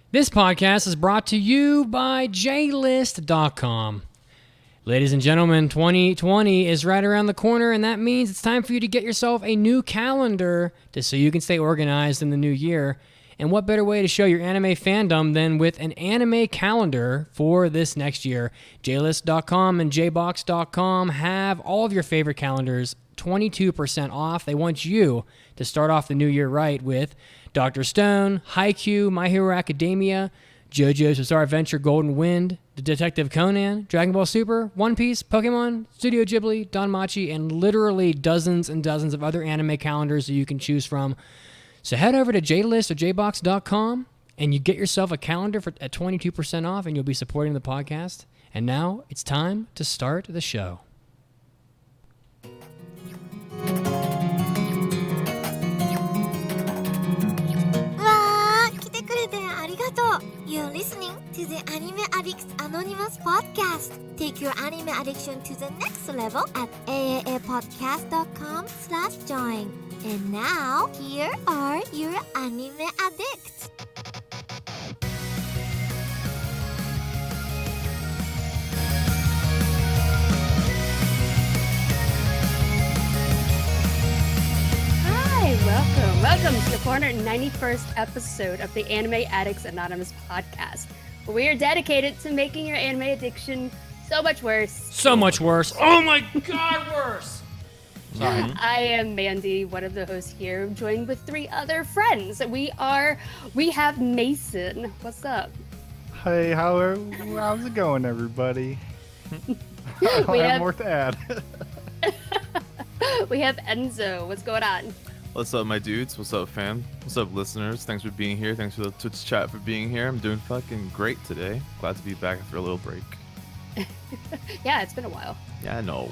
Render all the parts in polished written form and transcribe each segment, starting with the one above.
This podcast is brought to you by JList.com. Ladies and gentlemen, 2020 is right around the corner, and that means it's time for you to get yourself a new calendar so you can stay organized in the new year. And what better way to show your anime fandom than with an anime calendar for this next year? JList.com and JBox.com have all of your favorite calendars 22% off. They want you to start off the new year right with Dr. Stone, Haikyuu, My Hero Academia, JoJo's Bizarre Adventure Golden Wind, The Detective Conan, Dragon Ball Super, One Piece, Pokemon, Studio Ghibli, Danmachi, and literally dozens and dozens of other anime calendars that you can choose from. So head over to JList or JBox.com and you get yourself a calendar at 22% off, and you'll be supporting the podcast. And now it's time to start the show. You're listening to the Anime Addicts Anonymous Podcast. Take your anime addiction to the next level at aaapodcast.com/join. And now, here are your anime addicts. Welcome to the 491st episode of the Anime Addicts Anonymous Podcast, where we are dedicated to making your anime addiction so much worse. So much worse. Oh my god, worse! Sorry. I am Mandy, one of the hosts here, joined with three other friends. We have Mason. What's up? Hey, how's it going, everybody? I don't have more to add. We have Enzo. What's going on? What's up, my dudes? What's up, fam? What's up, listeners? Thanks for being here. Thanks for the Twitch chat for being here. I'm doing fucking great today. Glad to be back after a little break. Yeah, it's been a while. Yeah, I know.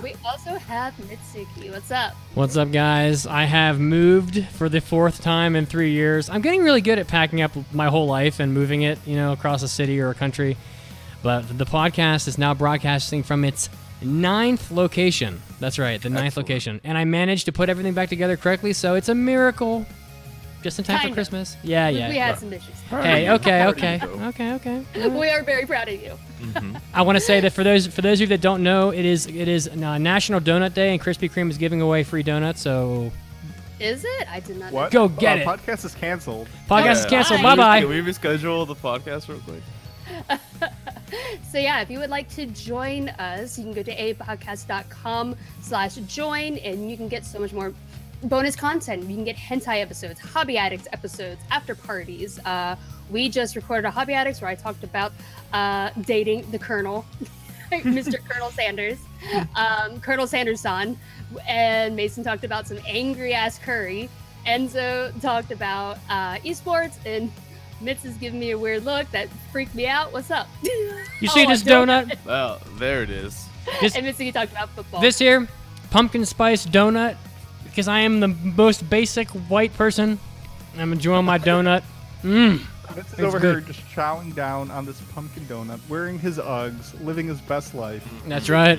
We also have Mitsuki. What's up? What's up, guys? I have moved for the fourth time in 3 years. I'm getting really good at packing up my whole life and moving it, across a city or a country. But the podcast is now broadcasting from its 9th location. That's right, the 9th location. And I managed to put everything back together correctly, so it's a miracle. Just in time for Christmas. Yeah. We had some issues. Hey, okay. We are very proud of you. Mm-hmm. I want to say that for those of you that don't know, it is National Donut Day, and Krispy Kreme is giving away free donuts, so... Is it? I did not know. What? Go get it. Podcast is canceled. Podcast is canceled. Bye. Bye-bye. Can we reschedule the podcast real quick? So yeah, if you would like to join us, you can go to aapodcast.com/join, and you can get so much more bonus content. You can get hentai episodes, hobby addicts episodes, after parties. We just recorded a hobby addicts where I talked about dating the Colonel, Mr. Colonel Sanders, Colonel Sanders-san, and Mason talked about some angry ass curry. Enzo talked about esports, and Mitz is giving me a weird look that freaked me out. What's up? You see this donut? Well, there it is. And Mitsuki talked about football. This here, pumpkin spice donut, because I am the most basic white person. I'm enjoying my donut. This is over good. here just chowing down on this pumpkin donut, wearing his Uggs, living his best life. That's right.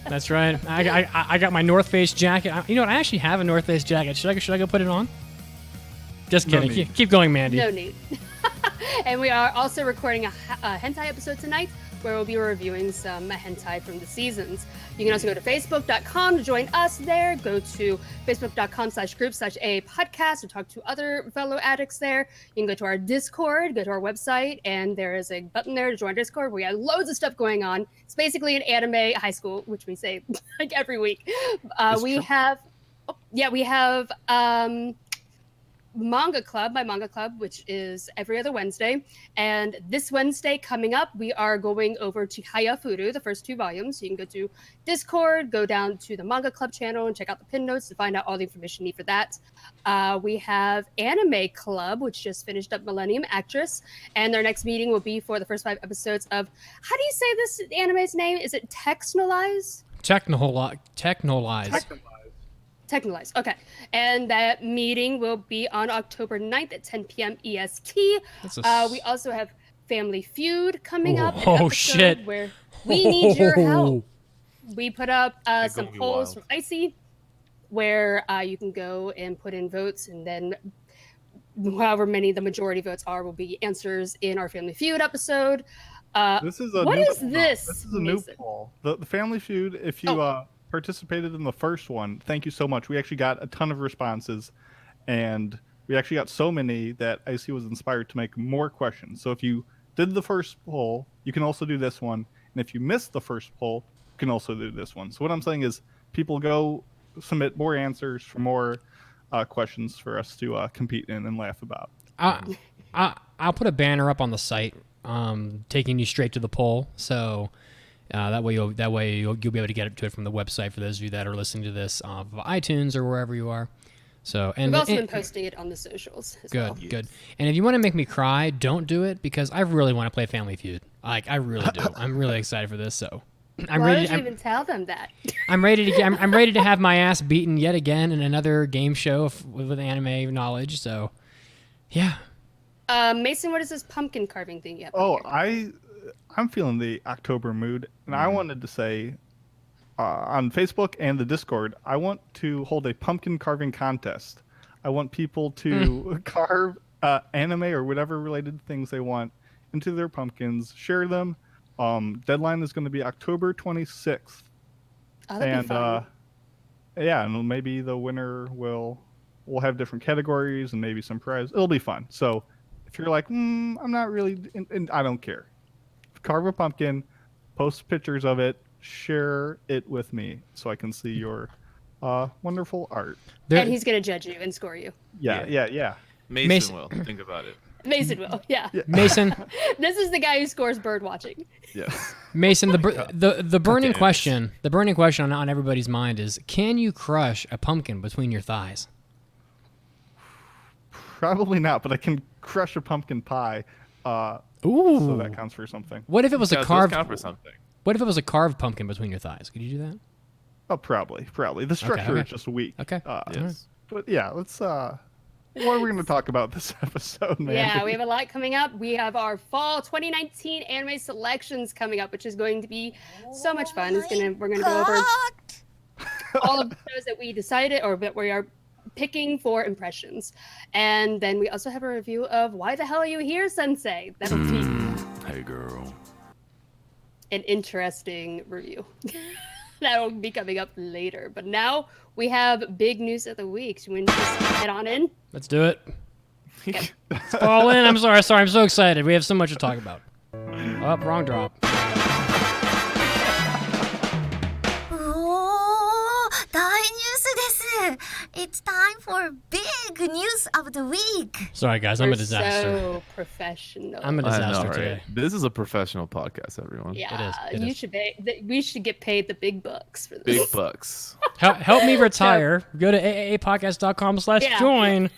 That's right. I got my North Face jacket. You know what? I actually have a North Face jacket. Should I go put it on? Just No kidding. need. Keep going, Mandy. No need. And we are also recording a hentai episode tonight, where we'll be reviewing some hentai from the seasons. You can also go to facebook.com to join us there. Go to facebook.com/group/aapodcast to talk to other fellow addicts there. You can go to our Discord, go to our website, and there is a button there to join Discord. We have loads of stuff going on. It's basically an anime high school, which we say like every week. We have Manga Club, my Manga Club, which is every other Wednesday. And this Wednesday coming up, we are going over to Hayafuru, the first 2 volumes. So you can go to Discord, go down to the Manga Club channel and check out the pin notes to find out all the information you need for that. We have Anime Club, which just finished up Millennium Actress. And their next meeting will be for the first 5 episodes of, how do you say this anime's name? Is it Technolize? Technolize. Okay. And that meeting will be on October 9th at 10 p.m. EST. We also have Family Feud coming up. Oh, shit. Where we need your help. We put up some polls from Icy where you can go and put in votes and then however many the majority votes are will be answers in our Family Feud episode. This is a what new is poll. this? This is a new Mason? poll. The Family Feud, if you participated in the first one, thank you so much. We actually got a ton of responses, and we actually got so many that IC was inspired to make more questions. So if you did the first poll, you can also do this one. And if you missed the first poll, you can also do this one. So what I'm saying is people go submit more answers for more questions for us to compete in and laugh about. I'll put a banner up on the site taking you straight to the poll. So that way you'll be able to get to it from the website for those of you that are listening to this off of iTunes or wherever you are. So and we've also been posting it on the socials as well. Good. And if you want to make me cry, don't do it because I really want to play Family Feud. Like I really do. I'm really excited for this. So I'm Why ready. did you even tell them that? I'm ready to. I'm ready to have my ass beaten yet again in another game show with anime knowledge. So, yeah. Mason, what is this pumpkin carving thing you have? Oh, here? I'm feeling the October mood, and I wanted to say on Facebook and the Discord, I want to hold a pumpkin carving contest. I want people to carve anime or whatever related things they want into their pumpkins, share them. Deadline is going to be October 26th. Oh, that'd be fun. Yeah, and maybe the winner we'll have different categories and maybe some prizes. It'll be fun. So if you're like, I'm not really, and I don't care. Carve a pumpkin, post pictures of it, share it with me so I can see your wonderful art. And he's going to judge you and score you. Yeah. Mason will. Think about it. Mason will, yeah. Mason. This is the guy who scores bird watching. Yes. Mason, the burning question, on everybody's mind is: can you crush a pumpkin between your thighs? Probably not, but I can crush a pumpkin pie. Ooh. So that counts for something. What if it was a carved? Count for something. What if it was a carved pumpkin between your thighs? Could you do that? Oh, probably. The structure Okay. is just weak. Okay. Yes. But yeah, let's. What are we going to talk about this episode, man? Yeah, we have a lot coming up. We have our fall 2019 anime selections coming up, which is going to be so much fun. We're going to go over all of the shows that we decided or that we are picking for impressions. And then we also have a review of Why the Hell Are You Here, Sensei? That'll be Hey, girl. an interesting review. That will be coming up later. But now we have big news of the week. So we can just get on in. Let's do it. Okay. Fall in. I'm sorry. I'm so excited. We have so much to talk about. Oh, wrong drop. おー、大ニュースです。It's time for big news of the week. Sorry, guys. I'm a We're disaster. so professional. I'm a I disaster know, right? today. This is a professional podcast, everyone. Yeah, It is. we should get paid the big bucks for this. Big bucks. Help me retire. Go to aapodcast.com/join.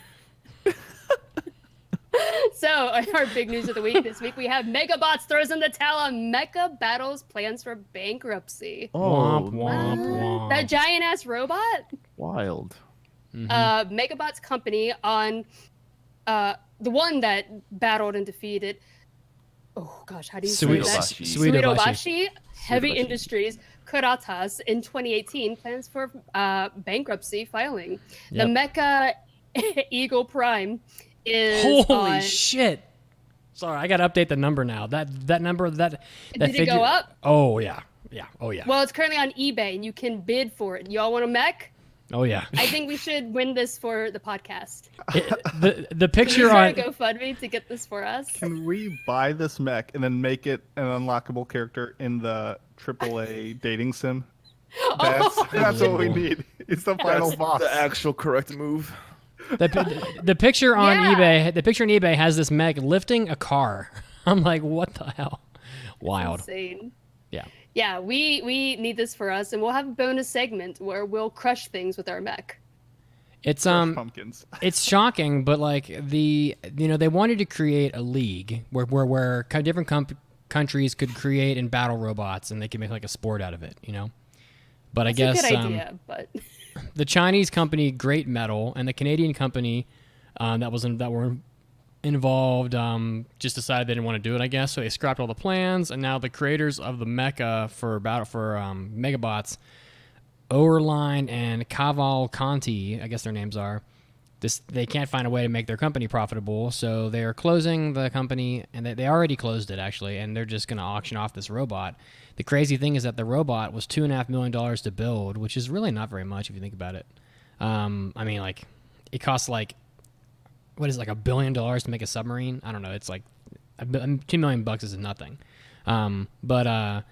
So, our big news of the week this week, we have Megabots throws in the towel on Mecha Battles plans for bankruptcy. Womp, womp, womp. That giant ass robot? Wild. Megabots company on the one that battled and defeated. Oh gosh, how do you say that? Suidobashi Heavy Suidobashi. Industries Kuratas in 2018 plans for bankruptcy filing. Yep. The Mecha Eagle Prime is Holy on, shit. Sorry, I gotta update the number now. That number that Did figure. it go up? Oh yeah. Oh yeah. Well, it's currently on eBay and you can bid for it. Y'all want a mech? Oh yeah. I think we should win this for the podcast. The picture on. Go GoFundMe to get this for us. Can we buy this mech and then make it an unlockable character in the AAA dating sim? That's what we need. It's the final boss. The actual correct move. The picture on Yeah. eBay. The picture on eBay has this mech lifting a car. I'm like, what the hell? Wild. Insane. Yeah. Yeah, we need this for us, and we'll have a bonus segment where we'll crush things with our mech. It's pumpkins. It's shocking, but like they wanted to create a league where different countries could create and battle robots, and they could make like a sport out of it, But I guess That's a good idea, but the Chinese company Great Metal and the Canadian company that were involved just decided they didn't want to do it, I guess. So they scrapped all the plans, and now the creators of the mecha for Megabots, Overline and Cavalcanti, I guess their names are, they can't find a way to make their company profitable, so they're closing the company, and they already closed it actually, and they're just going to auction off this robot. The crazy thing is that the robot was $2.5 million to build, which is really not very much if you think about it. I mean, like, it costs like, what is it, like $1 billion to make a submarine? I don't know. It's like $2 million is nothing. But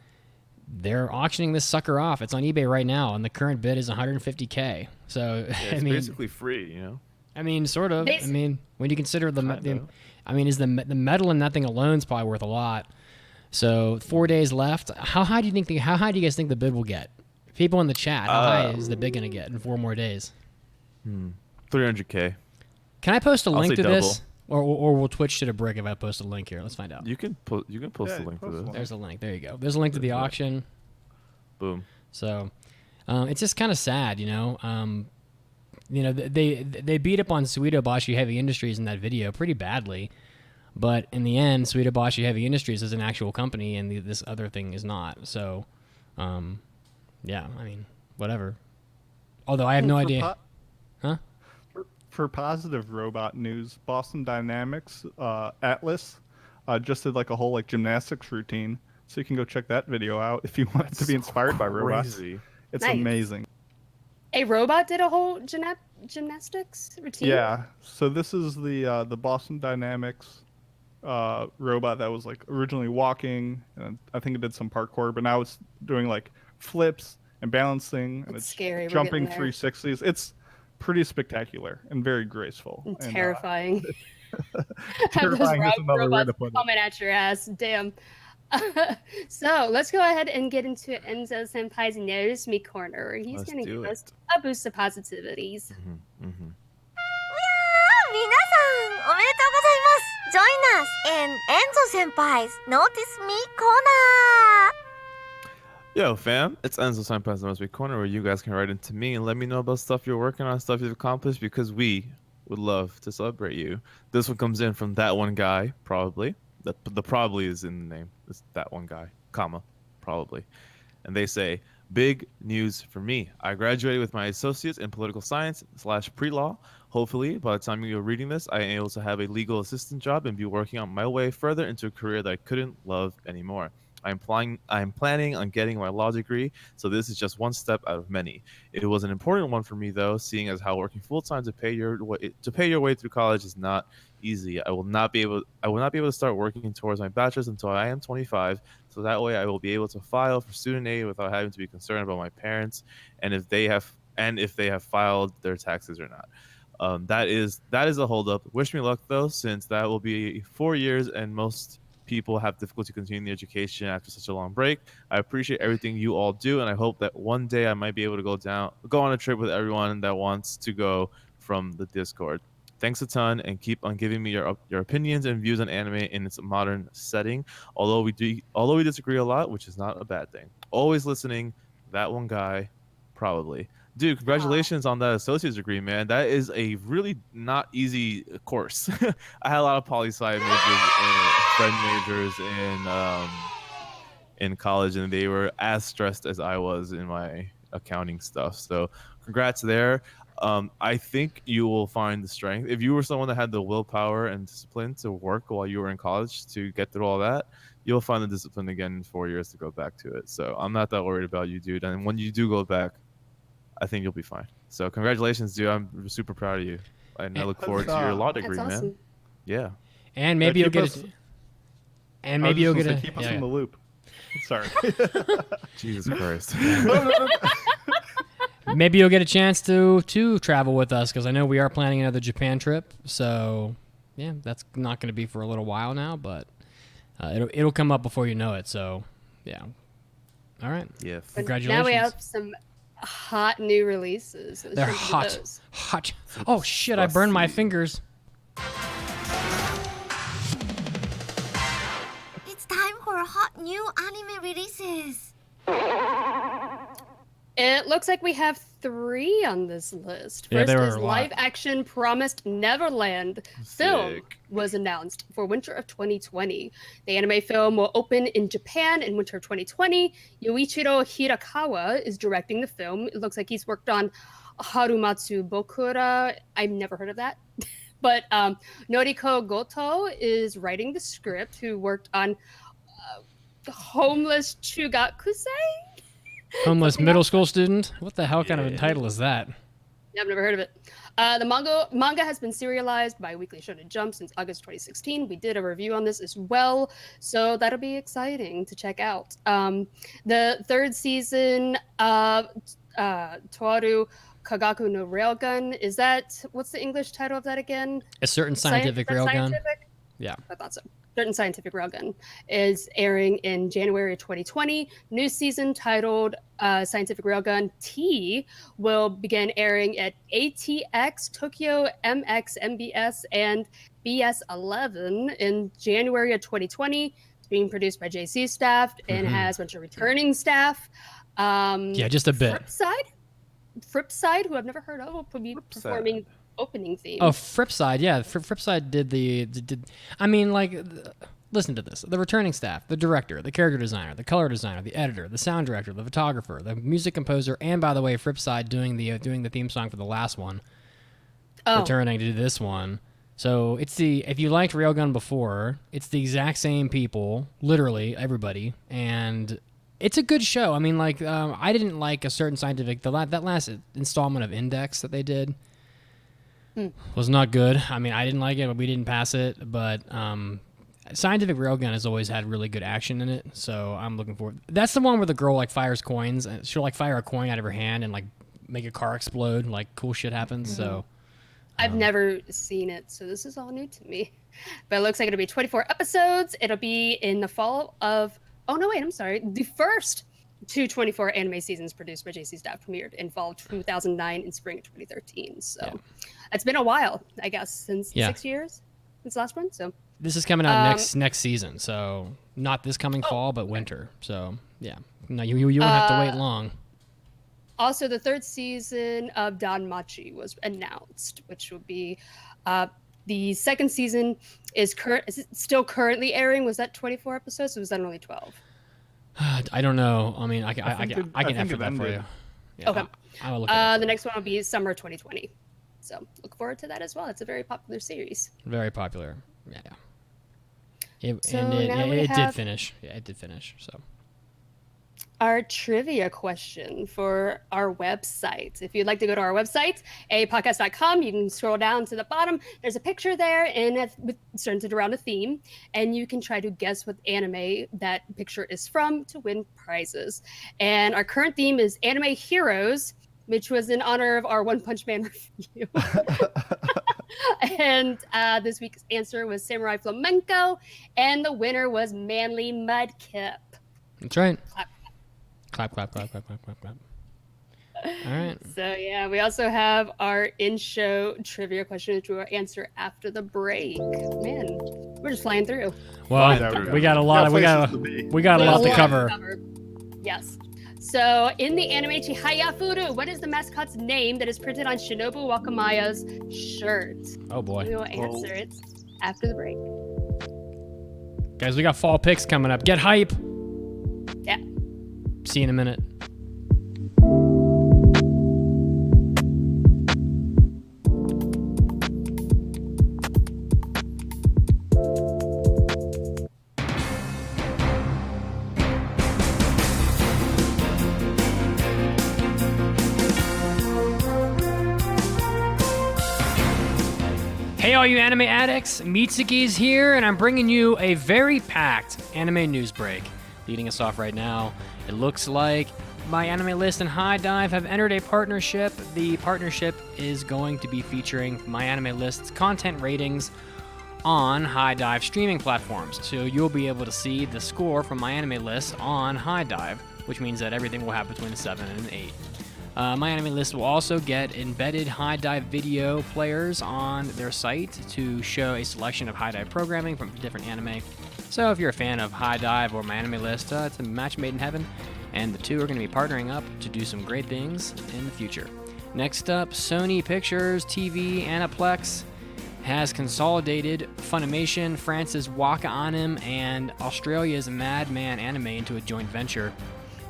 they're auctioning this sucker off. It's on eBay right now, and the current bid is $150K. So Yeah, it's I mean, basically free, you know. I mean, sort of. I mean, when you consider the Kinda. the metal in that thing alone is probably worth a lot. So 4 days left. How high do you guys think the bid will get? People in the chat, how high is the bid gonna get in 4 more days? 300K. Can I post a I'll link say to this, or will Twitch shit a brick if I post a link here? Let's find out. You can post Yeah, the link post to this. one. There's a link. There you go. There's a link to the auction. Boom. So it's just kind of sad, you know. They beat up on Suidobashi Heavy Industries in that video pretty badly, but in the end, Suidobashi Heavy Industries is an actual company, and this other thing is not. So, yeah, I mean, whatever. Although I have no idea. Huh? For positive robot news, Boston Dynamics Atlas just did like a whole like gymnastics routine, so you can go check that video out if you want to be inspired by robots. Crazy. It's Nice. amazing. A robot did a whole gymnastics routine. Yeah. So this is the Boston Dynamics robot that was like originally walking, and I think it did some parkour, but now it's doing like flips and balancing, and It's it's scary. We're jumping getting there. 360s. It's pretty spectacular and very graceful. And And, terrifying. Have those terrifying is another way robots to put it. coming at your ass. Damn. So let's go ahead and get into Enzo Senpai's Notice Me Corner. He's Let's going to do give it. us a boost of positivities. 皆さんおめでとうございます Join us in Enzo Senpai's Notice Me Corner. Yo, fam, it's Enzo Senpai's Notice Me Corner, where you guys can write into me and let me know about stuff you're working on, stuff you've accomplished, because we would love to celebrate you. This one comes in from that one guy, probably. The probably is in the name. It's that one guy, comma, probably. And they say, big news for me. I graduated with my associates in political science / pre-law. Hopefully, by the time you're reading this, I am able to have a legal assistant job and be working on my way further into a career that I couldn't love anymore. I'm planning on getting my law degree, so this is just one step out of many. It was an important one for me, though, seeing as how working full time to pay your way through college is not easy. I will not be able to start working towards my bachelor's until I am 25, so that way I will be able to file for student aid without having to be concerned about my parents and if they have filed their taxes or not. That is a holdup. Wish me luck, though, since that will be 4 years and most people have difficulty continuing the education after such a long break. I appreciate everything you all do, and I hope that one day I might be able to go on a trip with everyone that wants to go from the Discord. Thanks a ton, and keep on giving me your opinions and views on anime in its modern setting. Although we disagree a lot, which is not a bad thing. Always listening. That one guy, probably. Dude, congratulations on that associate's degree, man. That is a really not easy course. I had a lot of poli-sci majors and friend majors in college, and they were as stressed as I was in my accounting stuff. So congrats there. I think you will find the strength. If you were someone that had the willpower and discipline to work while you were in college to get through all that, you'll find the discipline again in 4 years to go back to it. So I'm not that worried about you, dude. And when you do go back, I think you'll be fine. So congratulations, dude. I'm super proud of you. And I look forward to your law degree, That's awesome. man. Yeah. And maybe you'll keep get us- it. And maybe you'll get keep us yeah, in yeah. the loop. Sorry. Jesus Christ. Maybe you'll get a chance to travel with us, because I know we are planning another Japan trip. So, yeah, that's not going to be for a little while now, but it'll come up before you know it. So, yeah. All right. Yeah. But Congratulations. now we have some hot new releases. Let's They're jump into hot. those. Hot. Oh, shit. I burned my fingers. It's time for hot new anime releases. It looks like we have 3 on this list. Yeah, First there were is a lot. live-action Promised Neverland film Sick. was announced for winter of 2020. The anime film will open in Japan in winter of 2020. Yuichiro Hirakawa is directing the film. It looks like he's worked on Harumatsu Bokura. I've never heard of that. But Noriko Goto is writing the script, who worked on Homeless Chugakusei? Homeless middle school student? What the hell kind of a title is that? Yeah, I've never heard of it. The manga has been serialized by Weekly Shonen Jump since August 2016. We did a review on this as well, so that'll be exciting to check out. The third season of Toaru Kagaku no Railgun, what's the English title of that again? A Certain Scientific Railgun. Yeah. I thought so. Certain Scientific Railgun is airing in January 2020. New season titled Scientific Railgun T will begin airing at ATX, Tokyo MX, MBS, and BS11 in January of 2020. It's being produced by JC staff and has a bunch of returning staff. Yeah, just a bit. Fripside, who I've never heard of, will be performing opening theme. Oh, Fripside, yeah. Fripside did I mean, like, listen to this. The returning staff, the director, the character designer, the color designer, the editor, the sound director, the photographer, the music composer, and by the way, Fripside doing the theme song for the last one. Returning to do this one. So if you liked Railgun before, it's the exact same people, literally everybody, and it's a good show. I mean, like, I didn't like A Certain Scientific. That last installment of Index that they did was not good. I mean, I didn't like it, but we didn't pass it. But Scientific Railgun has always had really good action in it, so I'm looking forward. That's the one where the girl like fires coins, and she'll like fire a coin out of her hand and like make a car explode. Like cool shit happens. So I've never seen it, so this is all new to me. But it looks like it'll be 24 episodes. It'll be in the fall of. Oh, no, wait, I'm sorry. The first 224 anime seasons produced by JC staff premiered in fall 2009 and spring of 2013. So it's been a while, I guess, since 6 years since the last one. So this is coming out next season. So not this coming fall, but winter. So, yeah. No, you won't have to wait long. Also, the third season of Danmachi was announced, which will be the second season is it still currently airing? Was that 24 episodes or was that only 12? I don't know. I mean, I can effort that for you. Yeah, okay. I will look at the next one will be summer 2020. So look forward to that as well. It's a very popular series. Very popular. Yeah. It did finish. Yeah, it did finish. So. Our trivia question for our website. If you'd like to go to our website, apodcast.com, you can scroll down to the bottom. There's a picture there, and it's centered around a theme, and you can try to guess what anime that picture is from to win prizes. And our current theme is Anime Heroes, which was in honor of our One Punch Man review. And this week's answer was Samurai Flamenco, and the winner was Manly Mudkip. That's right. Clap, clap, clap, clap, clap, clap, clap. All right. So, yeah, we also have our in-show trivia question, which we'll answer after the break. Man, we're just flying through. Well, we got a lot. We got a lot to cover. Yes. So, in the anime Chihayafuru, what is the mascot's name that is printed on Shinobu Wakamaya's shirt? Oh, boy. We will answer it after the break. Guys, we got fall picks coming up. Get hype. Yeah. See you in a minute. Hey all you anime addicts, Mitsuki's here, and I'm bringing you a very packed anime news break. Leading us off right now, it looks like My Anime List and High Dive have entered a partnership. The partnership is going to be featuring My Anime List's content ratings on High Dive streaming platforms. So you'll be able to see the score from My Anime List on High Dive, which means that everything will have between a 7 and an 8. My Anime List will also get embedded High Dive video players on their site to show a selection of High Dive programming from different anime. So if you're a fan of High Dive or My Anime List, it's a match made in heaven, and the two are going to be partnering up to do some great things in the future. Next up, Sony Pictures TV Aniplex has consolidated Funimation, France's Waka Anime, and Australia's Madman Anime into a joint venture.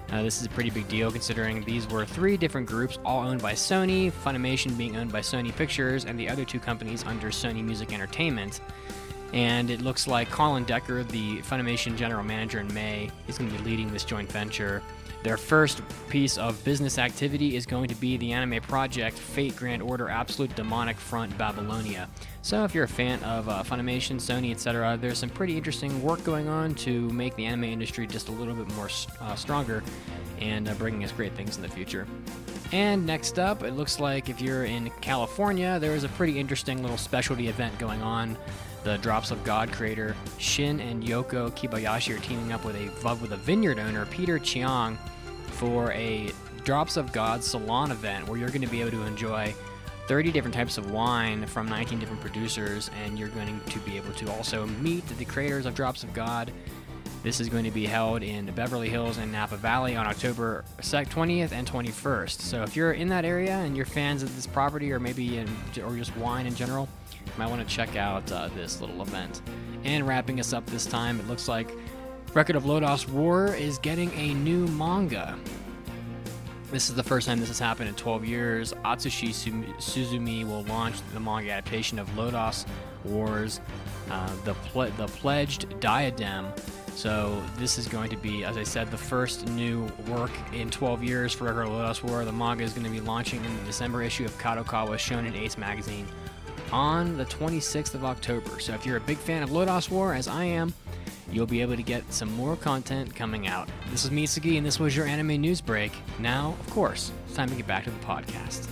This is a pretty big deal considering these were 3 different groups, all owned by Sony, Funimation being owned by Sony Pictures, and the other 2 companies under Sony Music Entertainment. And it looks like Colin Decker, the Funimation general manager in May, is going to be leading this joint venture. Their first piece of business activity is going to be the anime project Fate Grand Order Absolute Demonic Front Babylonia. So if you're a fan of Funimation, Sony, etc., there's some pretty interesting work going on to make the anime industry just a little bit more stronger and bringing us great things in the future. And next up, it looks like if you're in California, there is a pretty interesting little specialty event going on. The Drops of God creator Shin and Yoko Kibayashi are teaming up with a vineyard owner, Peter Chiang, for a Drops of God salon event where you're going to be able to enjoy 30 different types of wine from 19 different producers, and you're going to be able to also meet the creators of Drops of God. This is going to be held in Beverly Hills and Napa Valley on October 20th and 21st. So if you're in that area and you're fans of this property or or just wine in general, you might want to check out this little event. And wrapping us up this time, it looks like Record of Lodoss War is getting a new manga. This is the first time this has happened in 12 years. Atsushi Suzumi will launch the manga adaptation of Lodoss Wars, the Pledged Diadem. So this is going to be, as I said, the first new work in 12 years for Record of Lodoss War. The manga is going to be launching in the December issue of Kadokawa Shonen Ace magazine on the 26th of October. So if you're a big fan of Lodoss War, as I am, you'll be able to get some more content coming out. This is Mitsugi, and this was your anime news break. Now, of course, it's time to get back to the podcast.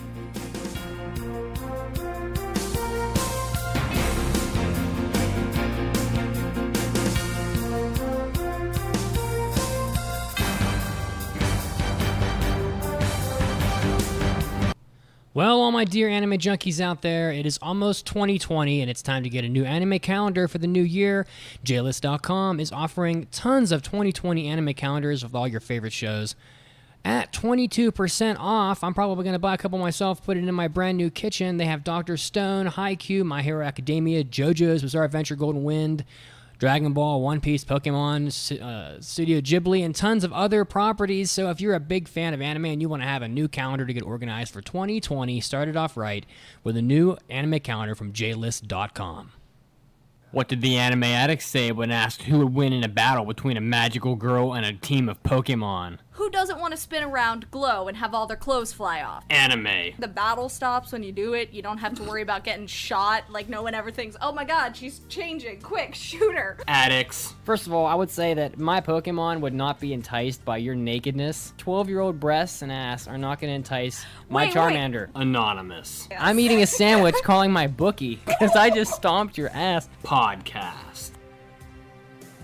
Well, all my dear anime junkies out there, it is almost 2020 and it's time to get a new anime calendar for the new year. JList.com is offering tons of 2020 anime calendars with all your favorite shows at 22% off. I'm probably going to buy a couple myself, put it in my brand new kitchen. They have Dr. Stone, Haikyuu, My Hero Academia, JoJo's Bizarre Adventure Golden Wind, Dragon Ball, One Piece, Pokemon, Studio Ghibli, and tons of other properties. So if you're a big fan of anime and you want to have a new calendar to get organized for 2020, start it off right with a new anime calendar from JList.com. What did the Anime Addicts say when asked who would win in a battle between a magical girl and a team of Pokemon? Who doesn't want to spin around, glow, and have all their clothes fly off? Anime. The battle stops when you do it. You don't have to worry about getting shot. Like, no one ever thinks, oh my god, she's changing. Quick, shoot her. Addicts. First of all, I would say that my Pokemon would not be enticed by your nakedness. 12-year-old breasts and ass are not going to entice my Charmander. Anonymous. Yes. I'm eating a sandwich calling my bookie because I just stomped your ass. Podcast.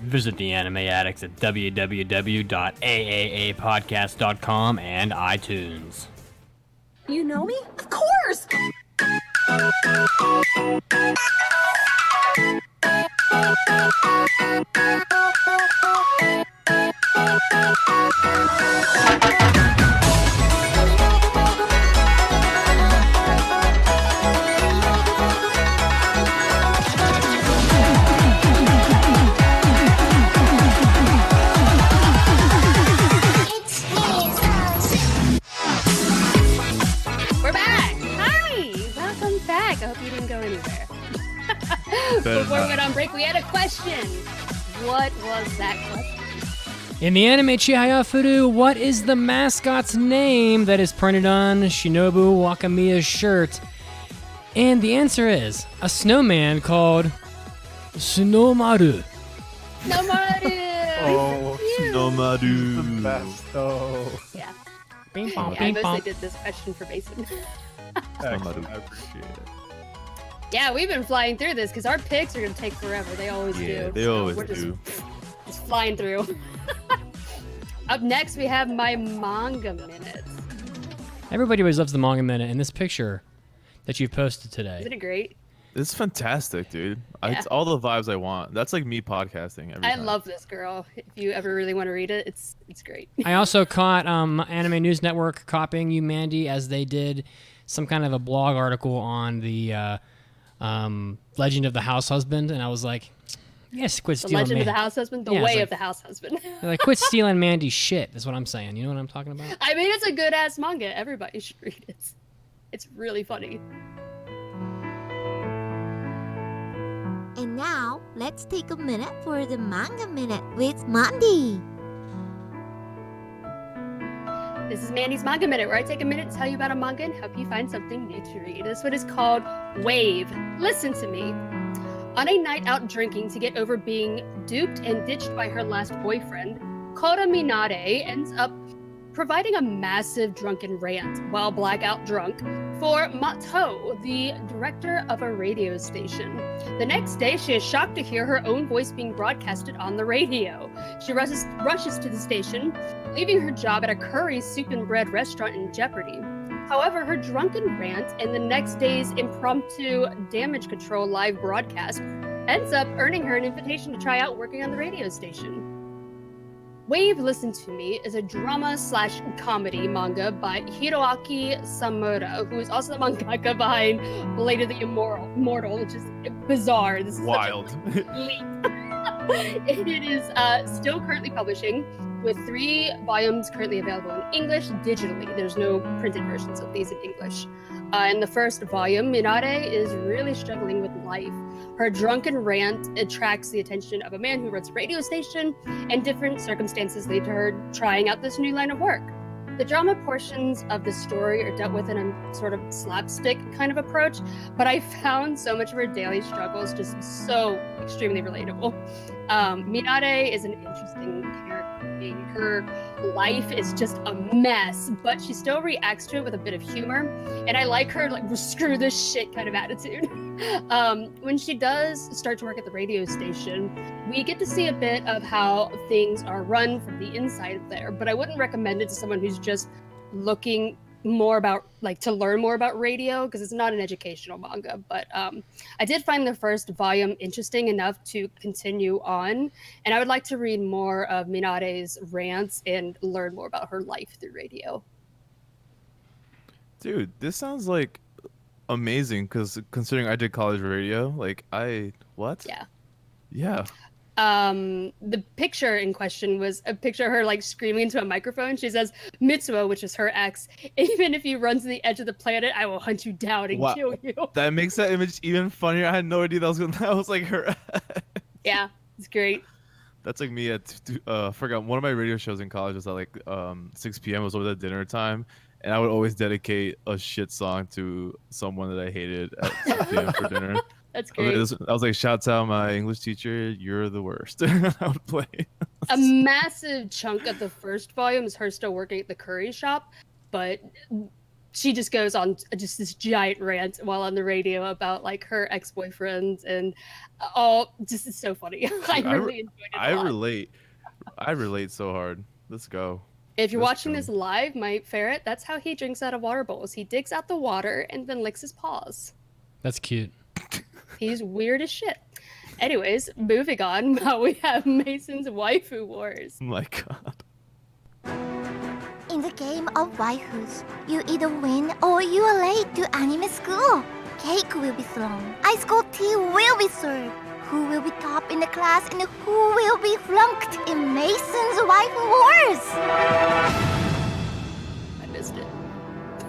Visit the Anime Addicts at www.aaapodcast.com and iTunes. You know me? Of course! We're back. Hi. Welcome back. I hope you didn't go anywhere. Before we went on break, we had a question. What was that question? In the anime Chihaya Furu, what is the mascot's name that is printed on Shinobu Wakamiya's shirt? And the answer is a snowman called Sunomaru. Nomaru. Oh, Nomadu. the best. Oh, Yeah. Bing bong, Yeah, I bing bong. mostly did this question for Mason. excellent. I appreciate it. Yeah, we've been flying through this because our picks are going to take forever. They always Yeah, do. they So always we're just do. flying through. Up next, we have my manga minute. Everybody always loves the manga minute, and this picture that you've posted today. Isn't it great? It's fantastic, dude. Yeah. It's all the vibes I want. That's like me podcasting every I time. love this girl. If you ever really want to read it, it's great. I also caught Anime News Network copying you, Mandy, as they did some kind of a blog article on the Legend of the House Husband, and I was like, Yes, quit The stealing Legend of the man. House Husband, The Yeah, it's Way like- of the House Husband. Like, quit stealing Mandy's shit. That's what I'm saying. You know what I'm talking about? I mean, it's a good ass manga. Everybody should read it. It's really funny. And now, let's take a minute for the Manga Minute with Mandy. This is Mandy's Manga Minute, where I take a minute to tell you about a manga and help you find something new to read. This one is called Wave. Listen to me. On a night out drinking to get over being duped and ditched by her last boyfriend, Kora Minare ends up providing a massive drunken rant while blackout drunk for Mato, the director of a radio station. The next day, she is shocked to hear her own voice being broadcasted on the radio. She rushes to the station, leaving her job at a curry soup and bread restaurant in jeopardy. However, her drunken rant and the next day's impromptu damage control live broadcast ends up earning her an invitation to try out working on the radio station. Wave, Listen to Me is a drama/comedy manga by Hiroaki Samura, who is also the mangaka behind Blade of the Immortal, which is bizarre. This is Wild. Such a leap. It is still currently publishing, with 3 volumes currently available in English digitally. There's no printed versions of these in English. In the first volume, Minare is really struggling with life. Her drunken rant attracts the attention of a man who runs a radio station, and different circumstances lead to her trying out this new line of work. The drama portions of the story are dealt with in a sort of slapstick kind of approach, but I found so much of her daily struggles just so extremely relatable. Minare is an interesting character. Her life is just a mess, but she still reacts to it with a bit of humor, and I like her like screw this shit kind of attitude. When she does start to work at the radio station, we get to see a bit of how things are run from the inside of there, but I wouldn't recommend it to someone who's just looking more about to learn more about radio, because it's not an educational manga. But I did find the first volume interesting enough to continue on, and I would like to read more of Minare's rants and learn more about her life through radio. Dude, this sounds like amazing, because considering I did college radio, what? Yeah. The picture in question was a picture of her screaming into a microphone. She says, Mitsuo, which is her ex, even if you run to the edge of the planet, I will hunt you down and Wow. kill you. That makes that image even funnier. I had no idea that was like her. Yeah, it's great. That's like me at forgot one of my radio shows in college was at 6 p.m. It was over at dinner time, and I would always dedicate a shit song to someone that I hated at 6 p.m. for dinner. That's great. I was like, shouts out my English teacher, you're the worst. I would play. A massive chunk of the first volume is her still working at the curry shop, but she just goes on just this giant rant while on the radio about her ex-boyfriends and all. Just it's so funny. I really enjoyed it. I relate so hard. Let's go. If you're Let's watching go. this live, my ferret, that's how he drinks out of water bowls. He digs out the water and then licks his paws. That's cute. He's weird as shit. Anyways, moving on, we have Mason's Waifu Wars. Oh my god. In the game of waifus, you either win or you are late to anime school. Cake will be thrown, ice cold tea will be served. Who will be top in the class and who will be flunked in Mason's Waifu Wars? I missed it.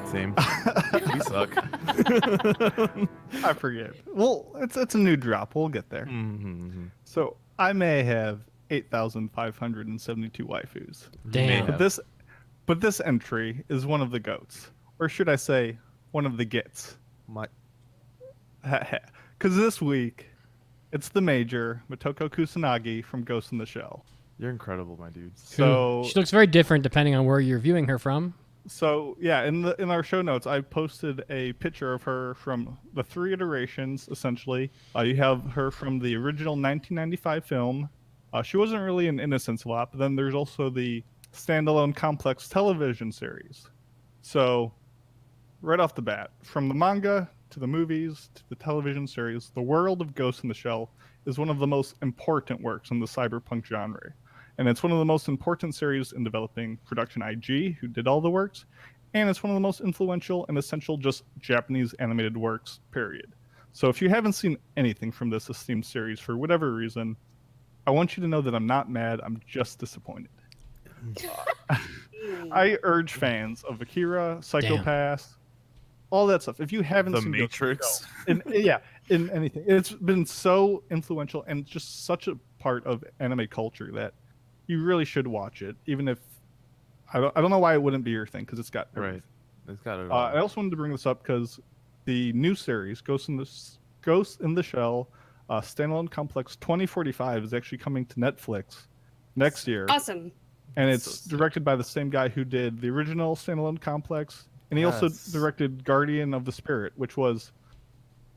Same. We suck. I forget. Well, it's a new drop. We'll get there. Mm-hmm. So I may have 8,572 waifus. Damn. Yeah. But this entry is one of the goats, or should I say, one of the gets. My Because this week, it's the major Motoko Kusanagi from Ghost in the Shell. You're incredible, my dude. So She looks very different depending on where you're viewing her from. So yeah, in our show notes, I posted a picture of her from the 3 iterations. Essentially, you have her from the original 1995 film. She wasn't really in Innocence a lot, but then there's also the standalone complex television series. So, right off the bat, from the manga to the movies to the television series, the world of Ghost in the Shell is one of the most important works in the cyberpunk genre. And it's one of the most important series in developing Production IG, who did all the works, and it's one of the most influential and essential just Japanese animated works, period. So if you haven't seen anything from this esteemed series for whatever reason, I want you to know that I'm not mad. I'm just disappointed. I urge fans of Akira, Psychopaths, all that stuff. If you haven't The seen Matrix. in anything, it's been so influential and just such a part of anime culture that you really should watch it. Even if I don't know why it wouldn't be your thing, because it's got everything. Right. It's got it. I also wanted to bring this up because the new series Ghost in the Shell standalone complex 2045 is actually coming to Netflix next year. Awesome. And it's directed by the same guy who did the original standalone complex, and he also directed Guardian of the Spirit, which was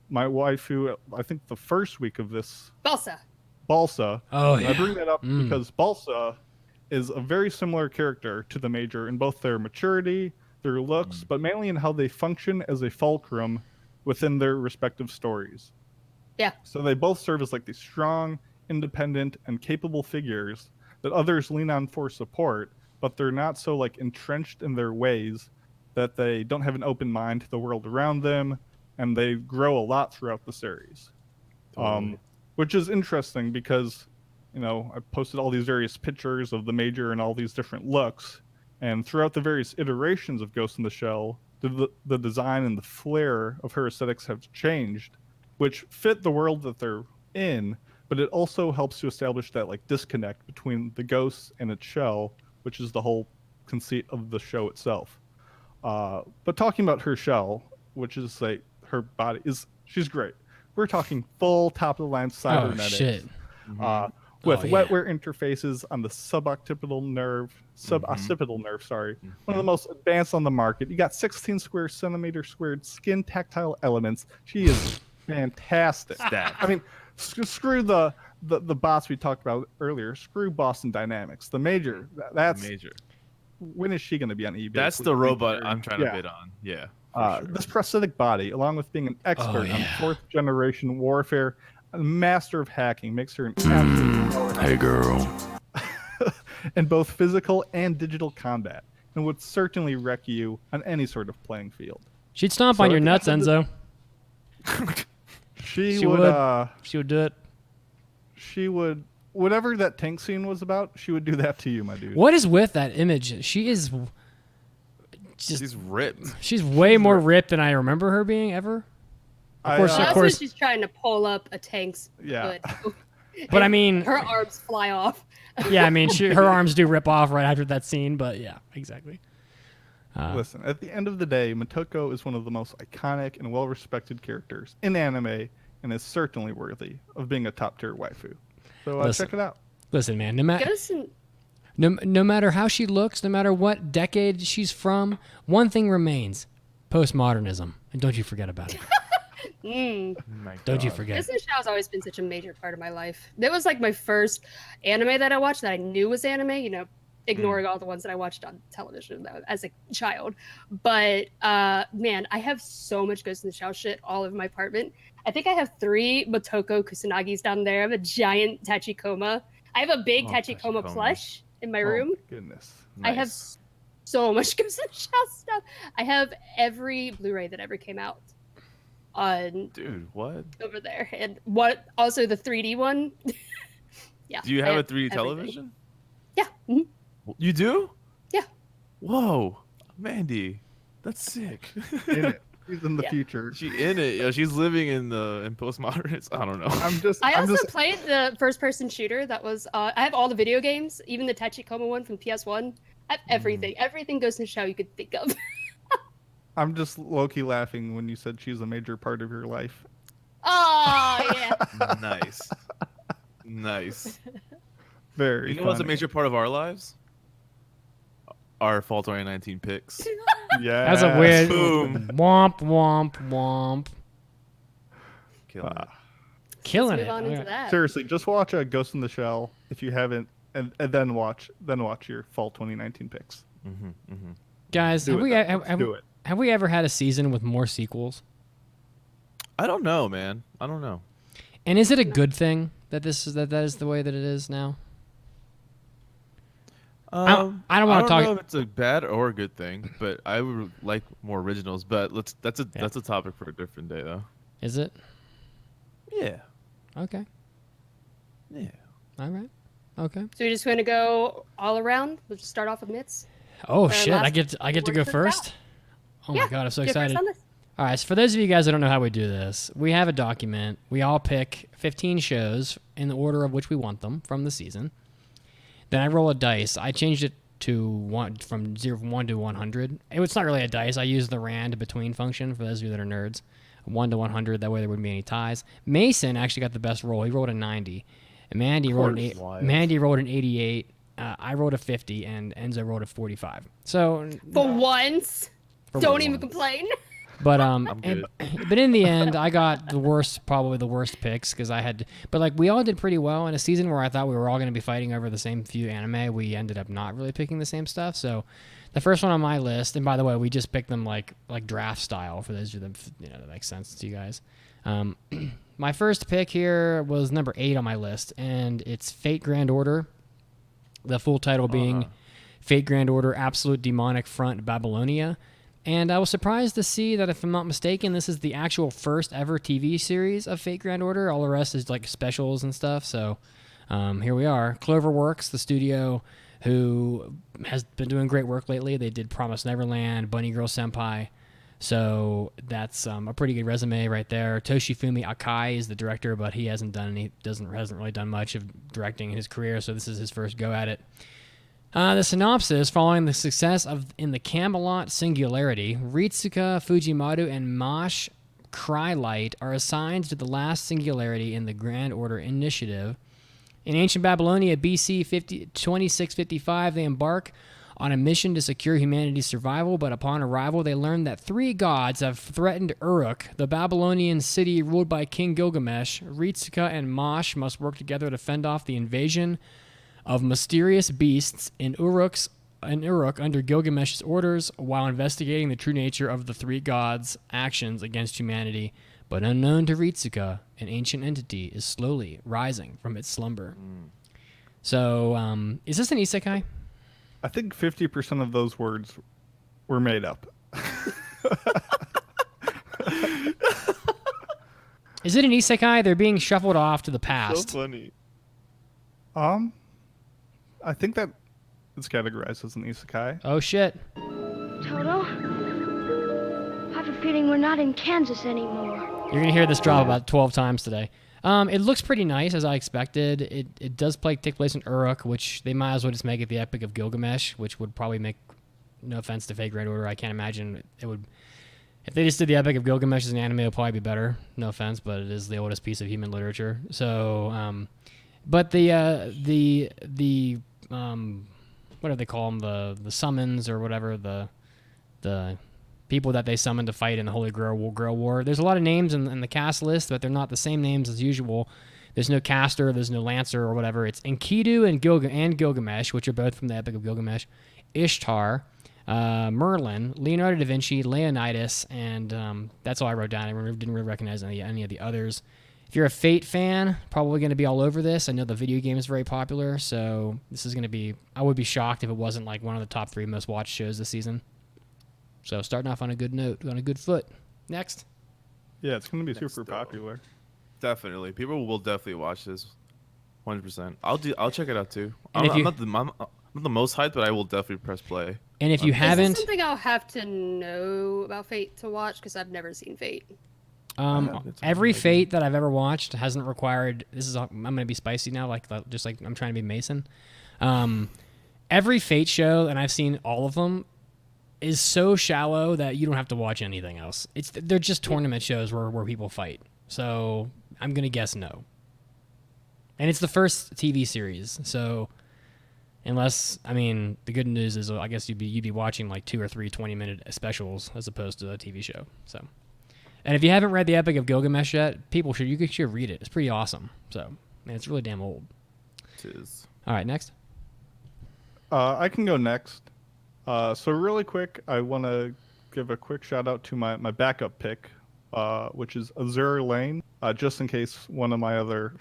my waifu. I think the first week of this. Balsa. Oh, and I bring that up because Balsa is a very similar character to the Major in both their maturity, their looks, but mainly in how they function as a fulcrum within their respective stories. Yeah. So they both serve as like these strong, independent, and capable figures that others lean on for support, but they're not so like entrenched in their ways that they don't have an open mind to the world around them, and they grow a lot throughout the series. Totally. Which is interesting because, I posted all these various pictures of the Major and all these different looks, and throughout the various iterations of Ghost in the Shell, the design and the flair of her aesthetics have changed, which fit the world that they're in, but it also helps to establish that like disconnect between the ghosts and its shell, which is the whole conceit of the show itself. But talking about her shell, which is like her body, she's great. We're talking full top of the line cybernetics. Oh, shit. With wetware interfaces on the occipital nerve, sorry. One of the most advanced on the market. You got 16 square centimeter squared skin tactile elements. She is fantastic. I mean, screw the boss we talked about earlier. Screw Boston Dynamics. The Major. That's Major. When is she going to be on eBay? That's the robot I'm trying to bid on. Yeah. Sure. This prosthetic body, along with being an expert on fourth generation warfare, a master of hacking, makes her an absolute Hey, girl. in both physical and digital combat, and would certainly wreck you on any sort of playing field. She'd stomp on your nuts, Enzo. She would. She would do it. She would. Whatever that tank scene was about, she would do that to you, my dude. What is with that image? She is She's ripped. She's way more ripped than I remember her being ever. Of course. That's when she's trying to pull up a tank's hood. But I mean, her arms fly off. Yeah, I mean, her arms do rip off right after that scene, but yeah, exactly. Listen, at the end of the day, Motoko is one of the most iconic and well-respected characters in anime, and is certainly worthy of being a top-tier waifu. So check it out. Listen, man, no matter how she looks, no matter what decade she's from, one thing remains: postmodernism, and don't you forget about it. Don't you forget. Ghost in the Shell has always been such a major part of my life. That was like my first anime that I watched that I knew was anime. Ignoring all the ones that I watched on television as a child. But man, I have so much Ghost in the Shell shit all over my apartment. I think I have 3 Motoko Kusanagis down there. I have a giant Tachikoma. I have a big Tachikoma plush in my room. Goodness. Nice. I have so much Ghost in the Shell stuff. I have every Blu-ray that ever came out. Dude, what? Over there. And also the 3D one. Yeah. Do you have a 3D television? Yeah. Mm-hmm. You do? Yeah. Whoa, Mandy, that's sick. She's in the future. She in it. Yeah, she's living in postmodernism. I don't know. I also played the first-person shooter. That was. I have all the video games, even the Tachikoma one from PS1. I have everything. Everything Ghost in the Shell you could think of. I'm just low-key laughing when you said she's a major part of your life. Oh yeah. Nice. Very. You know what's a major part of our lives? Our fall 2019 picks. Yeah. That's a weird boom. Womp womp womp. Killing Let's move on it. into that. Seriously, just watch a Ghost in the Shell if you haven't, and then watch your fall 2019 picks. Guys, Do it. have we ever had a season with more sequels? I don't know, man. I don't know. And is it a good thing that that is the way that it is now? I don't want to talk. I don't know if it's a bad or a good thing, but I would like more originals. But that's a topic for a different day, though. Is it? Yeah. Okay. Yeah. All right. Okay. So you're just going to go all around? We'll just start off with Mitts. Oh Or shit! I last get to go word to the first. Oh Yeah, my god! I'm so you're first excited. on this. All right, so for those of you guys that don't know how we do this, we have a document. We all pick 15 shows in the order of which we want them from the season. Then I roll a dice. I changed it to one from 1 to 100. It's not really a dice. I use the rand between function for those of you that are nerds. 1 to 100. That way there wouldn't be any ties. Mason actually got the best roll. He rolled a 90. And Mandy rolled an Wild. Mandy rolled an 88. I rolled a 50, and Enzo rolled a 45. So For once. For Don't once. even complain. But good. but in the end, I got probably the worst picks because I had. But like we all did pretty well in a season where I thought we were all going to be fighting over the same few anime. We ended up not really picking the same stuff. So the first one on my list, and by the way, we just picked them like draft style for those of you that makes sense to you guys. My first pick here was number 8 on my list, and it's Fate Grand Order. The full title being Fate Grand Order: Absolute Demonic Front Babylonia. And I was surprised to see that, if I'm not mistaken, this is the actual first ever TV series of Fate Grand Order. All the rest is like specials and stuff. So here we are. Cloverworks, the studio who has been doing great work lately. They did Promised Neverland, Bunny Girl Senpai. So that's a pretty good resume right there. Toshifumi Akai is the director, but he hasn't really done much of directing in his career. So this is his first go at it. The synopsis: following the success in the Camelot Singularity, Ritsuka Fujimoto and Mosh Crylight are assigned to the last singularity in the Grand Order Initiative. In ancient Babylonia, BC 2655, they embark on a mission to secure humanity's survival, but upon arrival, they learn that 3 gods have threatened Uruk, the Babylonian city ruled by King Gilgamesh. Ritsuka and Mosh must work together to fend off the invasion of mysterious beasts in Uruk under Gilgamesh's orders, while investigating the true nature of the 3 gods' actions against humanity. But unknown to Ritsuka, an ancient entity is slowly rising from its slumber. So, is this an isekai? I think 50% of those words were made up. Is it an isekai? They're being shuffled off to the past. So funny. I think that it's categorized as an isekai. Oh shit. Toto, I have a feeling we're not in Kansas anymore. You're going to hear this drop about 12 times today. It looks pretty nice, as I expected. It does take place in Uruk, which they might as well just make it the Epic of Gilgamesh, which would probably make, no offense to Fate Grand Order, I can't imagine it would. If they just did the Epic of Gilgamesh as an anime, it would probably be better. No offense, but it is the oldest piece of human literature. So, but the what do they call them? The summons or whatever, the people that they summon to fight in the Holy Grail War. There's a lot of names in the cast list, but they're not the same names as usual. There's no caster, there's no lancer or whatever. It's Enkidu and Gilgamesh, which are both from the Epic of Gilgamesh. Ishtar, Merlin, Leonardo da Vinci, Leonidas, and that's all I wrote down. I didn't really recognize any of the others. If you're a Fate fan, probably going to be all over this. I know the video game is very popular, so this is going to be... I would be shocked if it wasn't like one of the top 3 most watched shows this season. So starting off on a good note, on a good foot. Next. Yeah, it's going to be Next super up. popular. Definitely, people will definitely watch this. 100%. I'll check it out too. And I'm not the most hyped, but I will definitely press play. And if you Is haven't... this something I'll have to know about Fate to watch? Because I've never seen Fate. Every Fate that I've ever watched hasn't required... I'm going to be spicy now, just like I'm trying to be Mason. Every Fate show, and I've seen all of them, is so shallow that you don't have to watch anything else. They're just tournament shows where people fight. So I'm going to guess no. And it's the first TV series, so unless, the good news is I guess you'd be watching like 2 or 3 20-minute specials as opposed to a TV show. So, and if you haven't read the Epic of Gilgamesh yet, you should read it. It's pretty awesome. So, it's really damn old. It is. All right, next. I can go next. So really quick, I want to give a quick shout out to my backup pick, which is Azure Lane, just in case one of my other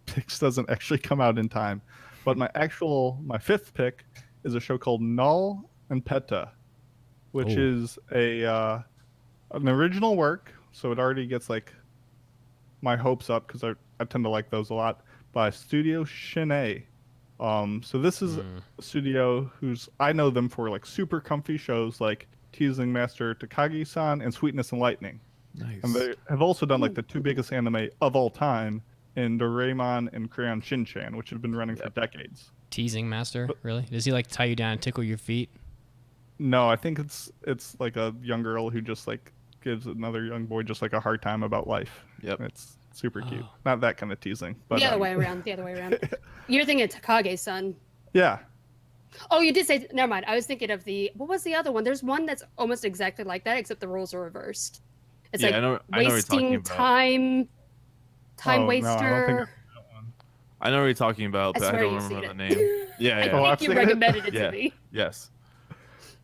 picks doesn't actually come out in time. But my 5th pick is a show called Null and Peta, which is an original work. So it already gets like my hopes up because I tend to like those a lot. by Studio Shin. So this is a studio who's I know them for like super comfy shows like Teasing Master Takagi-san and Sweetness and Lightning. Nice. And they have also done like the two biggest anime of all time in Doraemon and Crayon Shin-chan, which have been running for decades. Teasing Master, really? Does he like tie you down and tickle your feet? No, I think it's like a young girl who just like gives another young boy just like a hard time about life. Yep. It's super cute. Not that kind of teasing, but The other way around. You're thinking Takage-san. Yeah. Oh, you did say. Never mind. I was thinking of what was the other one? There's one that's almost exactly like that, except the roles are reversed. It's Yeah, like I know what you're talking wasting about. time Oh, no, I don't think waster. I know what you're talking about, I but I swear don't you've remember seen the it. name. Yeah, I yeah. Oh, I've think you seen it. recommended it Yeah. to me. Yes.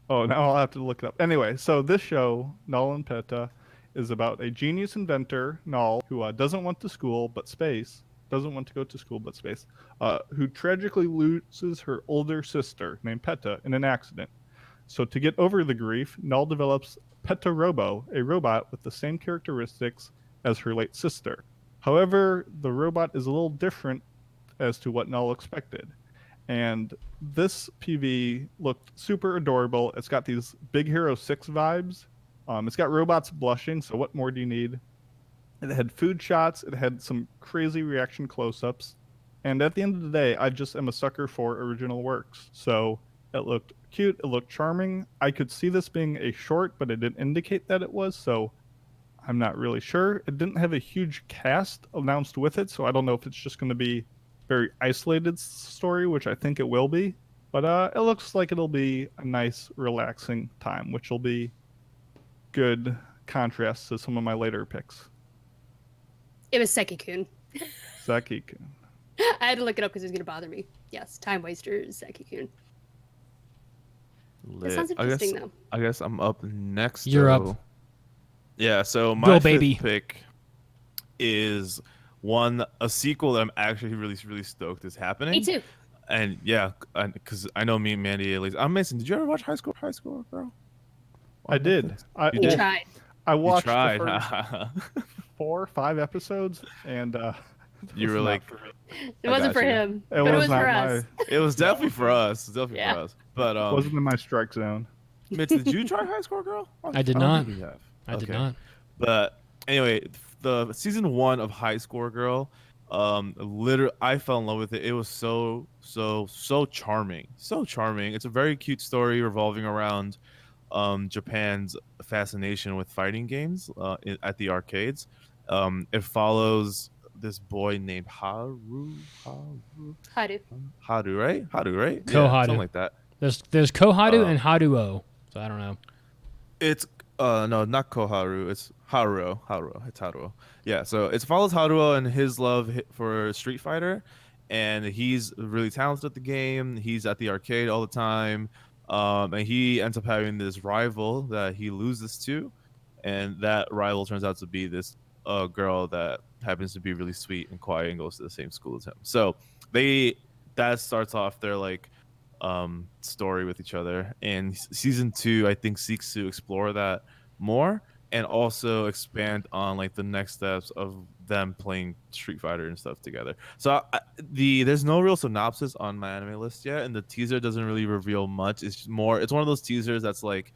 Oh, now I'll have to look it up. Anyway, so this show, Null and Peta, is about a genius inventor, Null, who doesn't want to school but space, doesn't want to go to school but space, who tragically loses her older sister named Peta in an accident. So to get over the grief, Null develops Peta Robo, a robot with the same characteristics as her late sister. However, the robot is a little different as to what Null expected. And this PV looked super adorable. It's got these Big Hero 6 vibes. It's got robots blushing, so what more do you need? It had food shots. It had some crazy reaction close-ups. And at the end of the day, I just am a sucker for original works. So it looked cute. It looked charming. I could see this being a short, but it didn't indicate that it was, so I'm not really sure. It didn't have a huge cast announced with it, so I don't know if it's just going to be very isolated story, which I think it will be. But it looks like it'll be a nice, relaxing time, which will be good contrast to some of my later picks. It was Seki-kun. Seki-kun. I had to look it up because it was going to bother me. Yes, time waster, Seki-kun. That sounds interesting, though. I guess I'm up next. You're up. though. Yeah, so my Go, fifth baby. pick is a sequel that I'm actually really stoked is happening. Me too. And yeah, because I know me and Mandy at least. I'm Mason. Did you ever watch High School Girl? I did. You You did? tried. I You watched tried. the first 4 or 5 episodes, and You were was not like, for me. It wasn't got for you. him, It but it was was not for my. us. it was definitely for us. It's definitely Yeah. for us. But Wasn't in my strike zone. Mitch, did you try High School Girl? I did don't not. think you have. I did Okay. not. But anyway, the season 1 of High Score Girl, literally, I fell in love with it. It was so charming, so charming. It's a very cute story revolving around Japan's fascination with fighting games at the arcades. It follows this boy named Haru, Haru. right? Koharu. Something like that. There's Koharu Uh, and Haruo. So I don't know. It's no, not Koharu. It's Haruo. It's Haruo. Yeah. So it follows Haruo and his love for Street Fighter, and he's really talented at the game. He's at the arcade all the time, and he ends up having this rival that he loses to, and that rival turns out to be this girl that happens to be really sweet and quiet and goes to the same school as him. So that starts off their like story with each other, and season 2 I think seeks to explore that more and also expand on like the next steps of them playing Street Fighter and stuff together. So there's no real synopsis on my anime list yet, and the teaser doesn't really reveal much. It's one of those teasers that's like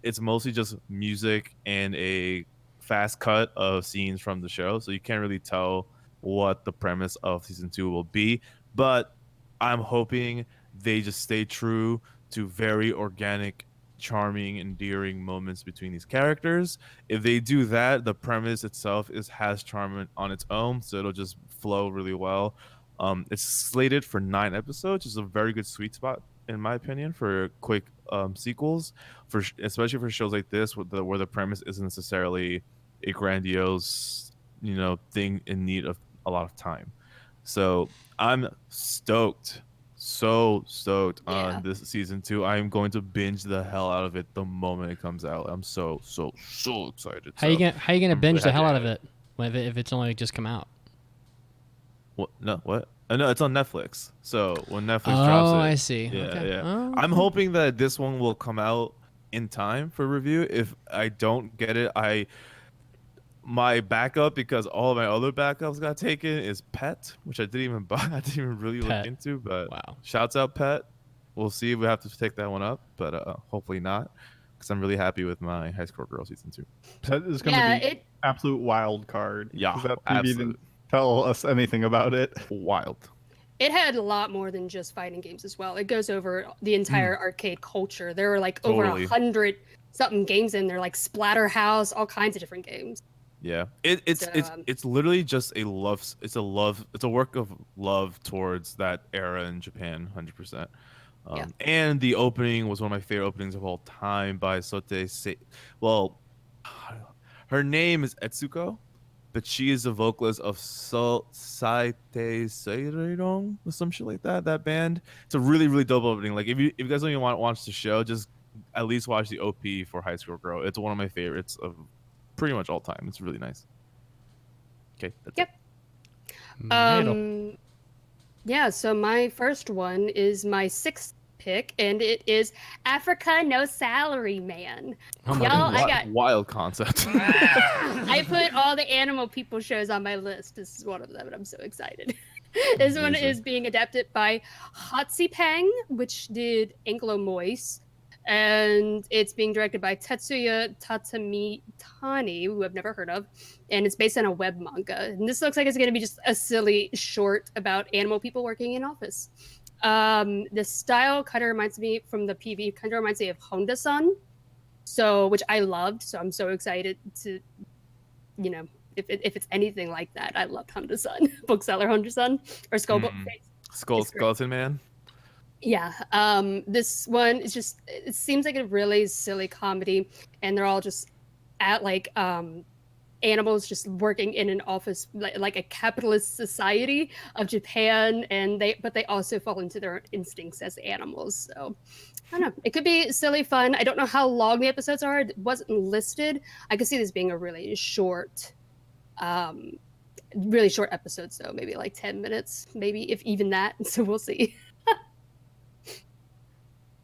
it's mostly just music and a fast cut of scenes from the show, so you can't really tell what the premise of season 2 will be. But I'm hoping they just stay true to very organic, charming, endearing moments between these characters. If they do that, the premise itself has charm on its own, so it'll just flow really well. It's slated for 9 episodes, which is a very good sweet spot in my opinion for quick sequels, especially for shows like this where the premise isn't necessarily a grandiose thing in need of a lot of time. So I'm stoked. So stoked on this season 2. I am going to binge the hell out of it the moment it comes out. I'm so excited. How you gonna binge the hell out of it? it if it's only just come out? What? No, what? No, it's on Netflix. So when Netflix drops it, I see. Yeah, Okay. yeah. Oh, I'm hoping that this one will come out in time for review. If I don't get it, my backup, because all of my other backups got taken, is Pet, which I didn't even buy. I didn't even really Pet. look into, but Wow. shouts out Pet. We'll see if we have to take that one up, but hopefully not, because I'm really happy with my High School Girl season 2. That is going to be absolute wild card. Yeah, 'cause that TV absolute. didn't tell us anything about it. Wild. It had a lot more than just fighting games as well. It goes over the entire arcade culture. There were like over Totally. 100 something games in there, like Splatterhouse, all kinds of different games. Yeah, it's literally just a love. It's a work of love towards that era in Japan, 100%. Yeah. And the opening was one of my favorite openings of all time by Well, her name is Etsuko, but she is the vocalist of Saite Seirong or some shit like that. That band. It's a really, really dope opening. Like if you guys don't even want to watch the show, just at least watch the OP for High School Girl. It's one of my favorites of pretty much all time. It's really nice. Okay. That's Yep. Yeah, so my first one is my 6th pick, and it is Africa No Salary Man. Oh my Y'all, goodness. I got wild concept. I put all the animal people shows on my list. This is one of them, and I'm so excited. This one is being adapted by Hatsipang, which did Anglo Moist, and it's being directed by Tetsuya Tatamitani, who I've never heard of, and it's based on a web manga. And this looks like it's going to be just a silly short about animal people working in office. The style kind of reminds me from the PV, kind of reminds me of Honda-san, which I loved. So I'm so excited to, if it's anything like that. I loved Honda-san, bookseller Honda-san, or Skeleton Man. Yeah, this one is just, it seems like a really silly comedy, and they're all just at like animals just working in an office, like a capitalist society of Japan, but they also fall into their instincts as animals. So I don't know, it could be silly fun. I don't know how long the episodes are. It wasn't listed. I could see this being a really short episodes though, maybe like 10 minutes, maybe, if even that. So we'll see.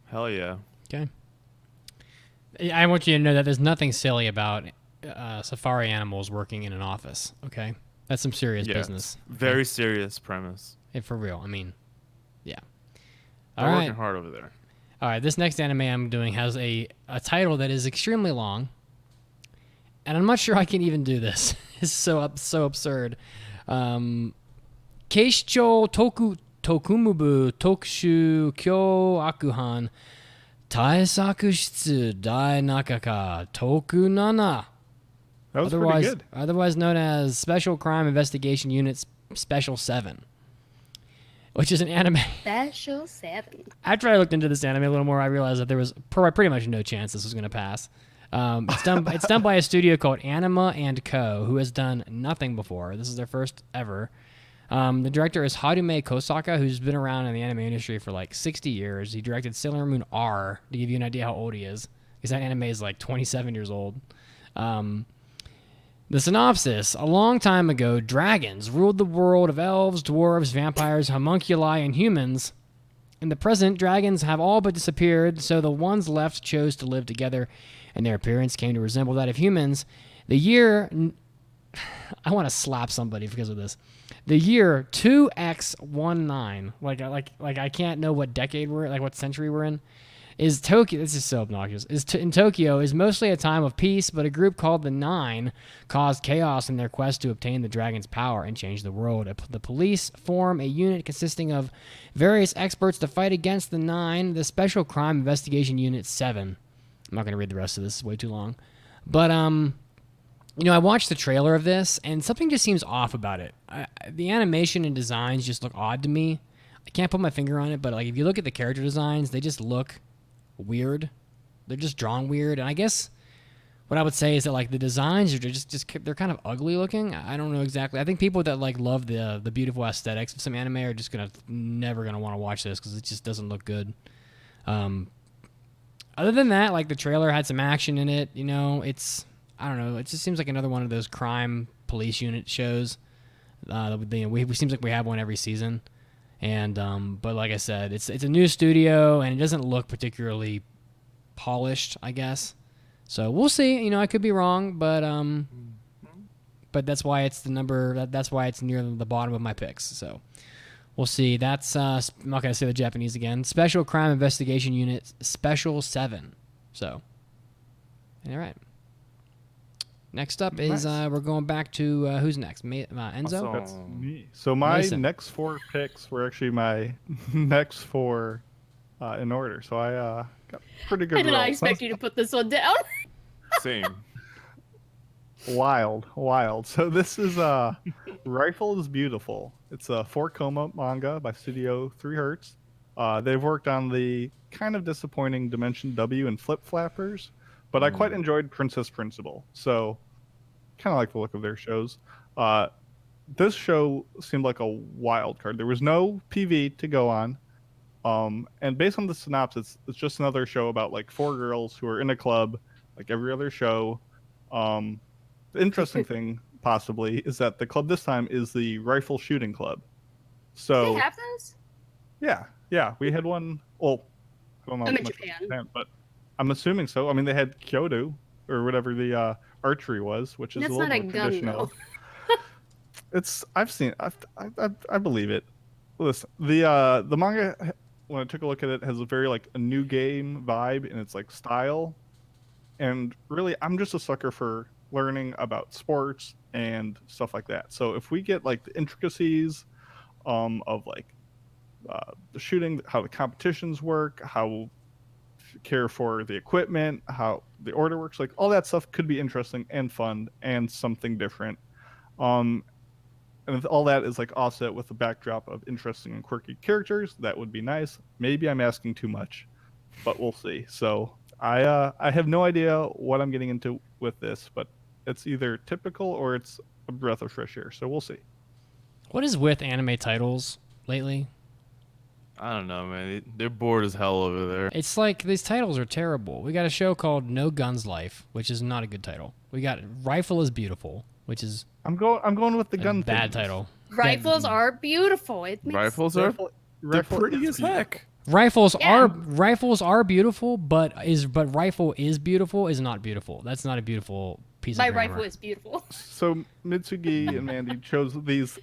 Hell yeah. Okay. I want you to know that there's nothing silly about safari animals working in an office. Okay, that's some serious business. Very serious premise. For real. I mean, yeah. They're working hard over there. All right. This next anime I'm doing has a title that is extremely long, and I'm not sure I can even do this. It's so absurd. Keisho Tokumubu Tokushu Kyo Akuhan Taisaku Shitsu Dai Nakaka Toku Nana. That was pretty good. Otherwise known as Special Crime Investigation Unit Special 7, which is an anime. Special 7. After I looked into this anime a little more, I realized that there was pretty much no chance this was going to pass. It's done by a studio called Anime Co., who has done nothing before. This is their first ever. The director is Harume Kosaka, who's been around in the anime industry for like 60 years. He directed Sailor Moon R, to give you an idea how old he is, because that anime is like 27 years old. The synopsis: a long time ago, dragons ruled the world of elves, dwarves, vampires, homunculi, and humans. In the present, dragons have all but disappeared, so the ones left chose to live together, and their appearance came to resemble that of humans. The year... I want to slap somebody because of this. The year 2X19, like I can't know what decade what century we're in, is Tokyo. This is so obnoxious. In Tokyo is mostly a time of peace, but a group called the Nine caused chaos in their quest to obtain the dragon's power and change the world. The police form a unit consisting of various experts to fight against the Nine, the Special Crime Investigation Unit 7. I'm not going to read the rest of this. It's way too long. But, I watched the trailer of this, and something just seems off about it. The animation and designs just look odd to me. I can't put my finger on it, but if you look at the character designs, they just look weird. They're just drawn weird, and I guess what I would say is that the designs are just they're kind of ugly looking. I don't know exactly. I think people that love the beautiful aesthetics of some anime are just never gonna want to watch this because it just doesn't look good. Other than that, the trailer had some action in it. It's, I don't know. It just seems like another one of those crime police unit shows. We seems like we have one every season, and but like I said, it's a new studio and it doesn't look particularly polished, I guess. So we'll see. I could be wrong, but but that's why it's the number. That's why it's near the bottom of my picks. So we'll see. That's I'm not gonna say the Japanese again. Special Crime Investigation Unit Special 7. So, all right. Next up is we're going back to who's next? Enzo. That's me. So my next 4 picks were actually my next 4 in order. So I got pretty good. I did not expect you to put this one down. Same. Wild. So this is Rifle is Beautiful. It's a 4-coma manga by Studio 3 Hertz. They've worked on the kind of disappointing Dimension W and Flip Flappers, but I quite enjoyed Princess Principal. So kind of like the look of their shows. This show seemed like a wild card. There was no PV to go on. And based on the synopsis, it's just another show about like 4 girls who are in a club, like every other show. The interesting thing, possibly, is that the club this time is the Rifle Shooting Club. So Do they have those? Yeah, we had one. Well, I don't know I'm how in much Japan. Japan, but I'm assuming so. I mean, they had Kyoto or whatever the archery was, which is That's a little not a more gun, traditional. though. I've seen. I believe it. Listen, the manga, when I took a look at it, has a very like a new game vibe in its like style, and really, I'm just a sucker for learning about sports and stuff like that. So if we get like the intricacies of like the shooting, how the competitions work, how care for the equipment, how the order works, like all that stuff could be interesting and fun and something different. And if all that is like offset with a backdrop of interesting and quirky characters, that would be nice. Maybe I'm asking too much, but we'll see. So I have no idea what I'm getting into with this, but it's either typical or it's a breath of fresh air. So we'll see. What is with anime titles lately? I don't know, man. They're bored as hell over there. It's like these titles are terrible. We got a show called No Guns Life, which is not a good title. We got Rifle is Beautiful, which is I'm going with the gun bad things. title. Rifles are beautiful. It makes Rifles are they're pretty as heck. Rifles Yeah. are beautiful, but Rifle is beautiful is not beautiful. That's not a beautiful piece My of grammar. rifle is beautiful. So Mitsugi and Mandy chose these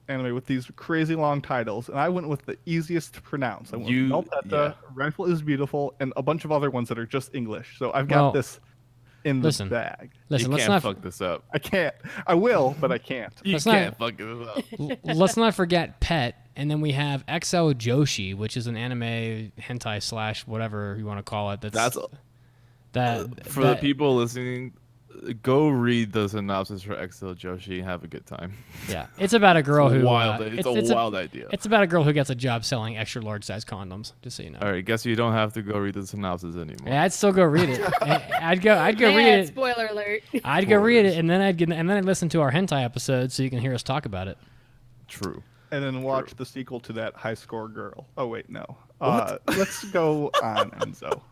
anime with these crazy long titles, and I went with the easiest to pronounce. I went with Melteta, Rifle is Beautiful, and a bunch of other ones that are just English. So I've got this in the bag. Listen, You let's can't not fuck this up. I can't. I will, but I can't. You Let's can't not- fuck this up. Let's not forget Pet, and then we have XL Joshi, which is an anime hentai / whatever you want to call it. That's that for the people listening. Go read the synopsis for XL Joshi and have a good time. Yeah, it's about a girl who wild. It's a wild idea. It's about a girl who gets a job selling extra large size condoms. Just so you know. All right, guess you don't have to go read the synopsis anymore. Yeah, I'd still go read it. I'd go read Man, it. spoiler alert. I'd go read it, and then I'd listen to our hentai episode so you can hear us talk about it. True. And then watch the sequel to that, High Score Girl. Oh wait, no. Let's go on, Enzo.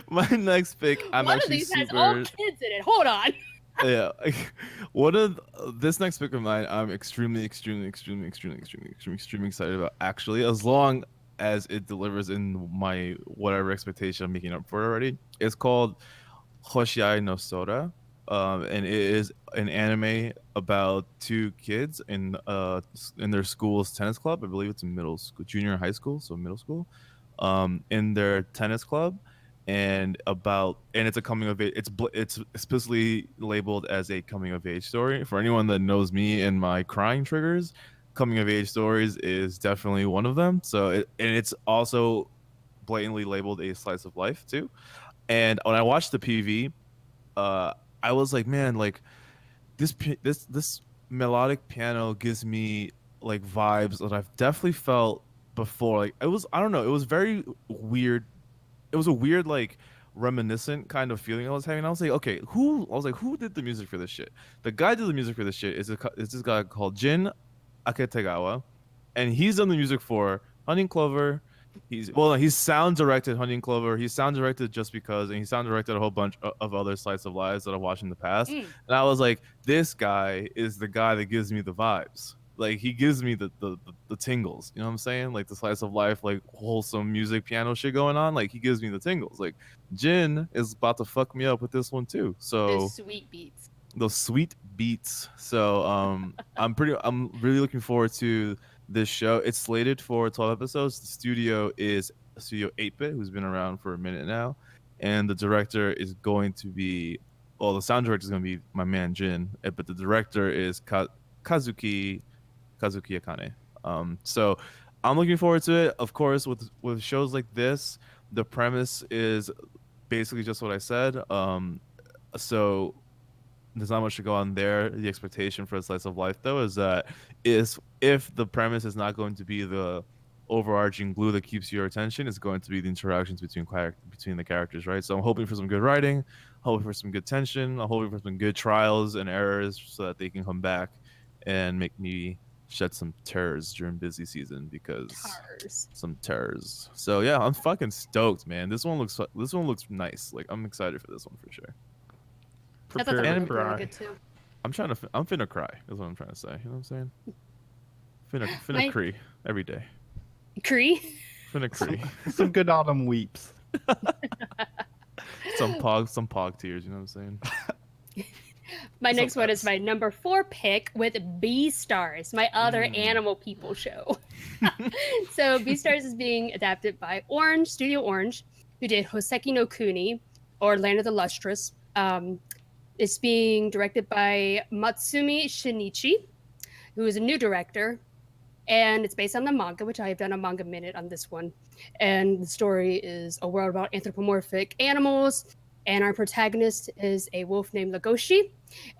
My next pick, I'm One of actually these has all super. kids in it. Hold on. Yeah, this next pick of mine, I'm extremely excited about. Actually, as long as it delivers in my whatever expectation I'm making up for already. It's called Hoshiai no Sora, and it is an anime about 2 kids in their school's tennis club. I believe it's in middle school, junior high school, so middle school, in their tennis club. And it's a coming of age. It's explicitly labeled as a coming of age story. For anyone that knows me and my crying triggers, coming of age stories is definitely one of them. So it's also blatantly labeled a slice of life too. And when I watched the PV, I was like, man, like this melodic piano gives me like vibes that I've definitely felt before. Like I don't know, it was very weird. It was a weird, like, reminiscent kind of feeling I was having. I was like, okay, who did the music for this shit? The guy did the music for this shit is this guy called Jin Aketegawa, and he's done the music for Honey Clover. He's sound directed Honey Clover. He's sound directed Just Because, and he sound directed a whole bunch of other slice of lives that I've watched in the past. And I was like, this guy is the guy that gives me the vibes. Like he gives me the tingles, you know what I'm saying? Like the slice of life, like wholesome music, piano shit going on. Like he gives me the tingles. Like Jin is about to fuck me up with this one too. So Those sweet beats. those sweet beats. So I'm really looking forward to this show. It's slated for 12 episodes. The studio is Studio 8-Bit, who's been around for a minute now, and the director is going to be, well, the sound director is going to be my man Jin, but the director is Kazuki Akane. So I'm looking forward to it. Of course, with shows like this, the premise is basically just what I said. So there's not much to go on there. The expectation for a slice of life, though, is that if the premise is not going to be the overarching glue that keeps your attention, it's going to be the interactions between the characters, right? So I'm hoping for some good writing, hoping for some good tension, I'm hoping for some good trials and errors so that they can come back and make me shed some tears during busy season, because some tears. So yeah, I'm fucking stoked, man. This one looks nice. Like, I'm excited for this one for sure. I thought that Prepare would to be really cry. good too. I'm finna cry. Is what I'm trying to say. You know what I'm saying? Finna cry every day. Cree? Finna cry. Some good autumn weeps. some pog tears. You know what I'm saying? My next one is my number 4 pick with Beastars, my other animal people show. So Beastars is being adapted by Studio Orange, who did Hoseki no Kuni, or Land of the Lustrous. It's being directed by Matsumi Shinichi, who is a new director. And it's based on the manga, which I have done a manga minute on this one. And the story is a world about anthropomorphic animals. And our protagonist is a wolf named Legoshi.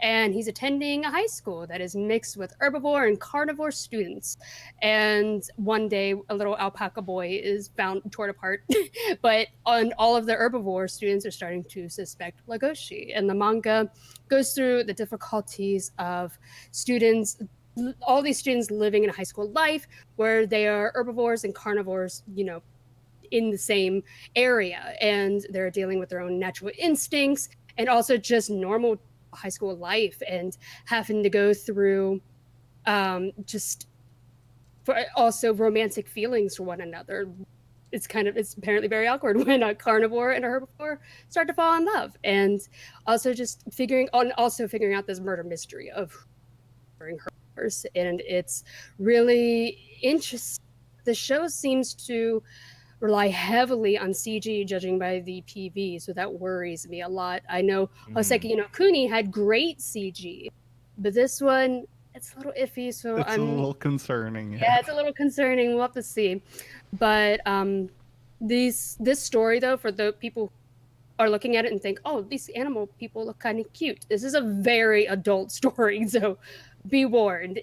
And he's attending a high school that is mixed with herbivore and carnivore students. And one day, a little alpaca boy is found torn apart. But all of the herbivore students are starting to suspect Legoshi. And the manga goes through the difficulties of all these students living in a high school life where they are herbivores and carnivores, in the same area, and they're dealing with their own natural instincts and also just normal high school life, and having to go through also romantic feelings for one another. It's apparently very awkward when a carnivore and a herbivore start to fall in love, and also just figuring out this murder mystery of herbivores. And it's really interesting. The show seems to rely heavily on CG, judging by the PV, so that worries me a lot. I know Hoseki no Kuni had great CG, but this one, it's a little iffy, so it's a little concerning. Yeah, it's a little concerning. We'll have to see. But this story, though, for the people who are looking at it and think, oh, these animal people look kind of cute, this is a very adult story, so be warned.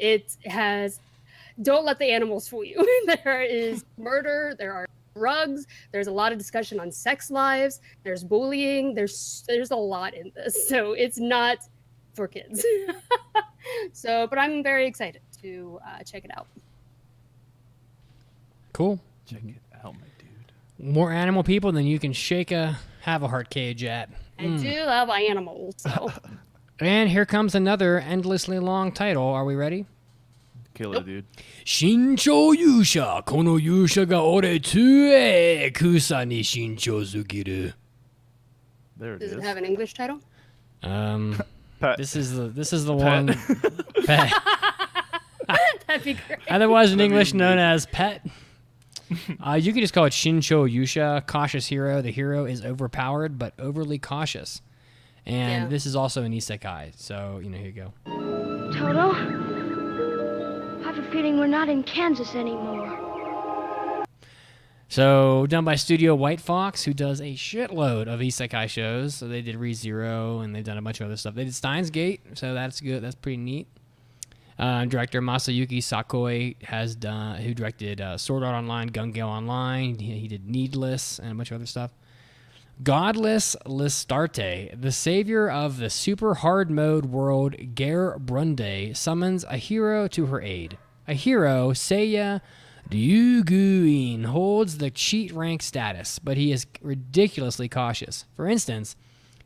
Don't let the animals fool you. There is murder, there are drugs, there's a lot of discussion on sex lives, there's bullying, there's a lot in this, so it's not for kids. But I'm very excited to check it out. Cool. Check it out, my dude. More animal people than you can have a heart cage at. I do love animals, so. And here comes another endlessly long title. Are we ready? Killer, dude. Shincho Yusha, kono Yusha ga ore tsue, kusa ni shincho sugiru. There it Does is. it have an English title? Pet. This is the one. Pet. That'd be great. Otherwise in English known as Pet. You could just call it Shincho Yusha, cautious hero. The hero is overpowered but overly cautious. And this is also an isekai, so, here you go. Toto, I have a feeling we're not in Kansas anymore. So, done by Studio White Fox, who does a shitload of isekai shows. So they did ReZero, and they've done a bunch of other stuff. They did Steins Gate, so that's good. That's pretty neat. Director Masayuki Sakoi who directed Sword Art Online, Gun Gale Online. He did Needless and a bunch of other stuff. Godless Listarte, the savior of the super hard mode world Ger Brunde, summons a hero to her aid. A hero, Seiya Ryuguin, holds the cheat rank status, but he is ridiculously cautious. For instance,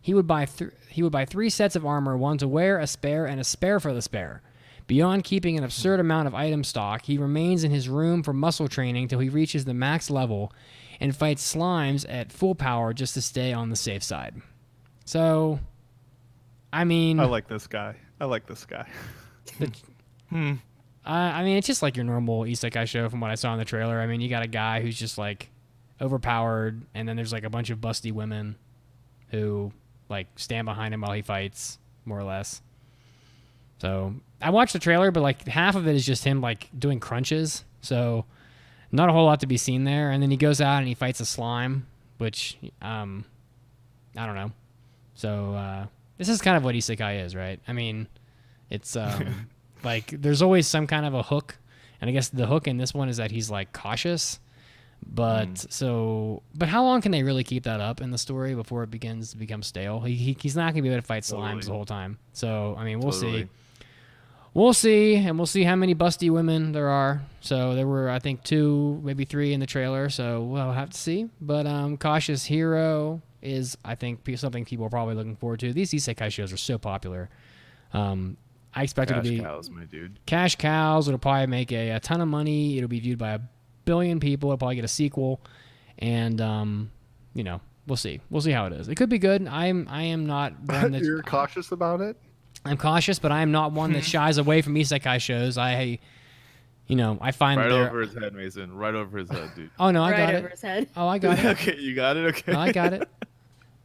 he would buy 3 sets of armor, one to wear, a spare, and a spare for the spare. Beyond keeping an absurd amount of item stock, he remains in his room for muscle training till he reaches the max level and fights slimes at full power just to stay on the safe side. So, I mean, I like this guy. I mean, it's just like your normal isekai show from what I saw in the trailer. I mean, you got a guy who's just like overpowered, and then there's like a bunch of busty women who like stand behind him while he fights, more or less. So I watched the trailer, but like half of it is just him like doing crunches. So not a whole lot to be seen there. And then he goes out and he fights a slime, which I don't know. So this is kind of what isekai is, right? I mean, it's like there's always some kind of a hook, and I guess the hook in this one is that he's like cautious. But but how long can they really keep that up in the story before it begins to become stale? He's not gonna be able to fight slimes the whole time. So I mean, we'll see. We'll see, and we'll see how many busty women there are. So there were, I think, 2, maybe 3 in the trailer. So we'll have to see. But Cautious Hero is, I think, something people are probably looking forward to. These isekai shows are so popular. I expect it to be cash cows, my dude. Cash cows. It'll probably make a ton of money. It'll be viewed by 1 billion people. It'll probably get a sequel, and we'll see. We'll see how it is. It could be good. I am not one that You're cautious about it. I'm cautious, but I am not one that shies away from isekai shows. I find right over his head, Mason. Right over his head, dude. Oh no, I right got over it. his head. Oh, I got it. Okay, you got it. Okay, I got it.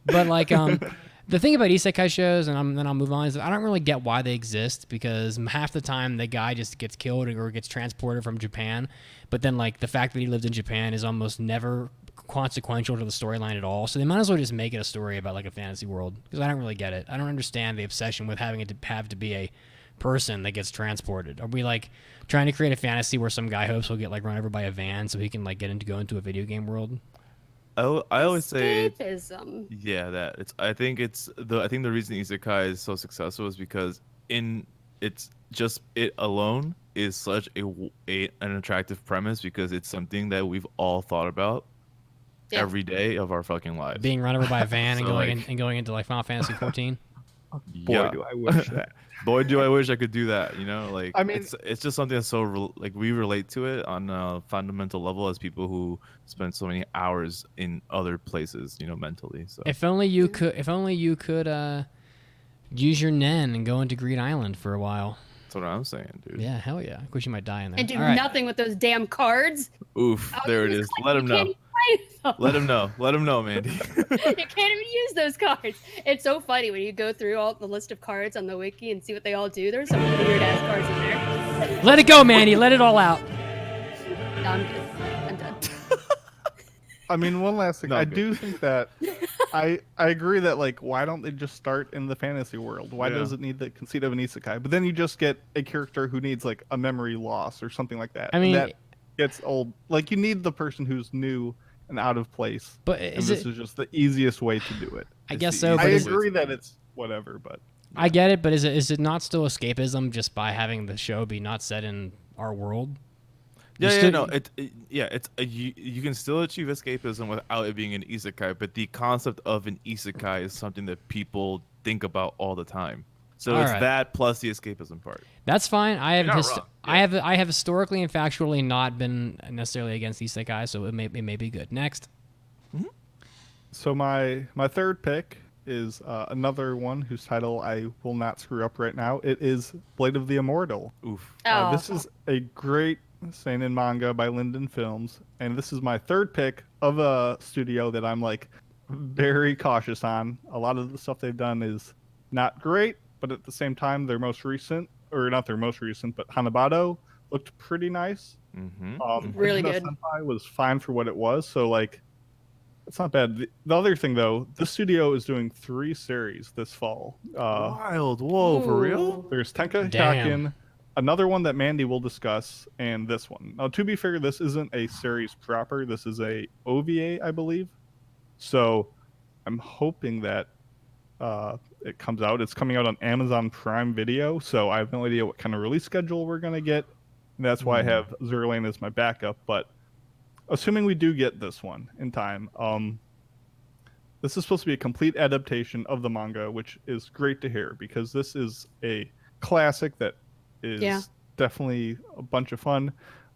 But like, the thing about isekai shows, and then I'll move on, is I don't really get why they exist, because half the time the guy just gets killed or gets transported from Japan. But then like the fact that he lived in Japan is almost never consequential to the storyline at all. So they might as well just make it a story about like a fantasy world, because I don't really get it. I don't understand the obsession with having it to have to be a person that gets transported. Are we like trying to create a fantasy where some guy hopes he'll get like run over by a van so he can like go into a video game world? I always say, Escapism. yeah, that it's. I think the reason isekai is so successful is because it's just it alone is such an attractive premise, because it's something that we've all thought about every day of our fucking lives. Being run over by a van and So, going into like Final Fantasy 14. Boy, do I wish that. Boy, do I wish I could do that. Like, I mean, it's just something that's so like we relate to it on a fundamental level as people who spend so many hours in other places, mentally. So If only you could use your nen and go into Green Island for a while. that's what I'm saying, dude. Yeah, hell yeah. Of course you might die in there. And do All right. nothing with those damn cards. Oof, there it is. Let him know. Let him know, Mandy. You can't even use those cards. It's so funny when you go through all the list of cards on the wiki and see what they all do. There's some weird ass cards in there. Let it go, Mandy. Let it all out. No, I'm good. I'm done. I mean, one last thing. No, I good. do think that I agree that like, why don't they just start in the fantasy world? Why does it need the conceit of an isekai? But then you just get a character who needs like a memory loss or something like that. I mean, and that gets old. Like, you need the person who's new and out of place. But And this is just the easiest way to do it. I guess so. I But is, agree that it's whatever, but I get it, but is it not still escapism just by having the show be not set in our world? You can still achieve escapism without it being an isekai, but the concept of an isekai is something that people think about all the time. So All it's right. that plus the escapism part. That's fine. I have You're not wrong. I have historically and factually not been necessarily against isekai, so it may be good. Next. So my third pick is another one whose title I will not screw up right now. It is Blade of the Immortal. Oof. This is a great seinen manga by Linden Films, and this is my third pick of a studio that I'm like very cautious on. A lot of the stuff they've done is not great, but at the same time, their most recent, or not their most recent, but Hanabado looked pretty nice. Mm-hmm. Really Hajime good. Senpai was fine for what it was, so like, it's not bad. The other thing though, the studio is doing 3 series this fall. Wild. Whoa, for real? There's Tenka Damn. Hyakin, another one that Mandy will discuss, and this one. Now, to be fair, this isn't a series proper. This is a OVA, I believe. So I'm hoping that it comes out. It's coming out on Amazon Prime Video, so I have no idea what kind of release schedule we're going to get. And that's why I have Zerlane as my backup. But assuming we do get this one in time, this is supposed to be a complete adaptation of the manga, which is great to hear, because this is a classic that is definitely a bunch of fun.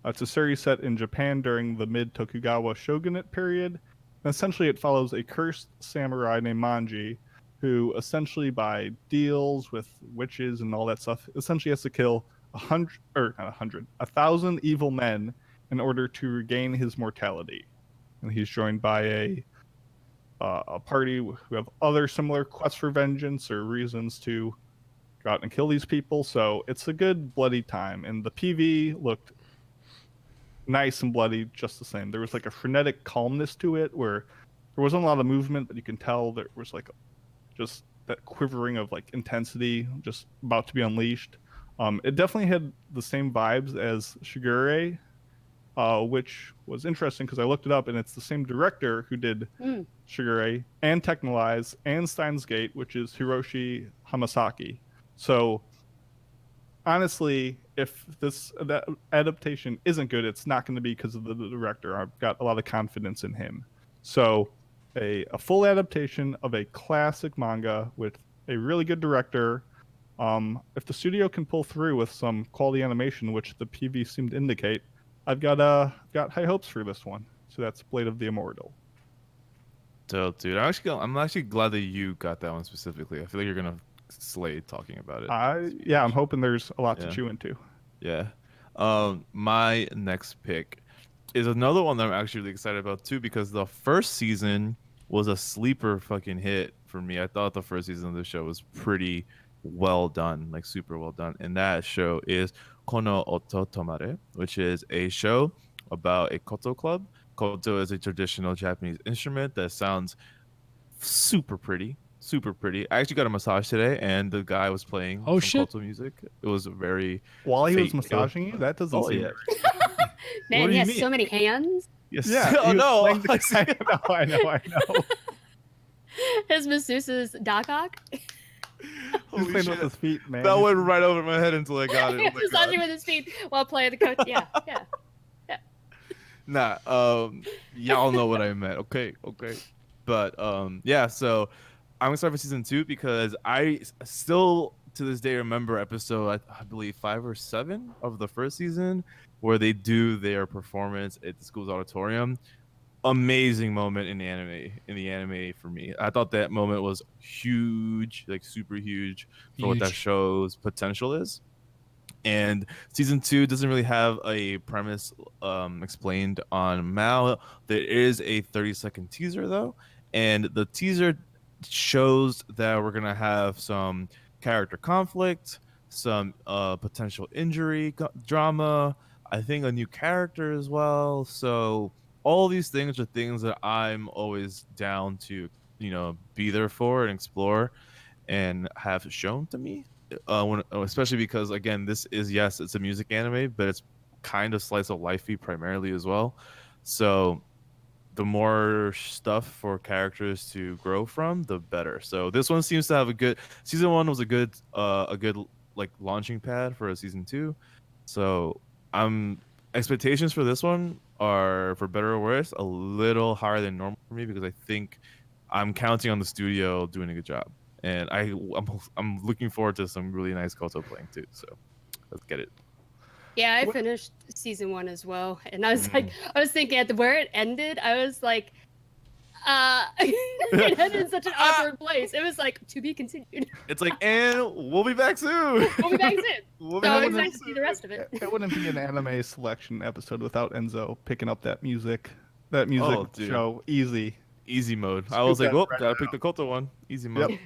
It's a series set in Japan during the mid-Tokugawa shogunate period. And essentially, it follows a cursed samurai named Manji, who essentially by deals with witches and all that stuff essentially has to kill 1,000 evil men in order to regain his mortality. And he's joined by a party who have other similar quests for vengeance or reasons to go out and kill these people. So it's a good bloody time, and the PV looked nice and bloody just the same. There was like a frenetic calmness to it where there wasn't a lot of movement, but you can tell there was like just that quivering of like intensity just about to be unleashed. It definitely had the same vibes as Shigure, which was interesting because I looked it up, and it's the same director who did Shigure and Technolize and Steins Gate, which is Hiroshi Hamasaki. So honestly, if that adaptation isn't good, it's not going to be because of the director. I've got a lot of confidence in him. So a full adaptation of a classic manga with a really good director. If the studio can pull through with some quality animation, which the PV seemed to indicate, I've got high hopes for this one. So that's Blade of the Immortal. Dope, dude. I'm actually glad that you got that one specifically. I feel like you're gonna slay talking about it. I'm hoping there's a lot to chew into. Yeah. My next pick is another one that I'm actually really excited about too, because the first season was a sleeper fucking hit for me. I thought the first season of the show was pretty well done, like super well done. And that show is Kono Oto Tomare, which is a show about a koto club. Koto is a traditional Japanese instrument that sounds super pretty. Super pretty. I actually got a massage today, and the guy was playing koto music. It was very while he was massaging you. That doesn't seem very... Man, he has so many hands. Yes. Yeah. Oh no! I know. His masseuse's dakak. He's playing with his feet, man. That went right over my head until I got it. He was massaging with his feet while playing the coach. Yeah. Nah. Y'all know what I meant. Okay. But yeah. So I'm excited for season 2 because I still to this day remember episode I believe 5 or 7 of the first season where they do their performance at the school's auditorium. Amazing moment in the anime for me. I thought that moment was huge, like super huge for what that show's potential is. And season 2 doesn't really have a premise explained on Mal. There is a 30-second teaser though, and the teaser shows that we're gonna have some character conflict, some potential injury drama, I think a new character as well. So all these things are things that I'm always down to, be there for and explore and have shown to me. Especially because again, this is, yes, it's a music anime, but it's kind of slice of lifey primarily as well. So the more stuff for characters to grow from, the better. So this one seems to have season 1 was a good like launching pad for a season 2. So expectations for this one are, for better or worse, a little higher than normal for me because I think I'm counting on the studio doing a good job, and I'm looking forward to some really nice koto playing too. So let's get it. Yeah, I finished season 1 as well, and I was I was thinking at where it ended, I was like, it ended in such an awkward place. It was like, to be continued. It's like, and we'll be back soon. We'll be back soon. So I'm excited to see the rest of it. It wouldn't be an anime selection episode without Enzo picking up that music show. Easy mode. I was like, gotta pick the koto one. Easy mode. Yep.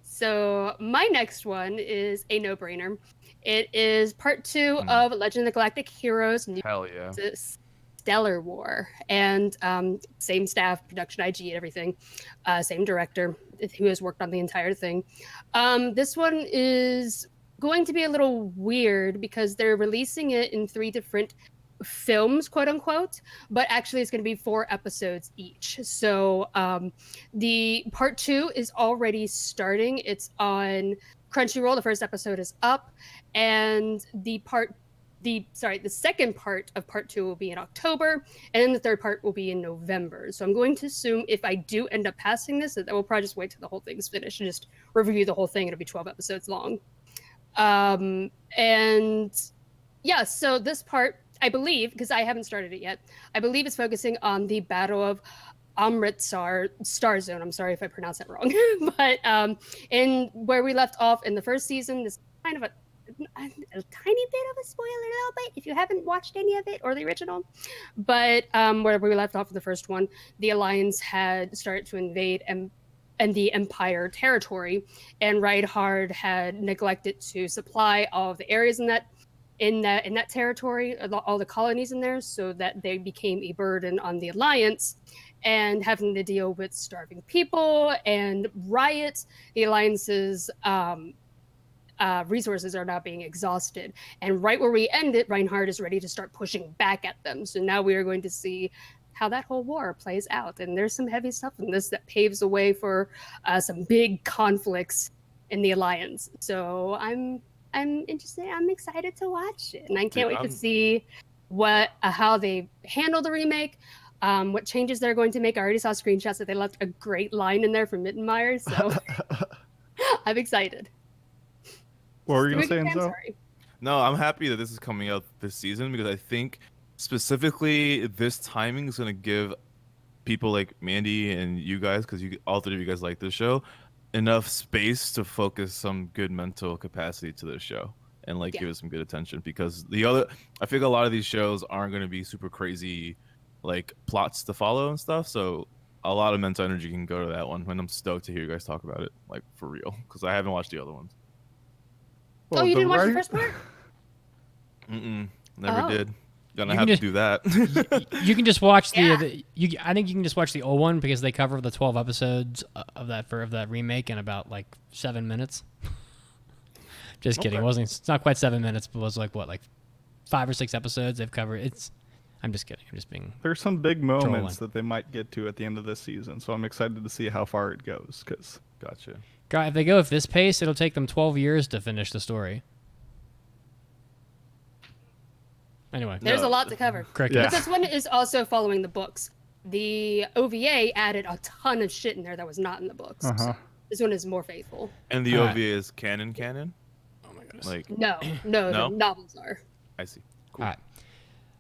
So my next one is a no-brainer. It is part 2 of Legend of the Galactic Heroes. Hell yeah. Stellar War, and same staff, production IG and everything, same director who has worked on the entire thing. This one is going to be a little weird because they're releasing it in 3 different films, quote unquote, but actually it's going to be 4 episodes each. So the part 2 is already starting. It's on Crunchyroll. The first episode is up, and the second part of part 2 will be in October, and then the third part will be in November. So I'm going to assume if I do end up passing this, that we'll probably just wait till the whole thing's finished and just review the whole thing. It'll be 12 episodes long. And yeah, so this part, I believe, because I haven't started it yet, I believe it's focusing on the Battle of Amritsar Star Zone. I'm sorry if I pronounced that wrong. But in where we left off in the first season, this kind of a tiny bit of a spoiler a little bit if you haven't watched any of it or the original. But where we left off in the first one, the Alliance had started to invade and the Empire territory, and Reinhard had neglected to supply all of the areas in that territory, all the colonies in there, so that they became a burden on the Alliance, and having to deal with starving people and riots. The Alliance's resources are now being exhausted, and right where we ended, Reinhard is ready to start pushing back at them. So now we are going to see how that whole war plays out, and there's some heavy stuff in this that paves the way for some big conflicts in the Alliance. So I'm interested. I'm excited to watch it, and I can't wait to see how they handle the remake, what changes they're going to make. I already saw screenshots that they left a great line in there from Mittenmeyer, so I'm excited. What were you going to say, Enzo? Sorry. No, I'm happy that this is coming out this season because I think specifically this timing is going to give people like Mandy and you guys, because all three of you guys like this show, enough space to focus some good mental capacity to this show and give it some good attention, because I think a lot of these shows aren't going to be super crazy plots to follow and stuff, so a lot of mental energy can go to that one, and I'm stoked to hear you guys talk about it for real, because I haven't watched the other ones. Well, you didn't watch the first part? Never did. Gonna have to do that. You can just watch I think you can just watch the old one, because they cover the 12 episodes of that remake in about 7 minutes. Just kidding. Okay. It's not quite 7 minutes, but it was 5 or 6 episodes they've covered. I'm just kidding. I'm just being. There's some big moments that they might get to at the end of this season, so I'm excited to see how far it goes. Gotcha. God, if they go at this pace, it'll take them 12 years to finish the story. Anyway, there's a lot to cover. Correct. But this one is also following the books. The OVA added a ton of shit in there that was not in the books. So this one is more faithful. And the OVA is canon? Oh my goodness. No, the novels are. I see. Cool.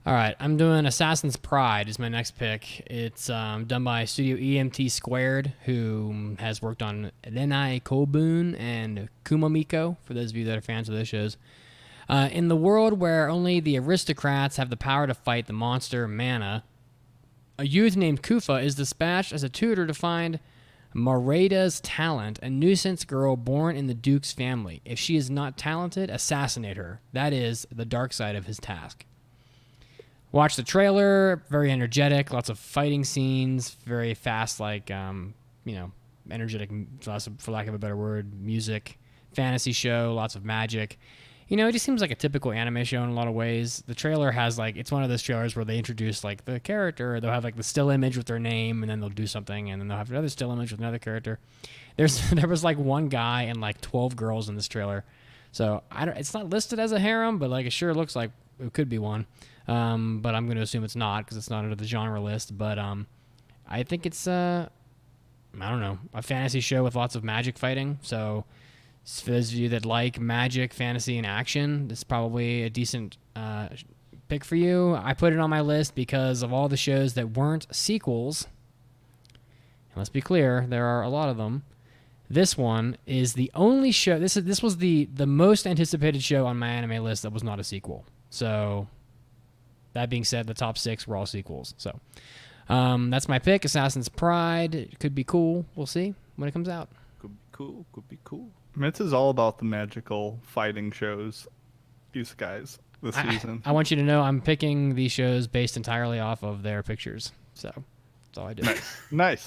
All right. I'm doing Assassin's Pride is my next pick. It's done by Studio EMT Squared, who has worked on Renai Kobun and Kumamiko, for those of you that are fans of those shows. In the world where only the aristocrats have the power to fight the monster Mana, a youth named Kufa is dispatched as a tutor to find Moreda's talent, a nuisance girl born in the Duke's family. If she is not talented, assassinate her. That is the dark side of his task. Watch the trailer. Very energetic. Lots of fighting scenes. Very fast, energetic, for lack of a better word, music. Fantasy show. Lots of magic. It just seems like a typical anime show in a lot of ways. The trailer has it's one of those trailers where they introduce the character. They'll have the still image with their name, and then they'll do something, and then they'll have another still image with another character. There was one guy and 12 girls in this trailer, so it's not listed as a harem, but it sure looks like it could be one. But I'm going to assume it's not, because it's not under the genre list. But I think it's a fantasy show with lots of magic fighting. So for those of you that like magic, fantasy, and action, this is probably a decent pick for you. I put it on my list because of all the shows that weren't sequels. And let's be clear, there are a lot of them. This one is the only show. This was the most anticipated show on my anime list that was not a sequel. So that being said, the top 6 were all sequels. So that's my pick, Assassin's Pride. It could be cool. We'll see when it comes out. Could be cool. Could be cool. This is all about the magical fighting shows, these guys, this season. I want you to know I'm picking these shows based entirely off of their pictures. So that's all I do. Nice.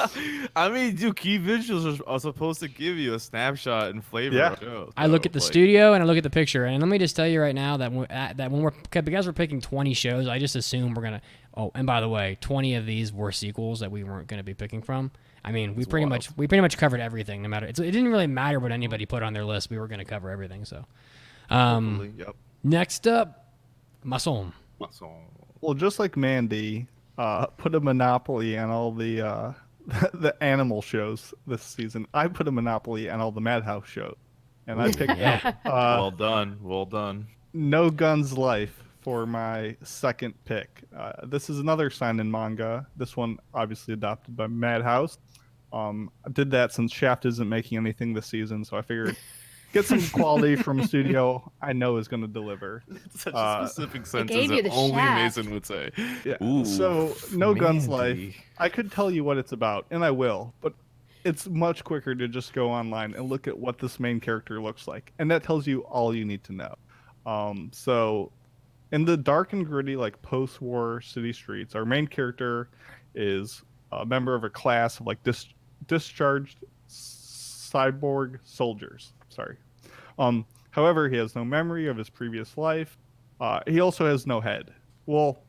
I mean, dude, key visuals are supposed to give you a snapshot and flavor. Yeah. Of the show, I look at the studio and I look at the picture, and let me just tell you right now because we're picking 20 shows, I just assume we're gonna. Oh, and by the way, 20 of these were sequels that we weren't gonna be picking from. I mean, we pretty much covered everything. No matter it didn't really matter what anybody put on their list. We were gonna cover everything. So, yep. Next up, Mason. Well, just like Mandy. Put a monopoly on all the the animal shows this season. I put a monopoly on all the Madhouse shows, and I picked up Well done. No Guns Life for my second pick. This is another seinen manga. This one obviously adopted by Madhouse. I did that since Shaft isn't making anything this season, so I figured get some quality from a studio I know is going to deliver. Such a specific sentence gave you that the only shaft. Mason would say. Yeah. Ooh, So No Guns Mandy. Life. I could tell you what it's about, and I will, but it's much quicker to just go online and look at what this main character looks like, and that tells you all you need to know. So in the dark and gritty, like post-war city streets, our main character is a member of a class of like discharged cyborg soldiers. Sorry. However, he has no memory of his previous life. He also has no head. Well,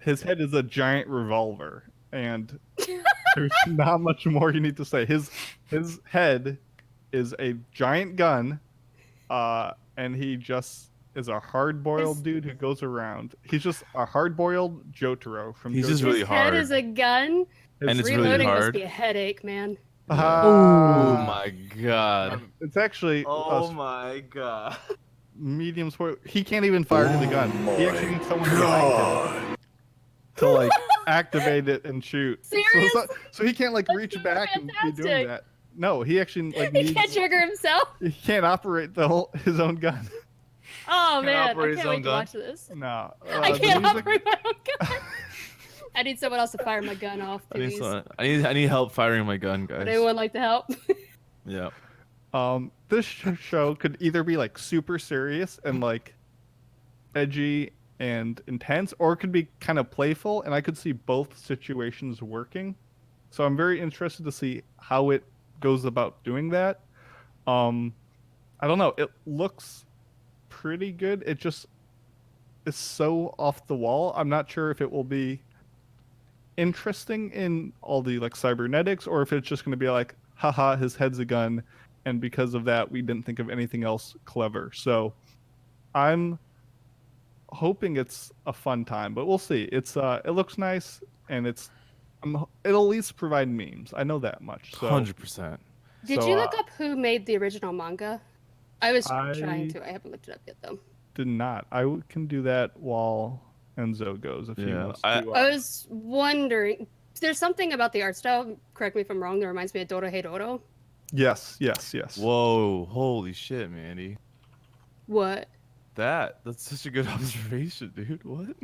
his head is a giant revolver, and there's not much more you need to say. His head is a giant gun, and he just is a hard-boiled dude who goes around. He's just a hard-boiled Jotaro from. He's just JoJo's. really His head hard. is a gun. And it's really Reloading must hard. be a headache, man. Oh Ah. my god. It's actually my god. medium sport. He can't even fire the gun. He actually needs someone behind him to like activate it and shoot. Serious? So he can't like reach so back and be doing fantastic. that. No, he actually like He needs. can't trigger himself. He can't operate his own gun. Oh man, I operate his can't own wait to gun? watch this. No, I the can't music- operate my own gun. I need someone else to fire my gun off, please. I need help firing my gun, guys. Would anyone like to help? Yeah. This show could either be like super serious and like edgy and intense, or it could be kind of playful, and I could see both situations working. So I'm very interested to see how it goes about doing that. I don't know. It looks pretty good. It just is so off the wall. I'm not sure if it will be interesting in all the like cybernetics, or if it's just going to be like, haha, his head's a gun, and because of that we didn't think of anything else clever. So I'm hoping it's a fun time, but we'll see. It looks nice, and it'll at least provide memes. I know that much. So 100%. Did So, you look up who made the original manga? I was I- trying to. I haven't looked it up yet, though. did not. Can do that while Enzo goes if he Yeah, wants I- to. I was wondering. There's something about the art style. Correct me if I'm wrong. That reminds me of Dorohedoro. Yes. Whoa, holy shit, Mandy. What? That's such a good observation, dude. What?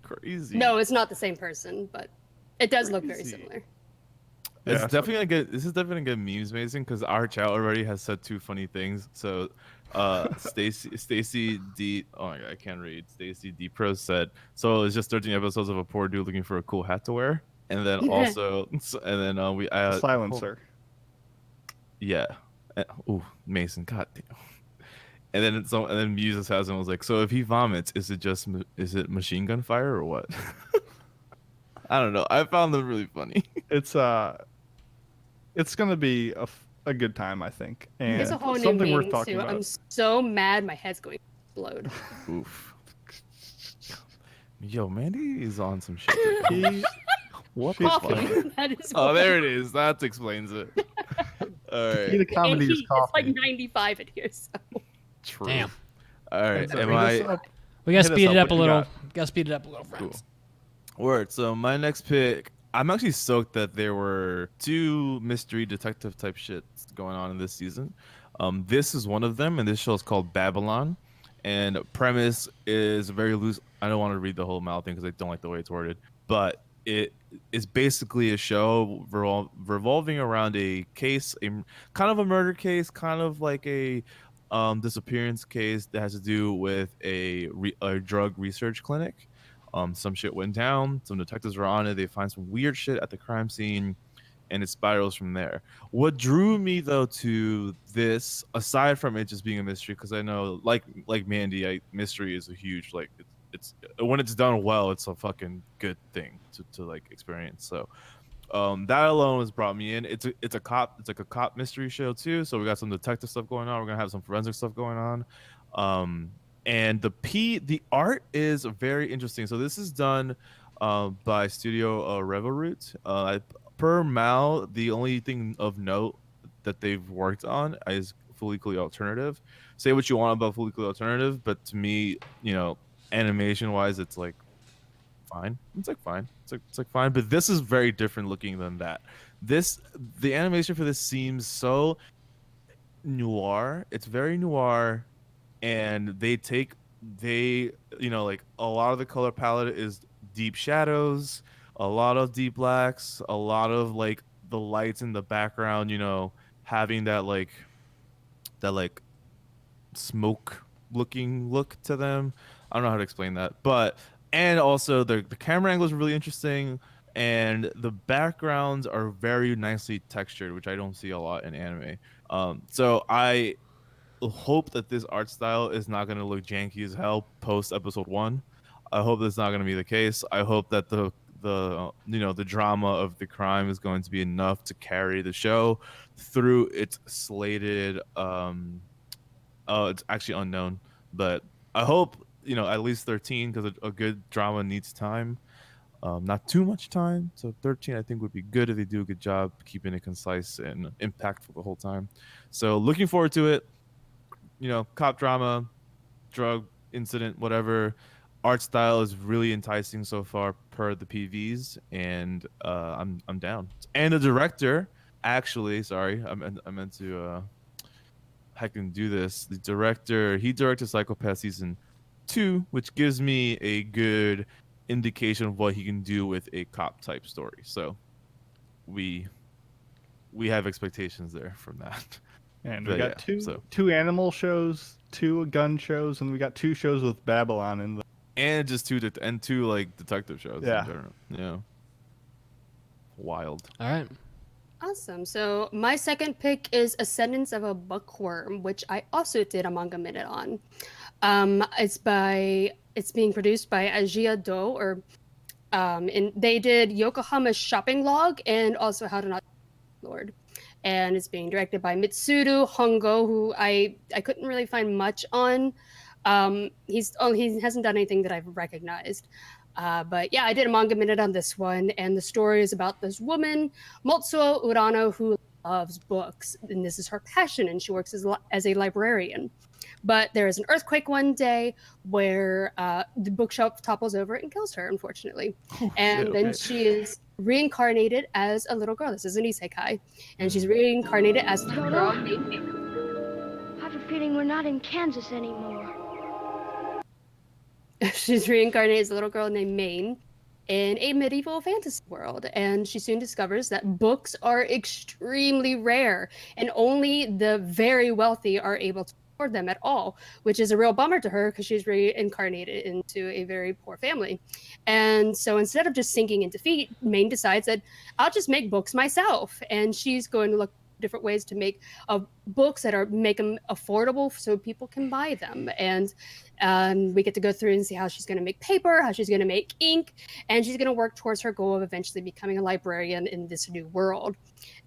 Crazy. No, it's not the same person, but it does look very Crazy. similar. It's Yeah, definitely gonna get. This is definitely gonna get memes, Mason, because our chat already has said two funny things. So, Stacy D. Oh my god, I can't read. Stacy D. Pro said, "So it's just 13 episodes of a poor dude looking for a cool hat to wear." And then also, and then we Silencer. Yeah. Ooh, Mason. God damn. And then Muses has and was like, "So if he vomits, is it machine gun fire or what?" I don't know. I found them really funny. It's gonna be a good time, I think, and It's a whole new something worth meaning talking too. about. I'm so mad. My head's going to explode. Oof. Yo, Mandy is on some shit. today. What the Coffee. fuck? That is. Oh, what- there it is. That explains it. All Key right. to comedy and is heat. coffee. It's like 95 in here. So. True. Damn. All right. Enzo, Am bring this I? up. We gotta Hit us speed it up. up a What you little. got? Gotta speed it up a little, friends. Word. So my next pick, I'm actually stoked that there were two mystery detective type shits going on in this season. This is one of them, and this show is called Babylon. And premise is very loose. I don't want to read the whole Mal thing because I don't like the way it's worded. But it is basically a show revolving around a case, a kind of a murder case, kind of like a disappearance case that has to do with a drug research clinic. Some shit went down. Some detectives were on it. They find some weird shit at the crime scene, and it spirals from there. What drew me though to this, aside from it just being a mystery, because I know, like Mandy, mystery is a huge it's when it's done well, it's a fucking good thing to like experience. So that alone has brought me in. It's like a cop mystery show too. So we got some detective stuff going on. We're gonna have some forensic stuff going on. And the art is very interesting. So this is done by Studio Revelroot. Per Mal, the only thing of note that they've worked on is Fully Coolly Alternative. Say what you want about Fully Coolly Alternative, but to me, animation wise, it's like fine. It's like fine. It's like fine. But this is very different looking than that. The animation for this seems so noir. It's very noir, and like a lot of the color palette is deep shadows, a lot of deep blacks, a lot of like the lights in the background, having that smoke looking look to them. I don't know how to explain that, and also the camera angles are really interesting, and the backgrounds are very nicely textured, which I don't see a lot in anime. So I hope that this art style is not going to look janky as hell post episode 1. I hope that's not going to be the case. I hope that the drama of the crime is going to be enough to carry the show through its slated it's actually unknown, but I hope at least 13, because a good drama needs time. Not too much time, so 13 I think would be good if they do a good job keeping it concise and impactful the whole time. So looking forward to it. Cop drama, drug incident, whatever. Art style is really enticing so far per the PVs, and I'm down. And the director, actually, sorry, I meant to I can do this. The director, he directed Psycho-Pass season 2, which gives me a good indication of what he can do with a cop type story. So we have expectations there from that. And we got two animal shows, 2 gun shows, and we got 2 shows with Babylon in them. And just 2 like detective shows. Yeah. In general. Yeah. Wild. All right. Awesome. So my second pick is Ascendance of a Bookworm, which I also did a manga minute on. It's being produced by Agia Do, and they did Yokohama's Shopping Log and also How to Not Lord. And it's being directed by Mitsuru Hongo, who I couldn't really find much on. He hasn't done anything that I've recognized. But yeah, I did a manga minute on this one, and the story is about this woman, Motsuo Urano, who loves books, and this is her passion, and she works as a librarian. But there is an earthquake one day where the bookshelf topples over and kills her, unfortunately. Then she is reincarnated as a little girl. This is an isekai. And she's reincarnated as a little girl named I have a feeling we're not in Kansas anymore. She's reincarnated as a little girl named Maine in a medieval fantasy world, and she soon discovers that books are extremely rare, and only the very wealthy are able to afford them at all, which is a real bummer to her because she's reincarnated into a very poor family. And so instead of just sinking in defeat, Maine decides that I'll just make books myself, and she's going to look different ways to make books that make them affordable so people can buy them. And we get to go through and see how she's going to make paper, how she's going to make ink, and she's going to work towards her goal of eventually becoming a librarian in this new world.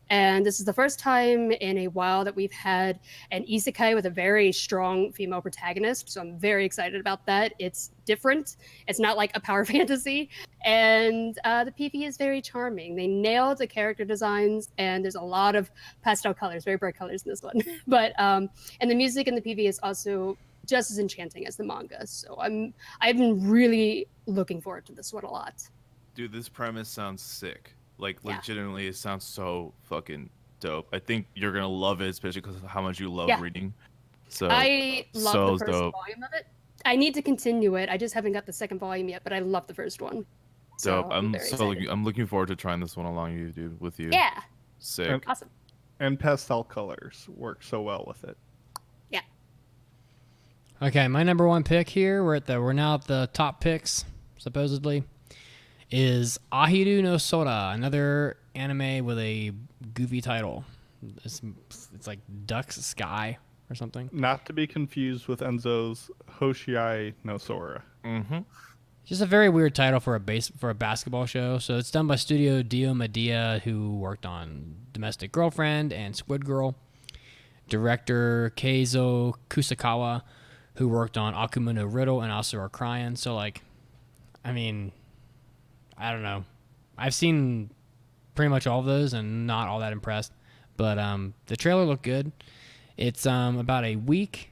And this is the first time in a while that we've had an isekai with a very strong female protagonist. So I'm very excited about that. It's different. It's not like a power fantasy. And the PV is very charming. They nailed the character designs, and there's a lot of pastel colors, very bright colors in this one. But and the music in the PV is also just as enchanting as the manga. So I've been really looking forward to this one a lot. Dude, this premise sounds sick. Like, legitimately, it sounds so fucking dope. I think you're gonna love it, especially because of how much you love reading. So I love so the first volume of it. I need to continue it. I just haven't got the second volume yet, but I love the first one. Dope. I'm looking forward to trying this one along with you. Yeah. Sick. Awesome. And pastel colors work so well with it. Yeah. Okay, my number 1 pick here. We're now at the top picks, supposedly, is Ahiru no Sora, another anime with a goofy title. It's like Duck's Sky or something. Not to be confused with Enzo's Hoshiai no Sora. Mm-hmm. Just a very weird title for a basketball show. So it's done by Studio Dio Medea, who worked on Domestic Girlfriend and Squid Girl. Director Keizo Kusakawa, who worked on Akuma no Riddle and also Are Crying. So I don't know. I've seen pretty much all of those and not all that impressed. But the trailer looked good. It's about a week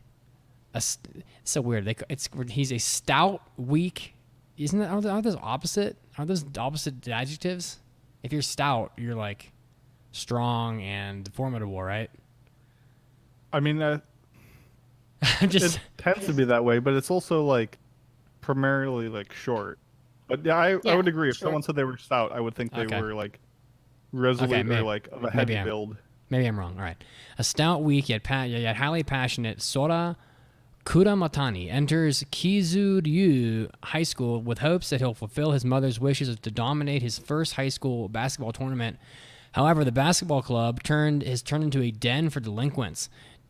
it's so weird. He's a stout, weak. Isn't that are those opposite? Are those opposite adjectives? If you're stout, you're like strong and formidable, right? I mean, Just it tends to be that way, but it's also like primarily like short. But yeah, I would agree. If sure. someone said they were stout, I would think they Okay. were like resolute or like of a heavy build. Maybe I'm wrong. All right. A stout, weak, yet highly passionate Sora Kuramatani enters Kizuryu High School with hopes that he'll fulfill his mother's wishes to dominate his first high school basketball tournament. However, the basketball club has turned into a den for delinquents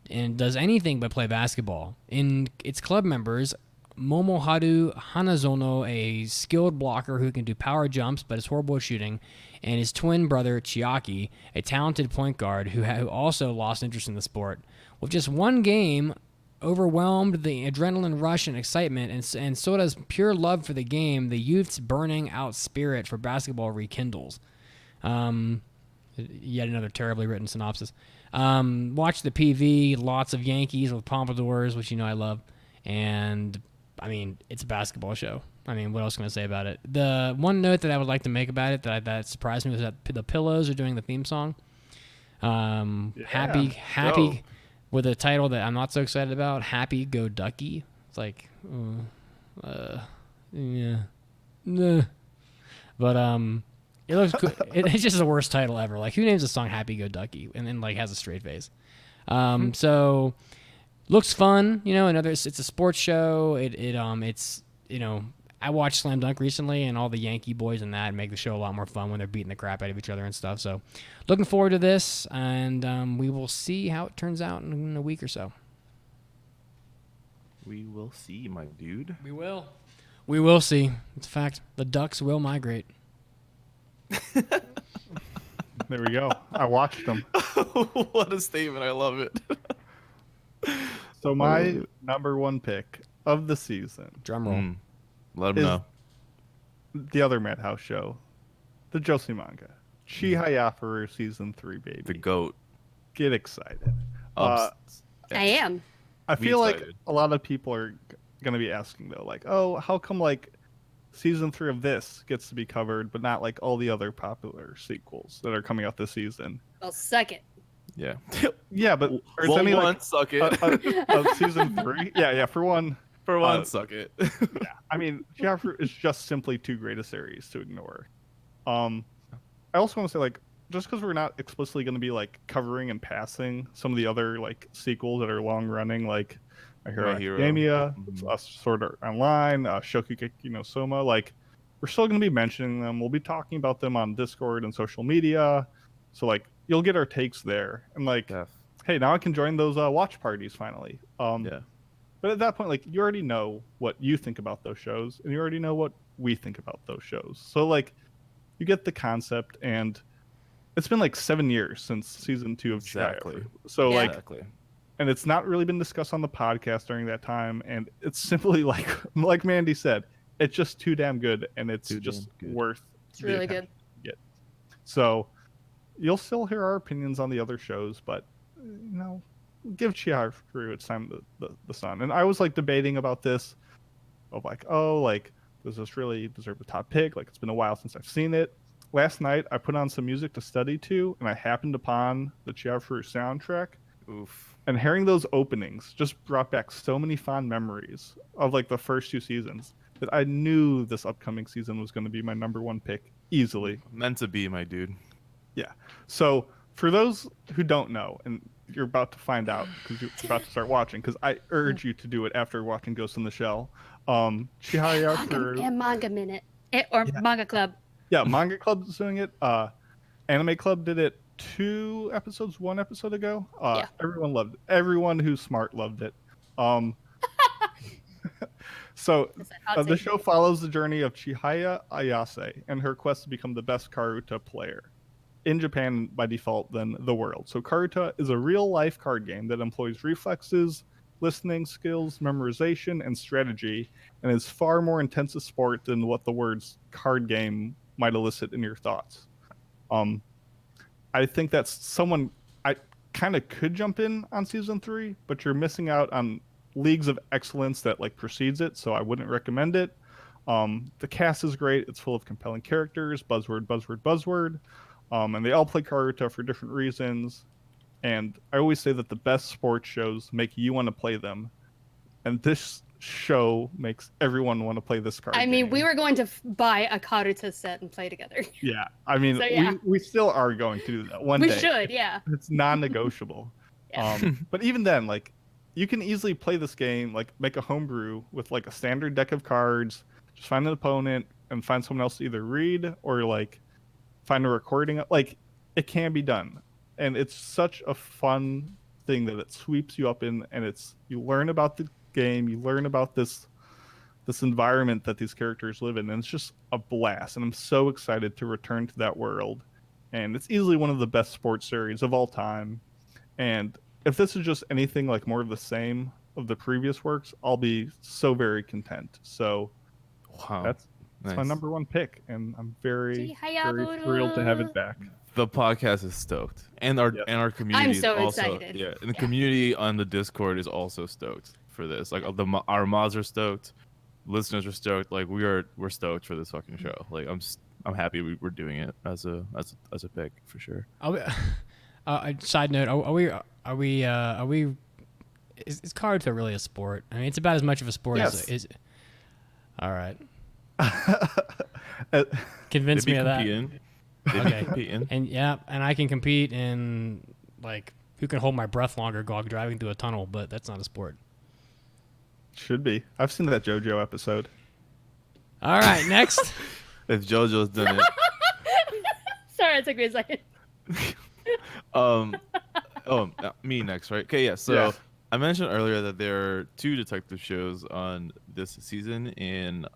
and does anything but play basketball. In its club members, Momoharu Hanazono, a skilled blocker who can do power jumps but is horrible at shooting, and his twin brother Chiaki, a talented point guard who also lost interest in the sport. With just one game, overwhelmed the adrenaline rush and excitement, and Soda's pure love for the game, the youth's burning out spirit for basketball rekindles. Yet another terribly written synopsis. Watch the PV, lots of Yankees with pompadours, which you know I love, and I mean, it's a basketball show. I mean, what else can I say about it? The one note that I would like to make about it that surprised me was that the Pillows are doing the theme song. Happy Dope. with a title that I'm not so excited about. Happy Go Ducky. It's like, yeah, nah. But it looks cool. It's just the worst title ever. Like, who names a song Happy Go Ducky and then like has a straight face? So. Looks fun, you know. It's a sports show. It's you know, I watched Slam Dunk recently, and all the Yankee boys and that make the show a lot more fun when they're beating the crap out of each other and stuff. So, looking forward to this, and we will see how it turns out in a week or so. We will see, my dude. We will. We will see. It's a fact. The Ducks will migrate. There we go. I watched them. What a statement. I love it. So my number one pick of the season, Drum roll. Let him know. the other Madhouse show, the Josie manga, Chihayafuru season 3, baby. The GOAT. Get excited. I am. I feel like excited. a lot of people are going to be asking though, like, oh, how come like season 3 of this gets to be covered, but not like all the other popular sequels that are coming out this season? Well, suck it. Yeah. Yeah, but or is Well, any one, like suck it. of season 3? Yeah. For one, For one, suck it. yeah. I mean, Chihayafuru is just simply too great a series to ignore. I also want to say, like, just because we're not explicitly going to be like covering and passing some of the other like sequels that are long running, like My Hero Academia, Sword Art Online, Shokugeki no Soma, like we're still going to be mentioning them. We'll be talking about them on Discord and social media, so like you'll get our takes there. And like, hey, now I can join those watch parties finally. Yeah. But at that point, like you already know what you think about those shows, and you already know what we think about those shows. So like, you get the concept, and it's been like 7 years since season 2 of Exactly. Chihayafuru. So Yeah. like, Exactly. and it's not really been discussed on the podcast during that time, and it's simply like Mandy said, it's just too damn good, and it's Too just damn good. worth. It's really the good. attention you get. So you'll still hear our opinions on the other shows, but you know, give Chihayafuru its time the sun. And I was like debating about this, of like, oh, like does this really deserve a top pick? Like it's been a while since I've seen it. Last night I put on some music to study to, and I happened upon the Chihayafuru soundtrack. Oof. And hearing those openings just brought back so many fond memories of like the first 2 seasons that I knew this upcoming season was going to be my number 1 pick easily. Meant to be, my dude. Yeah. So for those who don't know, and you're about to find out because you're about to start watching, because I urge you to do it after watching Ghost in the Shell. Chihayafuru. And Manga Minute. Or Manga Club. Yeah, Manga Club is doing it. Anime Club did it 1 episode ago. Yeah. Everyone loved it. Everyone who's smart loved it. So the show follows the journey of Chihaya Ayase and her quest to become the best Karuta player in Japan by default than the world. So Karuta is a real-life card game that employs reflexes, listening skills, memorization, and strategy, and is far more intense a sport than what the words card game might elicit in your thoughts. I think that's someone I kind of could jump in on season 3, but you're missing out on leagues of excellence that like precedes it, so I wouldn't recommend it. The cast is great. It's full of compelling characters, buzzword, buzzword, buzzword. And they all play Karuta for different reasons. And I always say that the best sports shows make you want to play them. And this show makes everyone want to play this card I mean, game. we were going to buy a Karuta set and play together. Yeah, I mean, So, yeah. we still are going to do that one We day. should, yeah. It's non-negotiable. Yeah. But even then, like, you can easily play this game, like, make a homebrew with, like, a standard deck of cards, just find an opponent, and find someone else to either read or, like, find a recording. Like, it can be done. And it's such a fun thing that it sweeps you up in, and you learn about the game, you learn about this environment that these characters live in, and it's just a blast. And I'm so excited to return to that world. And it's easily one of the best sports series of all time. And if this is just anything like more of the same of the previous works, I'll be so very content. So Wow. that's Nice. my number one pick, and I'm very, very Hayaburu. thrilled to have it back. The podcast is stoked, and our Yes. and our community I'm is so also excited. yeah, and the Yeah. community on the Discord is also stoked for this. Like our mods are stoked, listeners are stoked. Like we're stoked for this fucking show. Like I'm happy we're doing it as a pick for sure. Side note: Are we? Is Karuta really a sport? I mean, it's about as much of a sport Yes. as is. All right, Uh, convince They'd me be of that. competing. They'd be Okay. competing. And yeah, and I can compete in like who can hold my breath longer while driving through a tunnel, but that's not a sport. Should be. I've seen that JoJo episode. All right, next. If JoJo's done it. Sorry, it took me a second. Me next, right? Okay, yeah. So Yeah. I mentioned earlier that there are 2 detective shows on this season, and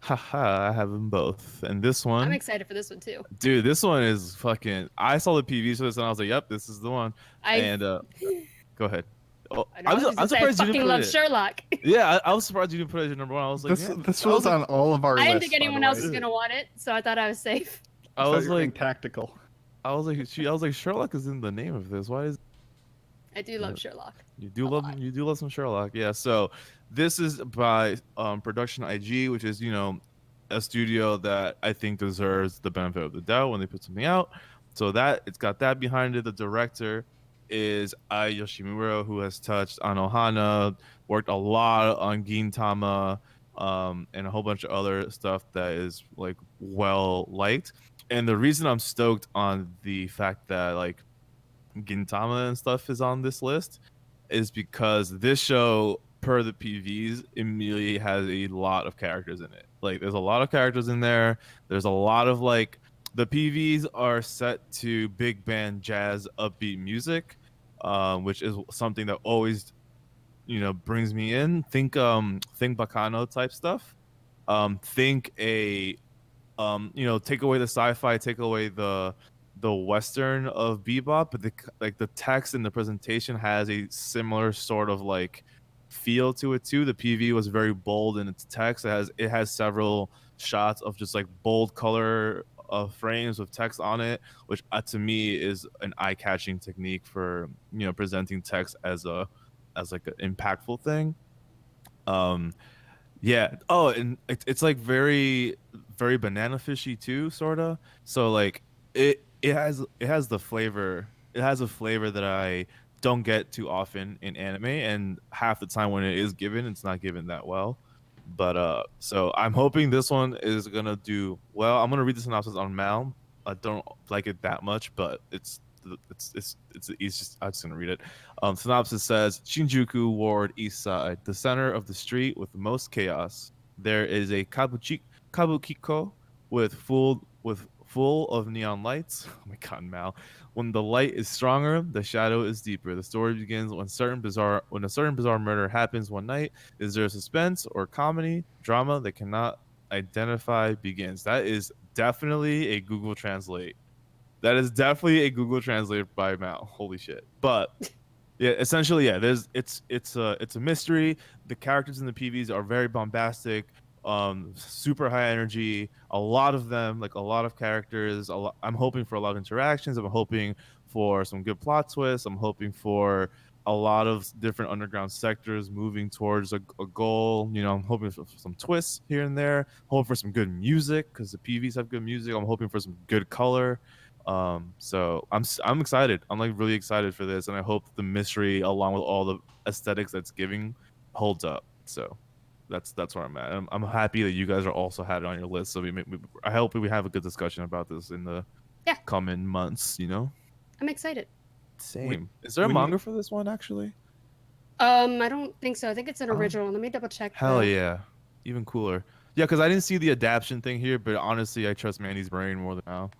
haha, I have them both. And this one, I'm excited for this one too. dude, this one is fucking. I saw the PV for this, and I was like, "Yep, this is the one." Go ahead. Oh, I was I'm surprised surprised you fucking didn't love put it. Sherlock. Yeah, I was surprised you didn't put it as your number one. I was like, This "Man." this I was like- on all of our I lists. didn't think by the anyone else way. was gonna want it, so I thought I was safe. I thought was you were being like, tactical. I was like, Sherlock is in the name of this. Why is I do love Sherlock. You do A love lot. you do love some Sherlock, yeah. So this is by Production IG, which is a studio that I think deserves the benefit of the doubt when they put something out. So that it's got that behind it. The director is Ai Yoshimura, who has touched on Ohana, worked a lot on Gintama, and a whole bunch of other stuff that is like well liked. And the reason I'm stoked on the fact that like Gintama and stuff is on this list is because this show, per the PVs, immediately has a lot of characters in it. Like, there's a lot of characters in there. There's a lot of like, the PVs are set to big band jazz upbeat music, which is something that always, brings me in. Think Bacano type stuff. Think a, take away the sci-fi, take away the Western of bebop, but the text and the presentation has a similar sort of like feel to it too. The PV was very bold in its text. It has several shots of just like bold color frames with text on it, which to me is an eye-catching technique for presenting text as like an impactful thing. Yeah. Oh, and it's like very, very banana fishy too, sorta. So like it has the flavor. It has a flavor that I don't get too often in anime, and half the time when it is given, it's not given that well. But so I'm hoping this one is gonna do well. I'm gonna read the synopsis on Mal. I don't like it that much, but it's just I'm just gonna read it. Synopsis says Shinjuku Ward East Side, the center of the street with the most chaos. There is a kabukiko with full of neon lights. Oh my god, Mal. When the light is stronger, the shadow is deeper. The story begins when a certain bizarre murder happens one night. Is there suspense or comedy, drama that cannot identify begins? That is definitely a Google Translate. That is definitely a Google Translate by Mal. Holy shit. But yeah, essentially, yeah, it's a mystery. The characters in the PVs are very bombastic, super high energy, a lot of them, like a lot of characters. I'm hoping for a lot of interactions. I'm hoping for some good plot twists. I'm hoping for a lot of different underground sectors moving towards a goal. You know, I'm hoping for some twists here and there. Hoping for some good music because the PVs have good music. I'm hoping for some good color. So I'm excited. I'm like really excited for this, and I hope the mystery, along with all the aesthetics that's giving, holds up. So that's where I'm at. I'm happy that you guys are also had it on your list. So I hope we have a good discussion about this in the coming months. You know, I'm excited. Same. Is there a manga for this one actually? I don't think so. I think it's an original. Let me double check. Hell yeah, even cooler. Yeah, because I didn't see the adaptation thing here, but honestly, I trust Mandy's brain more than now.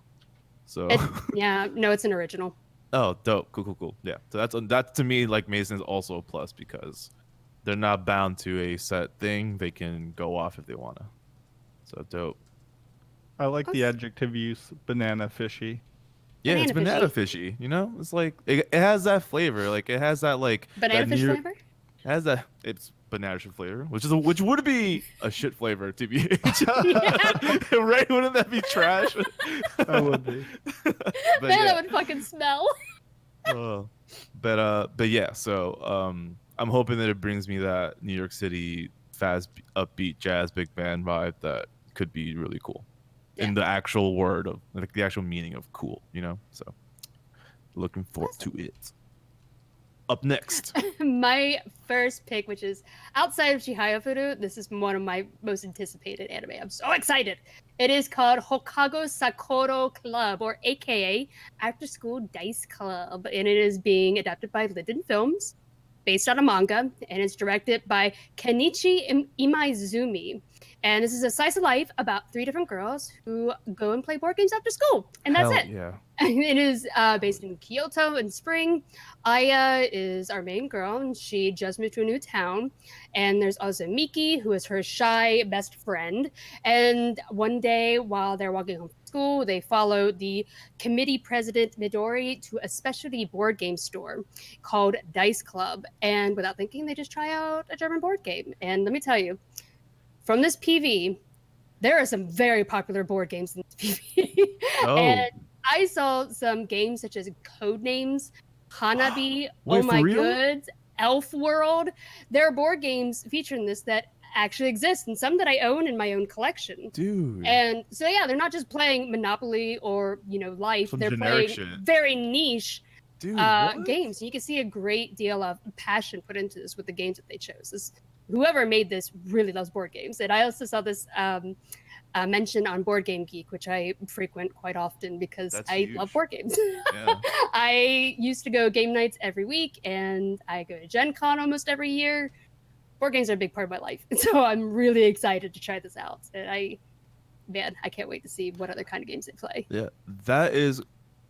So no, it's an original. Oh, dope. Cool. Yeah. So that's to me, like, Mason is also a plus because they're not bound to a set thing. They can go off if they wanna. So dope. I like the adjective use, banana fishy. Yeah, it's banana fishy. You know, it's like it has that flavor. Like it has that like banana fish flavor. It has that. It's banana fish flavor, which would be a shit flavor to be. Right? Wouldn't that be trash? That would be. Man, that would fucking smell. But yeah. So I'm hoping that it brings me that New York City fast, upbeat jazz big band vibe that could be really cool. In the actual word of like the actual meaning of cool, you know. So looking forward to it. Up next, my first pick, which is outside of Chihaya Furu, this is one of my most anticipated anime. I'm so excited. It is called Hokago Sakuro Club, or AKA After School Dice Club, and it is being adapted by Linden Films, based on a manga, and it's directed by Kenichi Imaizumi. And this is a slice of life about 3 different girls who go and play board games after school. And that's it. Yeah. It is based in Kyoto in spring. Aya is our main girl, and she just moved to a new town. And there's also Miki, who is her shy best friend. And one day, while they're walking home from school, they follow the committee president Midori to a specialty board game store called Dice Club. And without thinking, they just try out a German board game. And let me tell you, from this PV, there are some very popular board games in this PV. And I saw some games such as Codenames, Hanabi, Wait, Oh My for real? Goods, Elf World. There are board games featured in this that actually exist, and some that I own in my own collection. Dude. And so yeah, they're not just playing Monopoly or Life. Some they're generic playing shit. very niche Dude, games. You can see a great deal of passion put into this with the games that they chose. Whoever made this really loves board games. And I also saw this mention on Board Game Geek, which I frequent quite often because I love board games. Yeah. I used to go game nights every week, and I go to Gen Con almost every year. Board games are a big part of my life. So I'm really excited to try this out. And I can't wait to see what other kind of games they play. Yeah, that is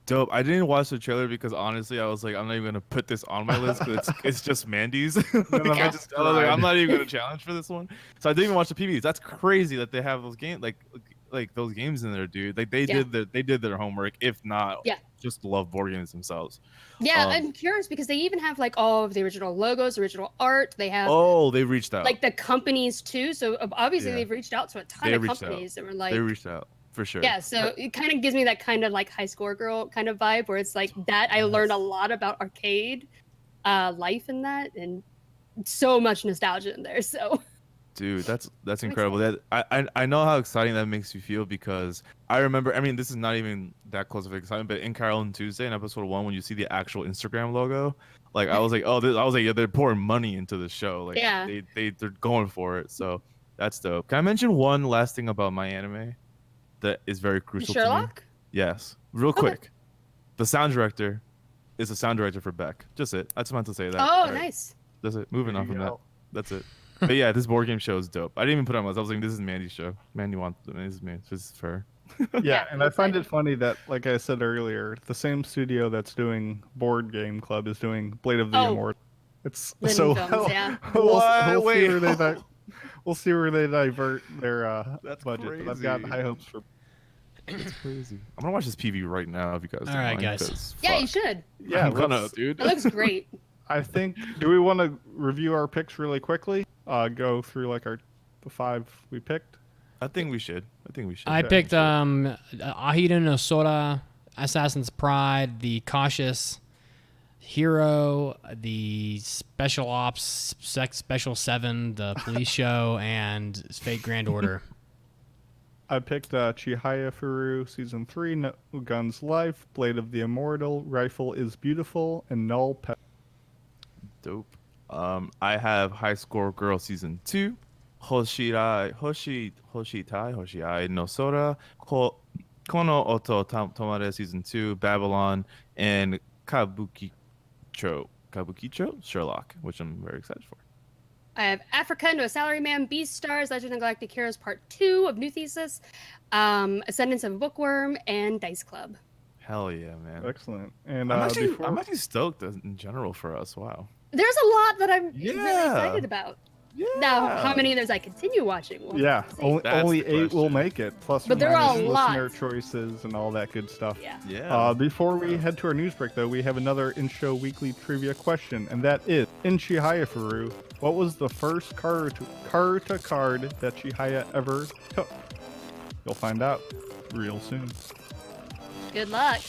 dope. I didn't watch the trailer because honestly, I was like, I'm not even gonna put this on my list because it's just Mandy's. I was like, I'm not even gonna challenge for this one. So I didn't even watch the PVs. That's crazy that they have those games like those games in there, dude. Like they did their homework. If not, just love board games themselves. Yeah, I'm curious because they even have like all of the original logos, original art. They have they reached out like the companies too. So obviously they've reached out to a ton of companies that were like they reached out. For sure. Yeah, so it kind of gives me that kind of like high score girl kind of vibe where it's like that I learned a lot about arcade life in that, and so much nostalgia in there. So dude, that's incredible. That I know how exciting that makes you feel because I remember, I mean, this is not even that close of excitement, but in Carol and Tuesday in episode 1 when you see the actual Instagram logo, like I was like, yeah, they're pouring money into the show. Like they're going for it. So that's dope. Can I mention one last thing about my anime that is very crucial Sherlock? to me? Yes. Real quick. The sound director is a sound director for Beck. Just it. I just meant to say that. Oh, nice. That's it. Moving on from that. That's it. But yeah, this board game show is dope. I didn't even put it on my list. I was like, this is Mandy's show. Mandy wants it. This is me. This is for her. Yeah, and I find it funny that, like I said earlier, the same studio that's doing Board Game Club is doing Blade of the Immortal. It's Linden so Films, yeah. we'll see where they divert their budget. Crazy. But I've got high hopes for. It's crazy. I'm gonna watch this PV right now if you guys don't All right, mind, guys. 'cause Yeah, you fuck. should. Yeah, I'm gonna, dude. It looks great. I think. Do we want to review our picks really quickly? Go through like the 5 we picked. I think we should. I picked Ahira no Sora, Assassin's Pride, The Cautious, Hero, the Special Ops, Special 7, the police show, and Fate Grand Order. I picked Chihaya Furu Season 3, No Guns Life, Blade of the Immortal, Rifle is Beautiful, and Null Pet. Dope. I have High Score Girl Season 2, Hoshitai no Sora, Kono Oto Tomare Season 2, Babylon, and Kabukicho, Sherlock, which I'm very excited for. I have Africa, No Salaryman, Beastars, Legend of Galactic Heroes Part 2 of New Thesis, Ascendance of Bookworm, and Dice Club. Hell yeah, man. Excellent. And I'm actually stoked in general for us. Wow. There's a lot that I'm really Yeah. excited about. Yeah. Now, how many of those I continue watching? We'll yeah, see. That's only the 8 will question. make it, plus But or there are minus a lot. listener choices and all that good stuff. Yeah. Yeah. Before we head to our news break, though, we have another in-show weekly trivia question, and that is, in Chihaya Furu, what was the first card that Chihaya ever took? You'll find out real soon. Good luck.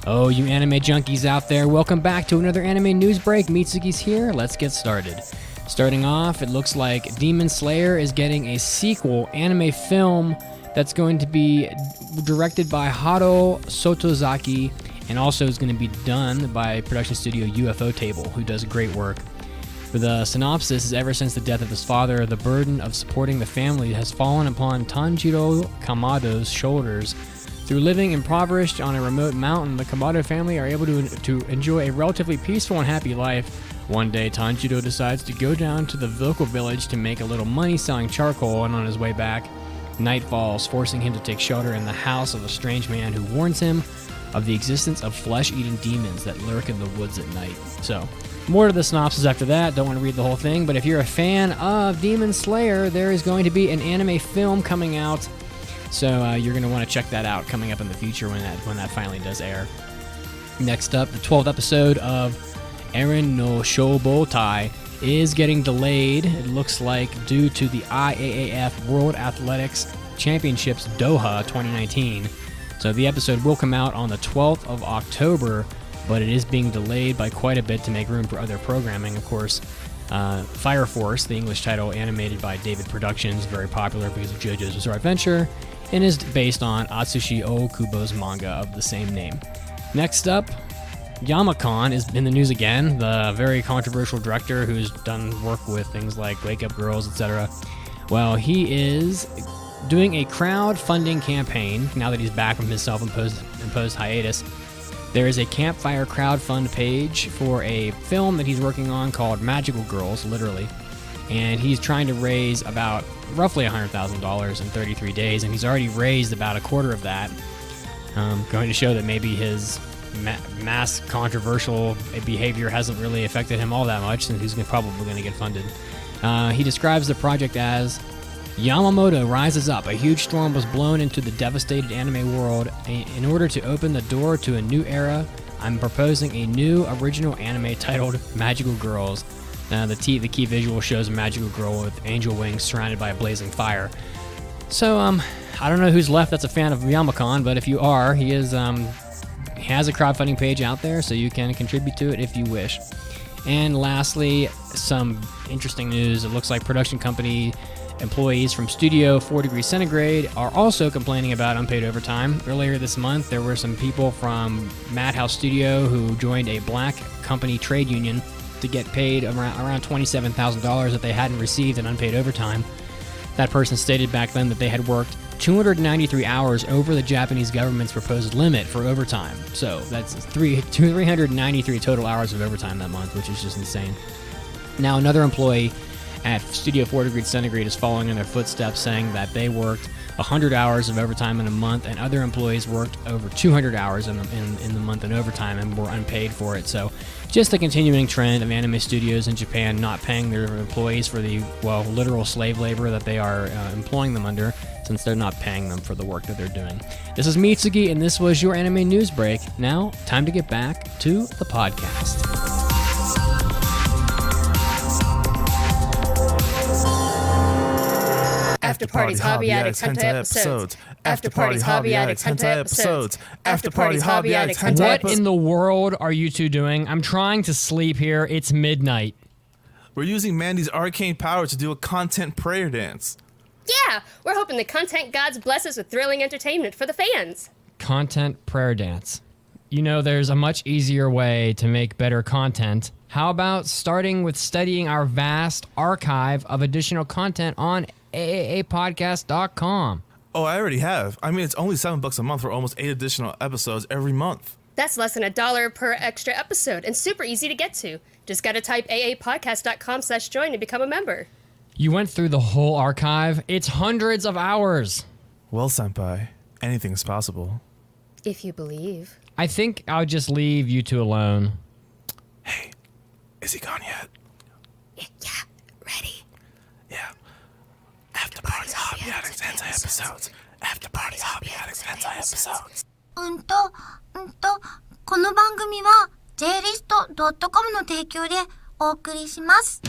Oh, you anime junkies out there, welcome back to another anime news break. Mitsuki's here, let's get started. Starting off, it looks like Demon Slayer is getting a sequel anime film that's going to be directed by Haro Sotozaki and also is going to be done by production studio UFO Table, who does great work. The synopsis is, ever since the death of his father, the burden of supporting the family has fallen upon Tanjiro Kamado's shoulders. Through living impoverished on a remote mountain, the Kamado family are able to enjoy a relatively peaceful and happy life. One day, Tanjiro decides to go down to the local village to make a little money selling charcoal, and on his way back, night falls, forcing him to take shelter in the house of a strange man who warns him of the existence of flesh-eating demons that lurk in the woods at night. So, more to the synopsis after that. Don't want to read the whole thing, but if you're a fan of Demon Slayer, there is going to be an anime film coming out. So you're going to want to check that out coming up in the future when that finally does air. Next up, the 12th episode of Eren no Shobotai is getting delayed, it looks like, due to the IAAF World Athletics Championships Doha 2019. So the episode will come out on the 12th of October, but it is being delayed by quite a bit to make room for other programming, of course. Fire Force, the English title, animated by David Productions, very popular because of JoJo's Bizarre Adventure, and is based on Atsushi Okubo's manga of the same name. Next up, Yamakon is in the news again, the very controversial director who's done work with things like Wake Up Girls, etc. Well, he is doing a crowdfunding campaign now that he's back from his self-imposed hiatus. There is a campfire crowdfund page for a film that he's working on called Magical Girls, literally. And he's trying to raise about roughly $100,000 in 33 days, and he's already raised about a quarter of that. Going to show that maybe his mass controversial behavior hasn't really affected him all that much, since he's probably going to get funded. He describes the project as Yamamoto rises up. A huge storm was blown into the devastated anime world. In order to open the door to a new era, I'm proposing a new original anime titled Magical Girls. The key visual shows a magical girl with angel wings surrounded by a blazing fire. So, I don't know who's left that's a fan of Yamakon, but if you are, he has a crowdfunding page out there, so you can contribute to it if you wish. And lastly, some interesting news. It looks like production company employees from Studio 4 Degrees Centigrade are also complaining about unpaid overtime. Earlier this month, there were some people from Madhouse Studio who joined a black company trade union to get paid around $27,000 that they hadn't received in unpaid overtime. That person stated back then that they had worked 293 hours over the Japanese government's proposed limit for overtime. So that's 393 total hours of overtime that month, which is just insane. Now, another employee at Studio 4 Degrees Centigrade is following in their footsteps, saying that they worked 100 hours of overtime in a month, and other employees worked over 200 hours in the month in overtime and were unpaid for it. So just a continuing trend of anime studios in Japan not paying their employees for the, well, literal slave labor that they are employing them under, since they're not paying them for the work that they're doing. This is Mitsugi, and this was your anime news break. Now, time to get back to the podcast. After Parties Hobby Addicts Hentai Episodes. After Parties Hobby Addicts Hentai Episodes. After Parties Hobby Addicts Hentai Episodes. What in the world are you two doing? I'm trying to sleep here. It's midnight. We're using Mandy's arcane power to do a content prayer dance. Yeah, we're hoping the content gods bless us with thrilling entertainment for the fans. Content prayer dance. You know, there's a much easier way to make better content. How about starting with studying our vast archive of additional content on AAApodcast.com? Oh, I already have. I mean, it's only $7 a month for almost 8 additional episodes every month. That's less than $1 per extra episode and super easy to get to. Just gotta type aapodcast.com/join and become a member. You went through the whole archive? It's hundreds of hours. Well, Senpai, anything's possible. If you believe. I think I'll just leave you two alone. Hey, is he gone yet? Yeah, ready. Yeah. After Parties Hobby Addicts Hentai Episodes. After Parties Hobby Addicts Hentai Episodes. この番組は JList.com の提供でお送りします。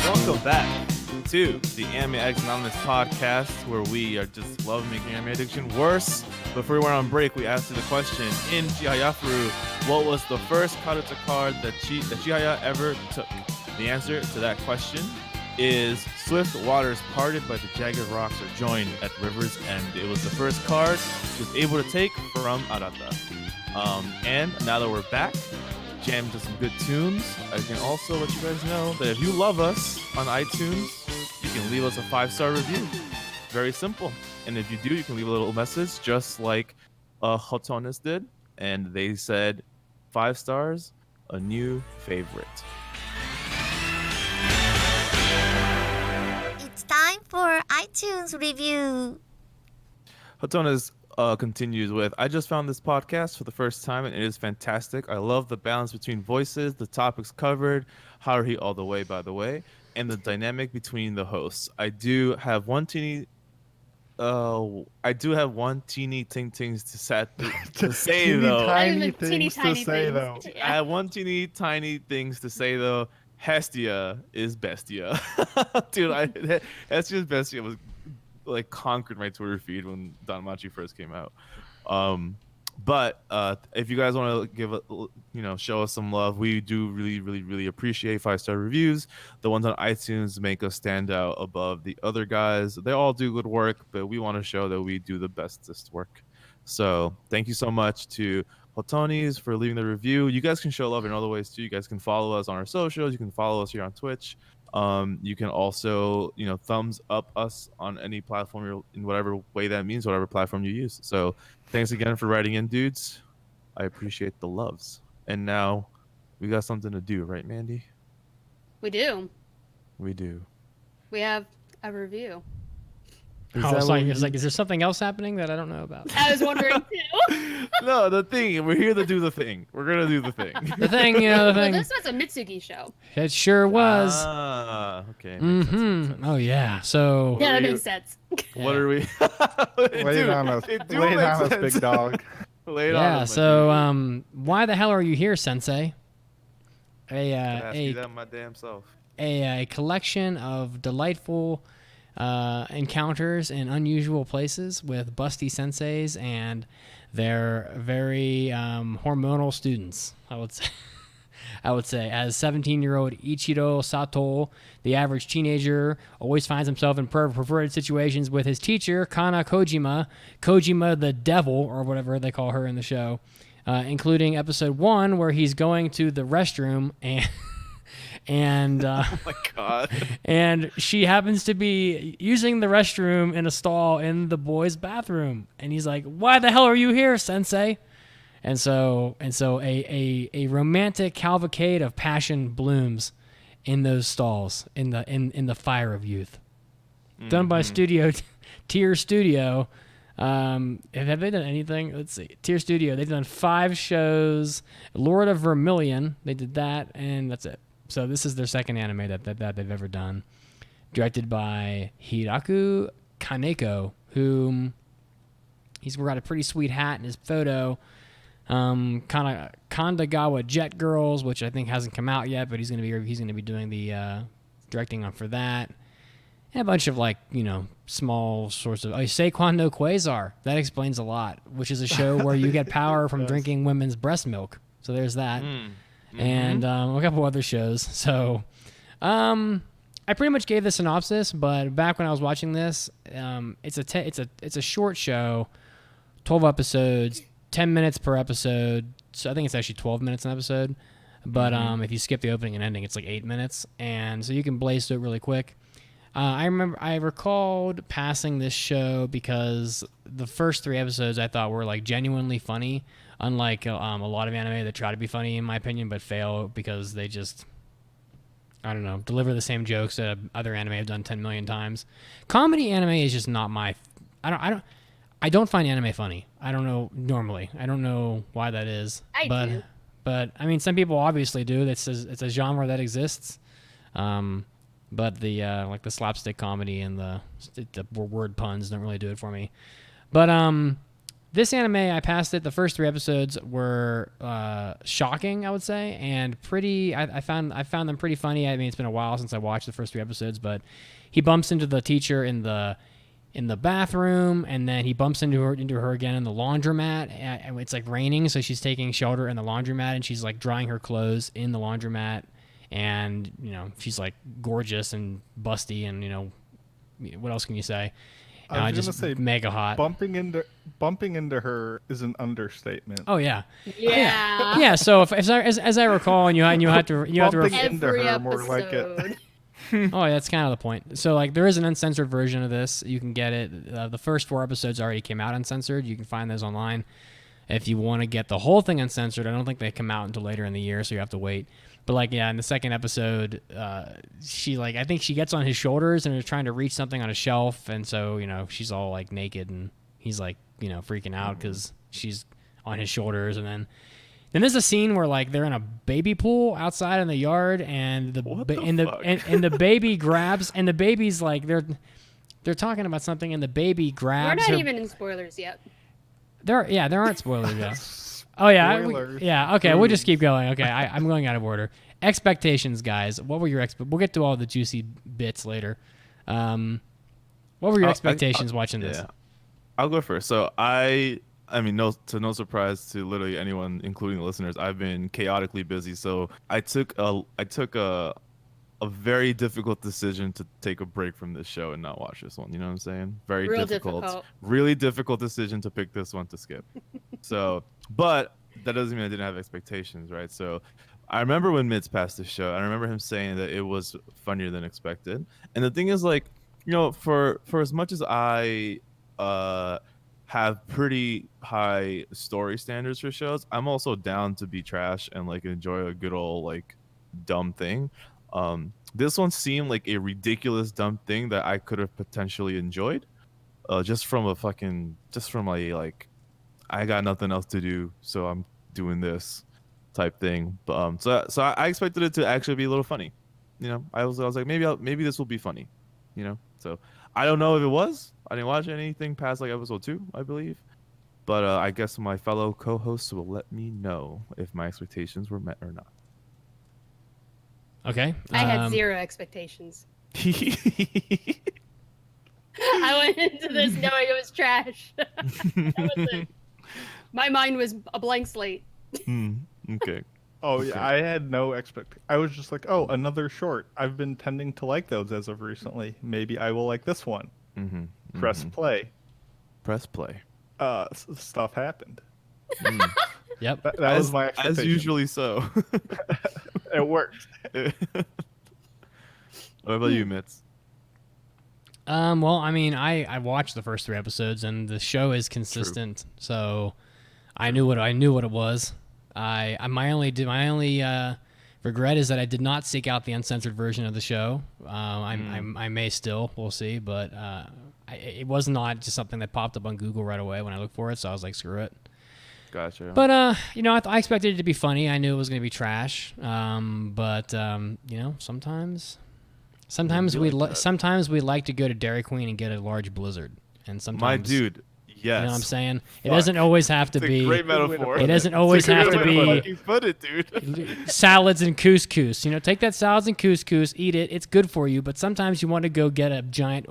Welcome back to the Anime Addicts Anonymous Podcast, where we are just love making anime addiction worse. Before we went on break, we asked you the question in Chihayafuru, what was the first Karuta card that Chihaya ever took? The answer to that question is swift waters parted by the jagged rocks are joined at river's end. It was the first card she was able to take from Arata. And now that we're back, jammed to some good tunes, I can also let you guys know that if you love us on iTunes, you can leave us a 5-star review. Very simple. And if you do, you can leave a little message just like Hotonis did. And they said 5 stars, a new favorite. It's time for iTunes review. Hotonis continues with, I just found this podcast for the first time and it is fantastic. I love the balance between voices, the topics covered, Haruhi all the way, by the way, and the dynamic between the hosts. I do have one teeny things to say though. Tiny things to say though. I have one teeny tiny things to say though. Hestia is Bestia. Dude, Hestia's Bestia was like conquered my Twitter feed when Danmachi first came out. But if you guys want to show us some love, we do really appreciate 5-star reviews. The ones on iTunes make us stand out above the other guys. They all do good work, but we want to show that we do the bestest work. So thank you so much to Hotonis for leaving the review. You guys can show love in other ways too. You guys can follow us on our socials. You can follow us here on Twitch. You can also, thumbs up us on any platform in whatever way that means, whatever platform you use. So thanks again for writing in, dudes. I appreciate the loves. And now we got something to do, right, Mandy? We do. We do. We have a review. Is there something else happening that I don't know about? I was wondering too. No, the thing. We're here to do the thing. We're going to do the thing. The thing, the thing. Well, this was a Mitsugi show. It sure was. Okay. Mm-hmm. Oh, yeah. So. Yeah, that makes sense. What are we? Lay it on us, big dog. Lay it on us, so why the hell are you here, Sensei? Ask you that my damn self. A collection of delightful encounters in unusual places with busty senseis and their very hormonal students, I would say. As 17-year-old Ichiro Sato, the average teenager, always finds himself in perverted situations with his teacher, Kana Kojima the Devil, or whatever they call her in the show, including episode 1 where he's going to the restroom and Oh my god. and she happens to be using the restroom in a stall in the boys' bathroom, and he's like, "Why the hell are you here, Sensei?" And so a romantic cavalcade of passion blooms in those stalls in the fire of youth, done by Tier Studio. Have they done anything? Let's see. Tier Studio. They've done 5 shows. Lord of Vermilion. They did that, and that's it. So this is their second anime that they've ever done. Directed by Hiraku Kaneko, whom he's got a pretty sweet hat in his photo. Kandagawa Jet Girls, which I think hasn't come out yet, but he's gonna be doing the directing on for that. And a bunch of small sorts of Saquon no Quasar. That explains a lot, which is a show where you get power from drinking women's breast milk. So there's that, and a couple other shows. So I pretty much gave the synopsis, but back when I was watching this, it's a short show, 12 episodes, 10 minutes per episode. So I think it's actually 12 minutes an episode. But if you skip the opening and ending, it's like 8 minutes, and so you can blaze through it really quick. I recalled passing this show because the first 3 episodes I thought were like genuinely funny, unlike a lot of anime that try to be funny in my opinion but fail because they just, I don't know, deliver the same jokes that other anime have done 10 million times. Comedy anime is just not my. I don't find anime funny. I don't know normally. I don't know why that is. I do. But I mean, some people obviously do. It's a genre that exists. But the the slapstick comedy and the word puns don't really do it for me. But this anime, I passed it. The first 3 episodes were shocking, I would say, and pretty. I found them pretty funny. I mean, it's been a while since I watched the first 3 episodes, but he bumps into the teacher in the bathroom, and then he bumps into her again in the laundromat. And it's like raining, so she's taking shelter in the laundromat, and she's like drying her clothes in the laundromat. And she's like gorgeous and busty, and what else can you say? I was gonna say mega hot. Bumping into her is an understatement. Oh yeah. Yeah. Yeah. So as I recall, and you had to bumping into her more like it. Oh, yeah, that's kind of the point. So like there is an uncensored version of this. You can get it. The first 4 episodes already came out uncensored. You can find those online. If you want to get the whole thing uncensored, I don't think they come out until later in the year, so you have to wait. But in the second episode, I think she gets on his shoulders and is trying to reach something on a shelf, and so she's all like naked, and he's like freaking out because she's on his shoulders, and then there's a scene where like they're in a baby pool outside in the yard, and the baby grabs, and the baby's like they're talking about something, and the baby grabs. We're not even in spoilers yet. There aren't spoilers yet. Oh yeah, okay. We'll just keep going. Okay, I'm going out of order. Expectations, guys. What were your We'll get to all the juicy bits later. What were your expectations watching this? Yeah. I'll go first. So I mean, no surprise to literally anyone, including the listeners, I've been chaotically busy. So I took a very difficult decision to take a break from this show and not watch this one. You know what I'm saying? Real difficult. Really difficult decision to pick this one to skip. So, but that doesn't mean I didn't have expectations, right? So I remember when Mids passed the show, I remember him saying that it was funnier than expected. And the thing is, like, for as much as I have pretty high story standards for shows, I'm also down to be trash and like enjoy a good old like dumb thing. This one seemed like a ridiculous dumb thing that I could have potentially enjoyed, just from a like I got nothing else to do, so I'm doing this type thing. But so I expected it to actually be a little funny. I was like maybe this will be funny. So I don't know if it was. I didn't watch anything past like episode 2, I believe. But I guess my fellow co-hosts will let me know if my expectations were met or not. Okay. I had 0 expectations. I went into this knowing it was trash. That was it. My mind was a blank slate. Okay. Oh yeah, I had no expectation. I was just like, oh, another short. I've been tending to like those as of recently. Maybe I will like this one. Press play. Press play. Stuff happened. Yep. That was my expectation. As usually so. It works. What about you, Mitz? Well, I mean, I watched the first 3 episodes, and the show is consistent, so I knew what it was. My only regret is that I did not seek out the uncensored version of the show. I may still, we'll see, but it was not just something that popped up on Google right away when I looked for it, so I was like, screw it. Gotcha. But I expected it to be funny. I knew it was going to be trash. But sometimes we like to go to Dairy Queen and get a large Blizzard, and sometimes My dude, yes. You know what I'm saying? It doesn't always have to It's a be. great metaphor. It doesn't always have to be You put it, dude. salads and couscous. Take that salads and couscous, eat it. It's good for you. But sometimes you want to go get a giant.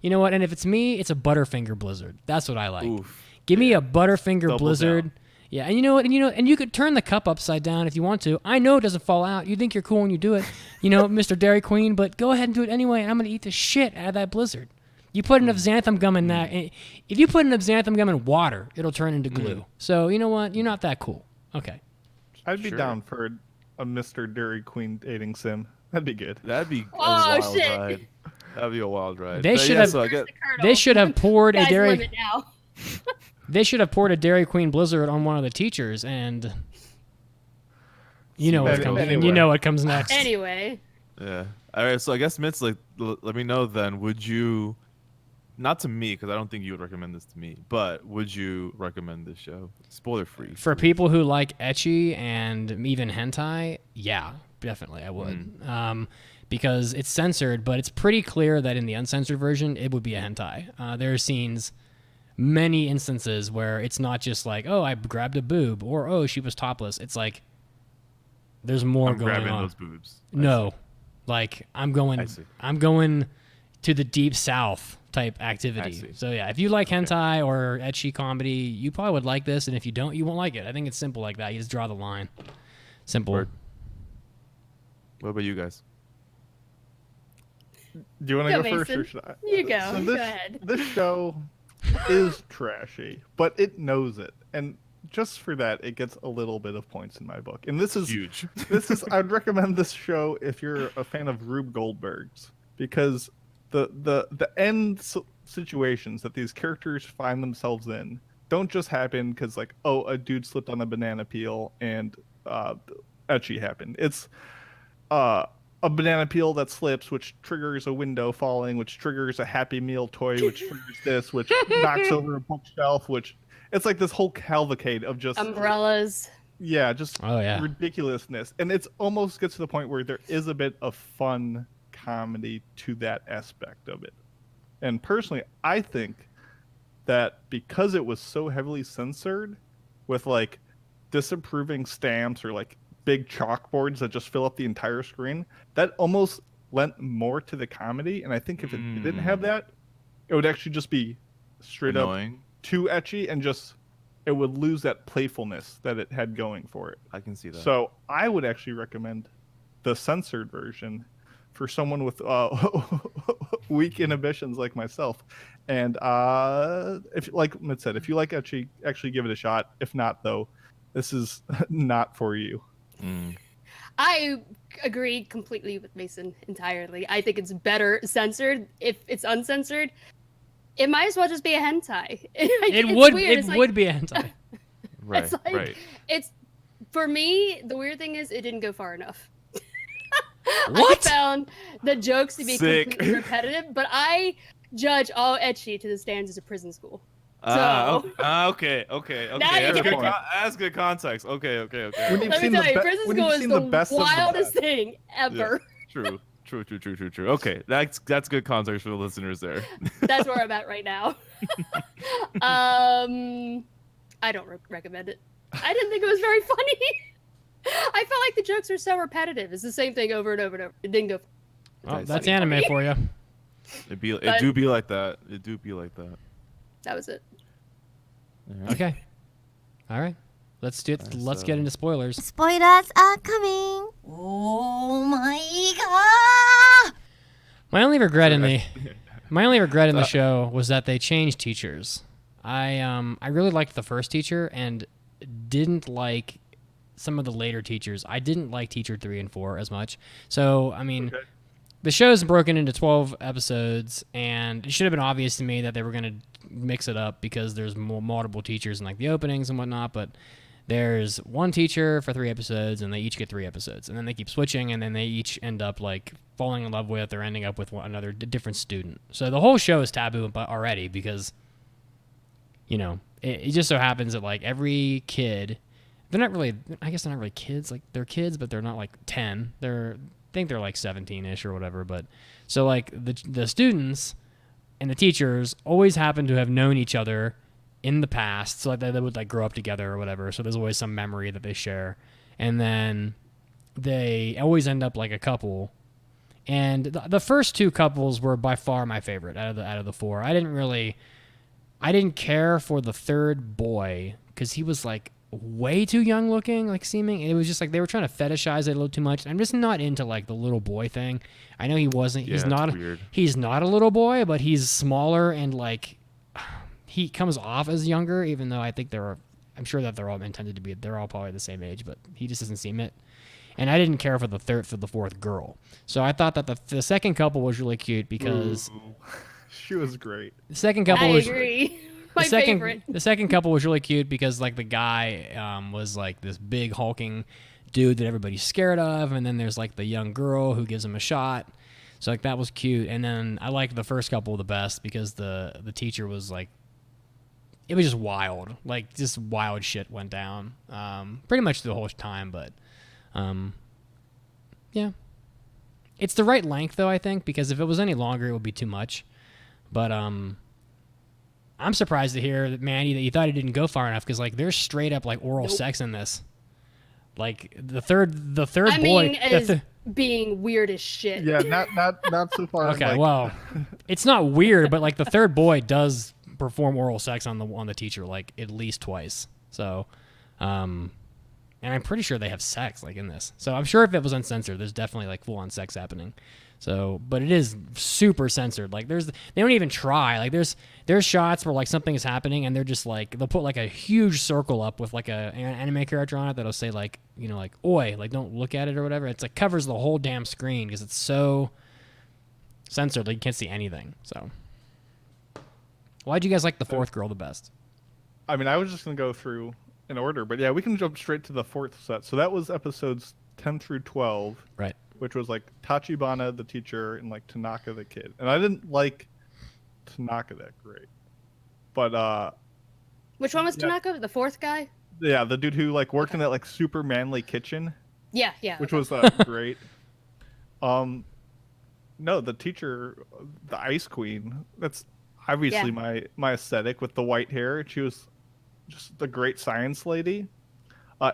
You know what? And if it's me, it's a Butterfinger Blizzard. That's what I like. Oof. Give me a Butterfinger Double Blizzard. down. Yeah, and you know what? And you could turn the cup upside down if you want to. I know it doesn't fall out. You think you're cool when you do it, Mr. Dairy Queen. But go ahead and do it anyway. And I'm gonna eat the shit out of that Blizzard. You put enough xanthan gum in that. If you put enough xanthan gum in water, it'll turn into glue. So you know what? You're not that cool. Okay. I'd be down for a Mr. Dairy Queen dating sim. That'd be good. That'd be a Oh, wild shit. ride. That'd be a wild ride. They But should yeah, have- so I get- They should have poured a Guys, Dairy. limit now. They should have poured a Dairy Queen Blizzard on one of the teachers, and you know what comes. And you Anyway. know what comes next. Anyway, Yeah. All right. So I guess Mitz, let me know then. Would you, not to me, because I don't think you would recommend this to me, but would you recommend this show? Spoiler free. For people who like ecchi and even hentai, yeah, definitely I would. Because it's censored, but it's pretty clear that in the uncensored version, it would be a hentai. There are scenes, many instances where it's not just like, oh, I grabbed a boob, or oh, she was topless. It's like there's more I'm going grabbing on. those boobs. No, like I'm I going see. to the deep south type activity. see. So yeah, if you like hentai or ecchi comedy, you probably would like this, and if you don't, you won't like it. I think it's simple like that. You just draw the line. Simple. Word. What about you guys? Do you want to Go, go first, or Mason. should I? You go. So Go this, ahead. This show is trashy, but it knows it, and just for that, it gets a little bit of points in my book. And this is Huge. I'd recommend this show if you're a fan of Rube Goldberg's, because the end situations that these characters find themselves in don't just happen because like, oh, a dude slipped on a banana peel and ecchi happened. It's a banana peel that slips, which triggers a window falling, which triggers a Happy Meal toy, which triggers this, which knocks over a bookshelf, which it's like this whole cavalcade of just Umbrellas. just Oh, yeah. ridiculousness. And it's almost gets to the point where there is a bit of fun comedy to that aspect of it. And personally, I think that because it was so heavily censored with like disapproving stamps or like big chalkboards that just fill up the entire screen, that almost lent more to the comedy. And I think if it didn't have that, it would actually just be straight Annoying. up too ecchi, and just it would lose that playfulness that it had going for it. I can see that. So I would actually recommend the censored version for someone with weak inhibitions like myself. And if, like Mitt said, if you like ecchi, actually give it a shot. If not, though, this is not for you. I agree completely with Mason entirely. I think it's better censored. If it's uncensored, it might as well just be a hentai. It would be a hentai. Right. It's like, right. it's for me. The weird thing is, it didn't go far enough. What? I found the jokes to be Sick. completely repetitive, but I judge all ecchi to the standards of prison school. Okay. Now you That's get- that's good context. Okay. When you've Let me seen tell the you, be- prison when school you've is seen the the best of the wildest best. thing ever. True. Okay, that's good context for the listeners there. That's where I'm at right now. I don't recommend it. I didn't think it was very funny. I felt like the jokes were so repetitive. It's the same thing over and over and over. It didn't go. Well, that's anime for you. It do be like that. It do be like that. That was it. Okay. All right. Let's get into spoilers. Spoilers are coming. Oh my god! My only regret in the show was that they changed teachers. I really liked the first teacher and didn't like some of the later teachers. I didn't like Teacher 3 and 4 as much. So, I mean, Okay. the show's broken into 12 episodes, and it should have been obvious to me that they were going to mix it up because there's multiple teachers in like the openings and whatnot, but there's one teacher for 3 episodes, and they each get 3 episodes, and then they keep switching, and then they each end up like falling in love with or ending up with another different student. So the whole show is taboo already because, you know, it just so happens that like every kid, they're not really, I guess they're not really kids, like they're kids, but they're not like 10. I think they're like 17-ish or whatever. But so like the students and the teachers always happen to have known each other in the past, so like they would like grow up together or whatever. So there's always some memory that they share, and then they always end up like a couple. And the first 2 couples were by far my favorite out of the 4. I didn't care for the third boy because he was like way too young looking, like seeming. And it was just like they were trying to fetishize it a little too much. I'm just not into like the little boy thing. I know he wasn't. Yeah, he's it's not. weird. He's not a little boy, but he's smaller and like he comes off as younger. Even though I think I'm sure that they're all intended to be. They're all probably the same age, but he just doesn't seem it. And I didn't care for the fourth girl. So I thought that the second couple was really cute because Ooh. She was great. the second couple I was agree. My the second, favorite. The second couple was really cute because like the guy was like this big hulking dude that everybody's scared of, and then there's like the young girl who gives him a shot. So like that was cute. And then I liked the first couple the best because the teacher was like, it was just wild, like just wild shit went down pretty much the whole time. But yeah, it's the right length though, I think, because if it was any longer it would be too much. But I'm surprised to hear that, Manny, that you thought it didn't go far enough because like there's straight up like oral sex in this. Like the third I boy. mean, as being weird as shit. Yeah, not so far. Okay, like, well, it's not weird, but like the third boy does perform oral sex on the teacher like at least twice. So, and I'm pretty sure they have sex like in this. So I'm sure if it was uncensored, there's definitely like full on sex happening. So, but it is super censored. Like they don't even try. Like there's shots where like something is happening and they're just like, they'll put like a huge circle up with like an anime character on it that'll say like, you know, like, oi, like don't look at it or whatever. It's like covers the whole damn screen because it's so censored. Like you can't see anything. So why'd you guys like the fourth girl the best? I mean, I was just gonna go through in order, but yeah, we can jump straight to the 4th set. So that was episodes 10 through 12. Right. Which was like Tachibana the teacher and like Tanaka the kid. And I didn't like Tanaka that great. But Which one was Tanaka? The 4th guy? yeah, the dude who like worked in that like super manly kitchen, Yeah. which was great. No, the teacher, the Ice Queen, that's obviously my aesthetic with the white hair. She was just the great science lady.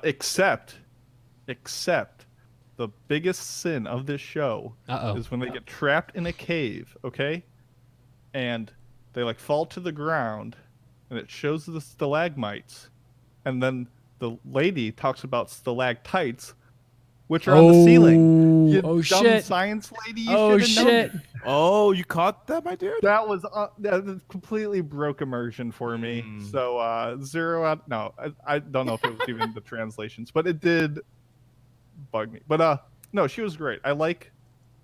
Except the biggest sin of this show is when they get trapped in a cave, okay? And they like fall to the ground and it shows the stalagmites. And then the lady talks about stalactites, which are on the ceiling. You dumb shit. science lady, you Oh should have known shit. that. Oh, you caught that, my dude? That was that completely broke immersion for me. So 0 out. No, I don't know if it was even the translations, but it did bug me. But no, she was great. I like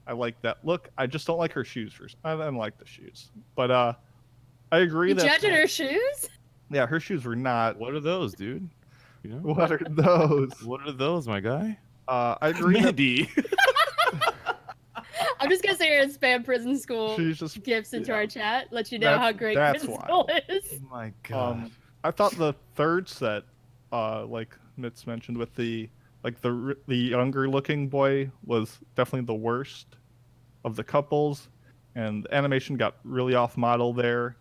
that look. I just don't like her shoes. I don't like the shoes. But I agree You that judging her shoes? yeah, her shoes were not. What are those, dude? You know? What are those? What are those, my guy? I agree. That Mandy. I'm just gonna say you're in spam prison school. she's just Gifts into our chat. Let you know how great that's prison school is. Oh my god. I thought the third set, like Mitz mentioned, with the younger looking boy was definitely the worst of the couples, and the animation got really off model there.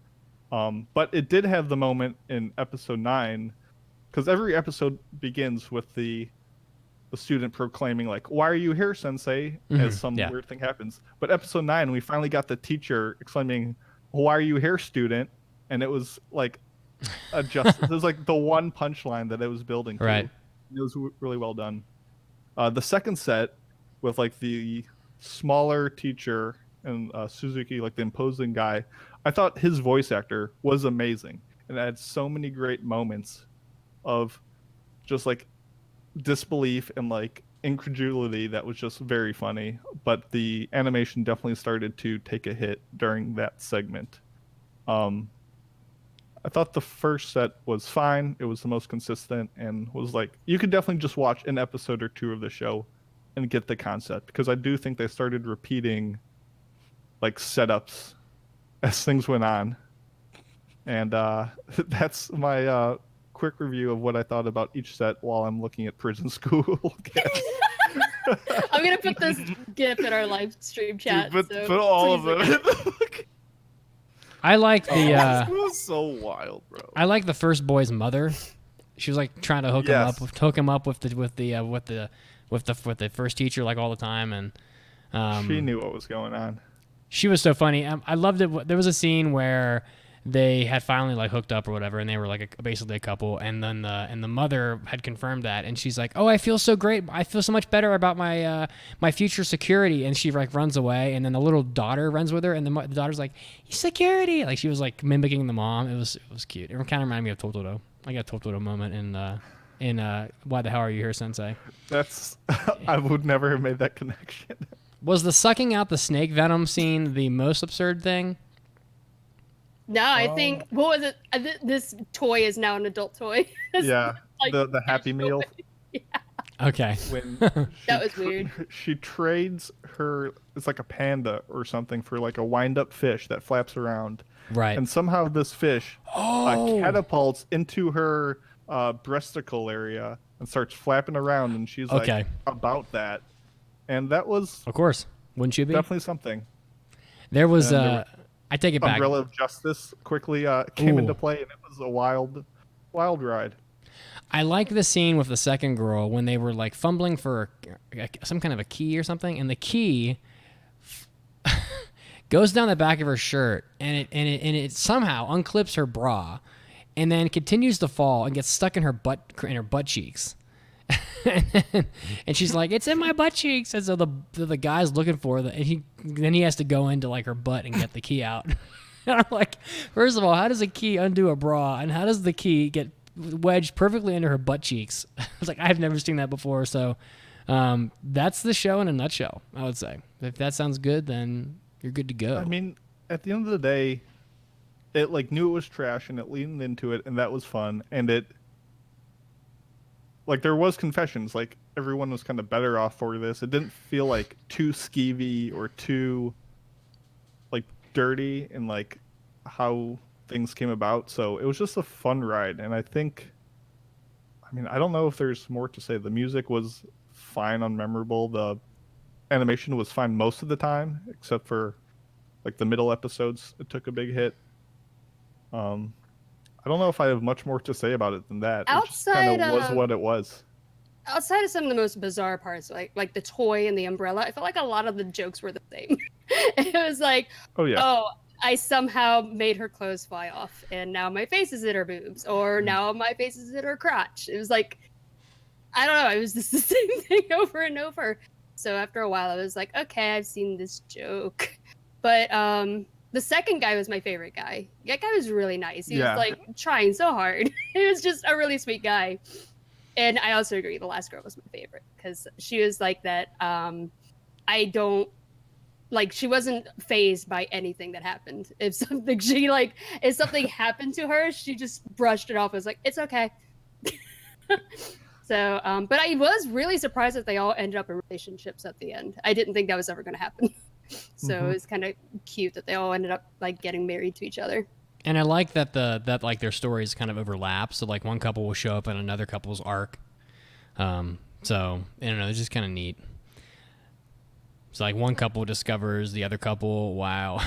But it did have the moment in episode 9, because every episode begins with the student proclaiming like, "Why are you here, Sensei?" as some weird thing happens. But episode 9, we finally got the teacher exclaiming, "Why are you here, student?" And it was like it was like the one punchline that it was building to. Right. It was really well done. The second set with like the smaller teacher and Suzuki, like the imposing guy, I thought his voice actor was amazing and had so many great moments of just like disbelief and like incredulity that was just very funny. But the animation definitely started to take a hit during that segment. I thought the first set was fine. It was the most consistent and was like, you could definitely just watch an episode or two of the show and get the concept, because I do think they started repeating like setups as things went on. And that's my quick review of what I thought about each set while I'm looking at Prison School. I'm gonna put this GIF in our live stream chat. Dude, so put all of please them look in the book. I like the It was so wild, bro. I like the first boy's mother. She was like trying to hook him up with the first teacher like all the time, and She knew what was going on. she was so funny. I loved it. There was a scene where they had finally like hooked up or whatever, and they were like basically a couple, and then the mother had confirmed that, and she's like, "Oh, I feel so great. I feel so much better about my my future security." And she like runs away, and then the little daughter runs with her, and the daughter's like, "Security!" Like she was like mimicking the mom. It was cute. It kind of reminded me of Totoro. I got a Totoro moment in Why the Hell Are You Here, Sensei? That's I would never have made that connection. Was the sucking out the snake venom scene the most absurd thing? No, I think what was it? This toy is now an adult toy. Yeah, Like, the Happy Meal. Okay. When That was weird. She trades her, it's like a panda or something, for like a wind-up fish that flaps around. Right. And somehow this fish catapults into her breasticle area and starts flapping around, and she's like about that. And that was Of course. Wouldn't you be? definitely something. There was And I take it back. Umbrella of Justice quickly came into play, and it was a wild ride. I like the scene with the second girl when they were like fumbling for some kind of a key or something, and the key goes down the back of her shirt, and it somehow unclips her bra, and then continues to fall and gets stuck in her butt cheeks. And she's like, "It's in my butt cheeks." And so the guy's looking for it, and then he has to go into like her butt and get the key out. And I'm like, first of all, how does a key undo a bra, and how does the key get wedged perfectly into her butt cheeks? I was like, I've never seen that before. So that's the show in a nutshell, I would say. If that sounds good, then you're good to go. I mean, at the end of the day, it like knew it was trash, and it leaned into it, and that was fun. And it, like, there was confessions, like everyone was kind of better off for this. It didn't feel like too skeevy or too like dirty in like how things came about. So it was just a fun ride. And I think, I mean, I don't know if there's more to say. The music was fine, unmemorable. The animation was fine most of the time, except for like the middle episodes. It took a big hit. I don't know if I have much more to say about it than that. It just kind of was what it was. Outside of some of the most bizarre parts, like the toy and the umbrella, I felt like a lot of the jokes were the same. It was like, oh, I somehow made her clothes fly off, and now my face is in her boobs, or now my face is in her crotch. It was like, I don't know, it was just the same thing over and over. So after a while, I was like, okay, I've seen this joke. But the second guy was my favorite guy. That guy was really nice. He was like trying so hard. He was just a really sweet guy. And I also agree, the last girl was my favorite because she was like that. She wasn't fazed by anything that happened. If something happened to her, she just brushed it off. I was like, it's okay. So, but I was really surprised that they all ended up in relationships at the end. I didn't think that was ever going to happen. So it was kind of cute that they all ended up like getting married to each other. And I like that like their stories kind of overlap. So like one couple will show up in another couple's arc. So I don't know, it's just kind of neat. So like one couple discovers the other couple while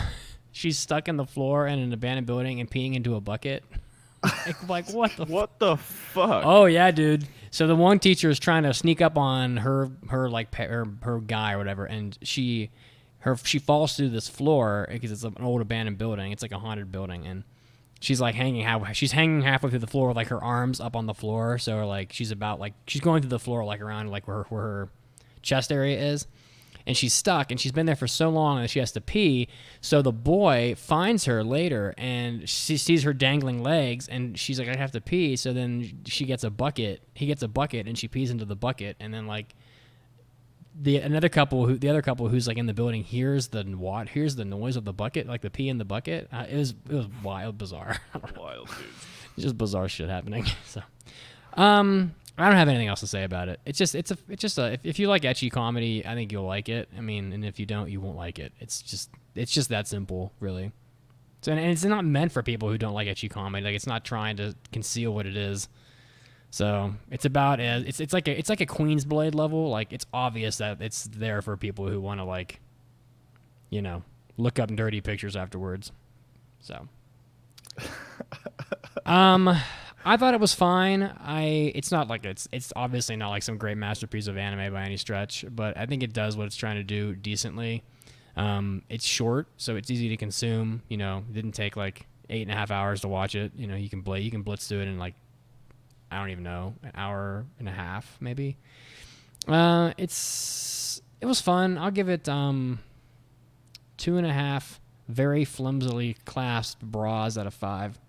she's stuck in the floor in an abandoned building and peeing into a bucket. like what the fuck? Oh yeah, dude. So the one teacher is trying to sneak up on her guy or whatever, and she falls through this floor because it's an old abandoned building. It's like a haunted building, and she's like hanging halfway through the floor with like her arms up on the floor. So like she's going through the floor like around like where her chest area is, and she's stuck, and she's been there for so long that she has to pee. So the boy finds her later, and she sees her dangling legs, and she's like, I have to pee. So then she gets a bucket. He gets a bucket, and she pees into the bucket, and then like the other couple who's like in the building hears the noise of the bucket, like the pee in the bucket. It was wild, bizarre. Wild, dude. Just bizarre shit happening. So, I don't have anything else to say about it. It's just if you like ecchi comedy, I think you'll like it. I mean, and if you don't, you won't like it. It's just that simple, really. So, and it's not meant for people who don't like ecchi comedy. Like, it's not trying to conceal what it is. So it's about it's like a Queen's Blade level. Like, it's obvious that it's there for people who want to, like, you know, look up dirty pictures afterwards. So, I thought it was fine. It's not like it's obviously not like some great masterpiece of anime by any stretch, but I think it does what it's trying to do decently. It's short, so it's easy to consume. You know, it didn't take like 8.5 hours to watch it. You know, you can blitz through it in like, I don't even know, an hour and a half maybe. It was fun. I'll give it 2.5 very flimsily clasped bras out of 5.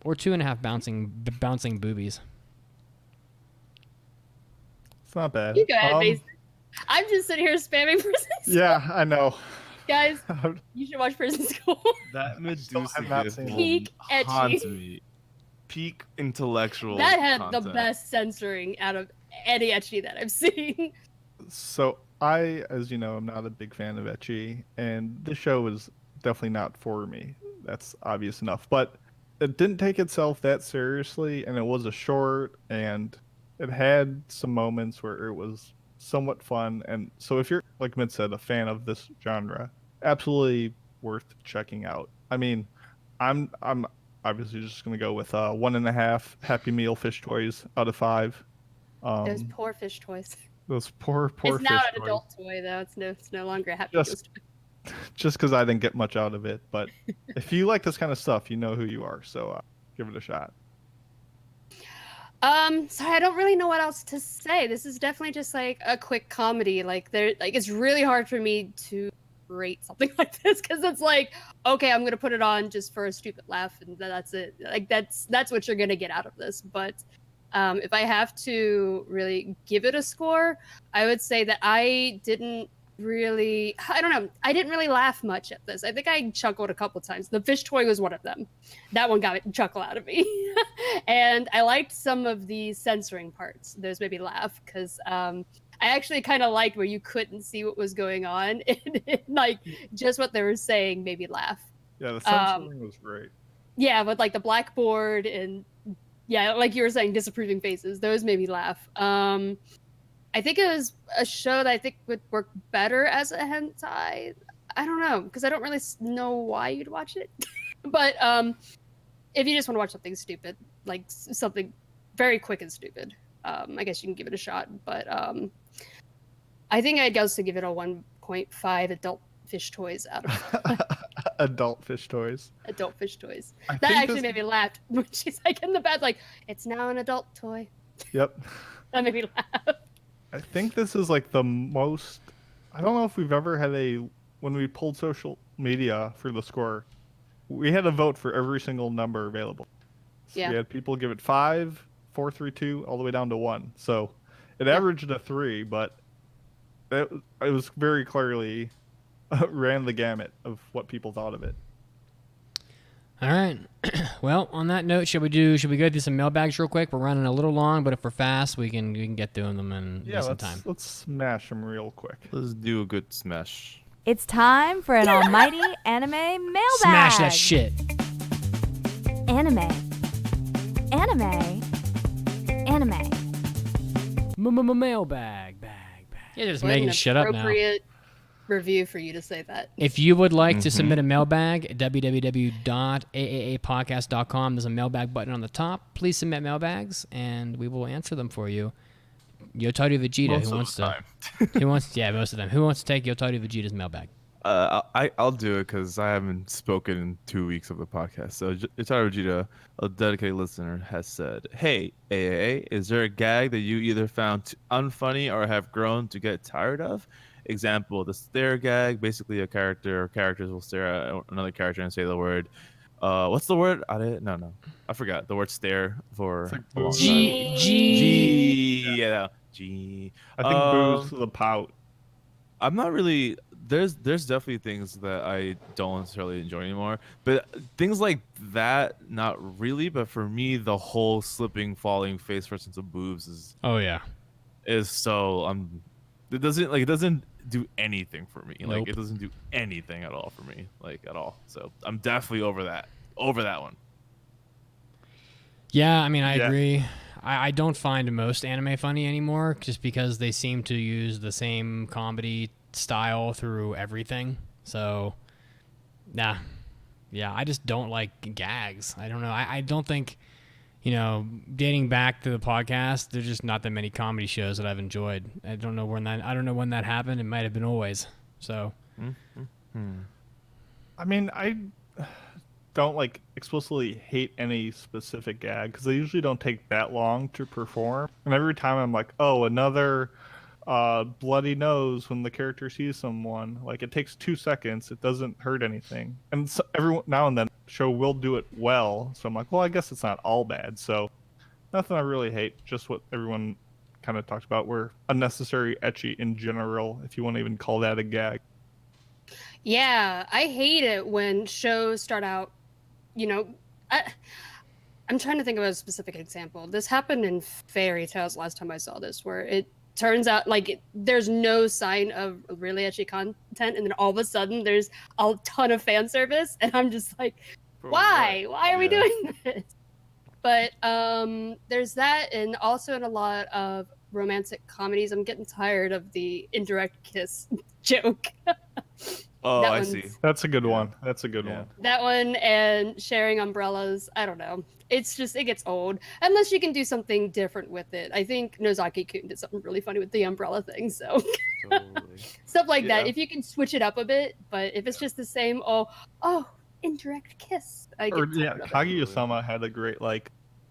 Or 2.5 bouncing boobies. It's not bad. You go ahead, Mason. I'm just sitting here spamming Prison School. Yeah, I know. Guys, you should watch Prison School. That Medusa have not gift seen it. Peak ecchi. haunts me. Peak intellectual. That had content. the best censoring out of any ecchi that I've seen. So I, as you know, I'm not a big fan of ecchi, and this show is definitely not for me. That's obvious enough. But it didn't take itself that seriously, and it was a short, and it had some moments where it was somewhat fun. And so if you're, like Mid said, a fan of this genre, absolutely worth checking out. I mean, I'm obviously just gonna go with 1.5 Happy Meal fish toys out of 5. Those poor fish toys. Those poor It's fish now an toys. adult toy, though. It's no longer a Happy Just- Meals toy. Just because I didn't get much out of it, but if you like this kind of stuff, you know who you are. So give it a shot. Sorry, I don't really know what else to say. This is definitely just like a quick comedy. Like it's really hard for me to rate something like this because it's like, okay, I'm gonna put it on just for a stupid laugh, and that's it. Like that's what you're gonna get out of this. But if I have to really give it a score, I would say that I didn't really laugh much at this. I think I chuckled a couple times. The fish toy was one of them. That one got a chuckle out of me. And I liked some of the censoring parts. Those made me laugh because I actually kind of liked where you couldn't see what was going on, and like just what they were saying made me laugh. Yeah, the censoring was great. Yeah, but like the blackboard and yeah, like you were saying, disapproving faces, those made me laugh. I think it was a show that I think would work better as a hentai. I don't know, because I don't really know why you'd watch it. But if you just want to watch something stupid, like something very quick and stupid, I guess you can give it a shot. But I think I'd also give it a 1.5 adult fish toys out of Adult fish toys. adult fish toys. I That think actually this- made me laugh when she's like in the bed, like, it's now an adult toy. Yep. That made me laugh. I think this is like the most. I don't know if we've ever had when we pulled social media for the score, we had a vote for every single number available. So Yeah. We had people give it 5, 4, 3, 2, all the way down to 1. So it averaged a 3, but it was very clearly ran the gamut of what people thought of it. All right. Well, on that note, should we go through some mailbags real quick? We're running a little long, but if we're fast, we can get through them in decent time. Let's smash them real quick. Let's do a good smash. It's time for an almighty anime mailbag. Smash that shit. Anime. Anime. Anime. Mailbag. Yeah, just What making an shit up now. appropriate review for you to say that. If you would like to submit a mailbag, www.aaapodcast.com. There's a mailbag button on the top. Please submit mailbags, and we will answer them for you. Yotaru Vegeta, Most of the time. most of the time. Who wants to take Yotaru Vegeta's mailbag? I'll do it because I haven't spoken in 2 weeks of the podcast. So Itara Vegeta, a dedicated listener, has said, "Hey, AAA, is there a gag that you either found unfunny or have grown to get tired of? Example: the stare gag. Basically, a character or characters will stare at another character and say the word. What's the word? No, I forgot the word stare for It's like a long boo. time. G. Yeah, G. I think boo's the pout. I'm not really. There's definitely things that I don't necessarily enjoy anymore, but things like that, not really. But for me, the whole slipping, falling face first into boobs Oh yeah. is so it doesn't do anything for me. Like Nope. it doesn't do anything at all for me, like at all. So I'm definitely over that one. Yeah, I mean, I Yeah. agree. I don't find most anime funny anymore just because they seem to use the same comedy style through everything. So, nah. Yeah, I just don't like gags. I don't know. I don't think, dating back to the podcast, there's just not that many comedy shows that I've enjoyed. I don't know when that happened. It might have been always. So, I mean, I don't like explicitly hate any specific gag because they usually don't take that long to perform. And every time I'm like, oh, another bloody nose when the character sees someone. Like it takes 2 seconds. It doesn't hurt anything. And so every now and then, show will do it well. So I'm like, well, I guess it's not all bad. So nothing I really hate. Just what everyone kind of talked about. Were unnecessary ecchi in general, if you want to even call that a gag. Yeah, I hate it when shows start out, I'm trying to think of a specific example. This happened in Fairy Tales last time I saw this, where it turns out there's no sign of really ecchi content, and then all of a sudden there's a ton of fan service, and I'm just like, why? Why are we doing this? But there's that, and also in a lot of romantic comedies, I'm getting tired of the indirect kiss joke. Oh, That I one's- see. That's a good one. That's a good Yeah. one. That one and sharing umbrellas, I don't know. It's just, it gets old. Unless you can do something different with it. I think Nozaki-kun did something really funny with the umbrella thing, so. Totally. Stuff like that. Yeah. If you can switch it up a bit, but if it's just the same, oh, indirect kiss. I get Or tired yeah, of it. Kaguya-sama had a great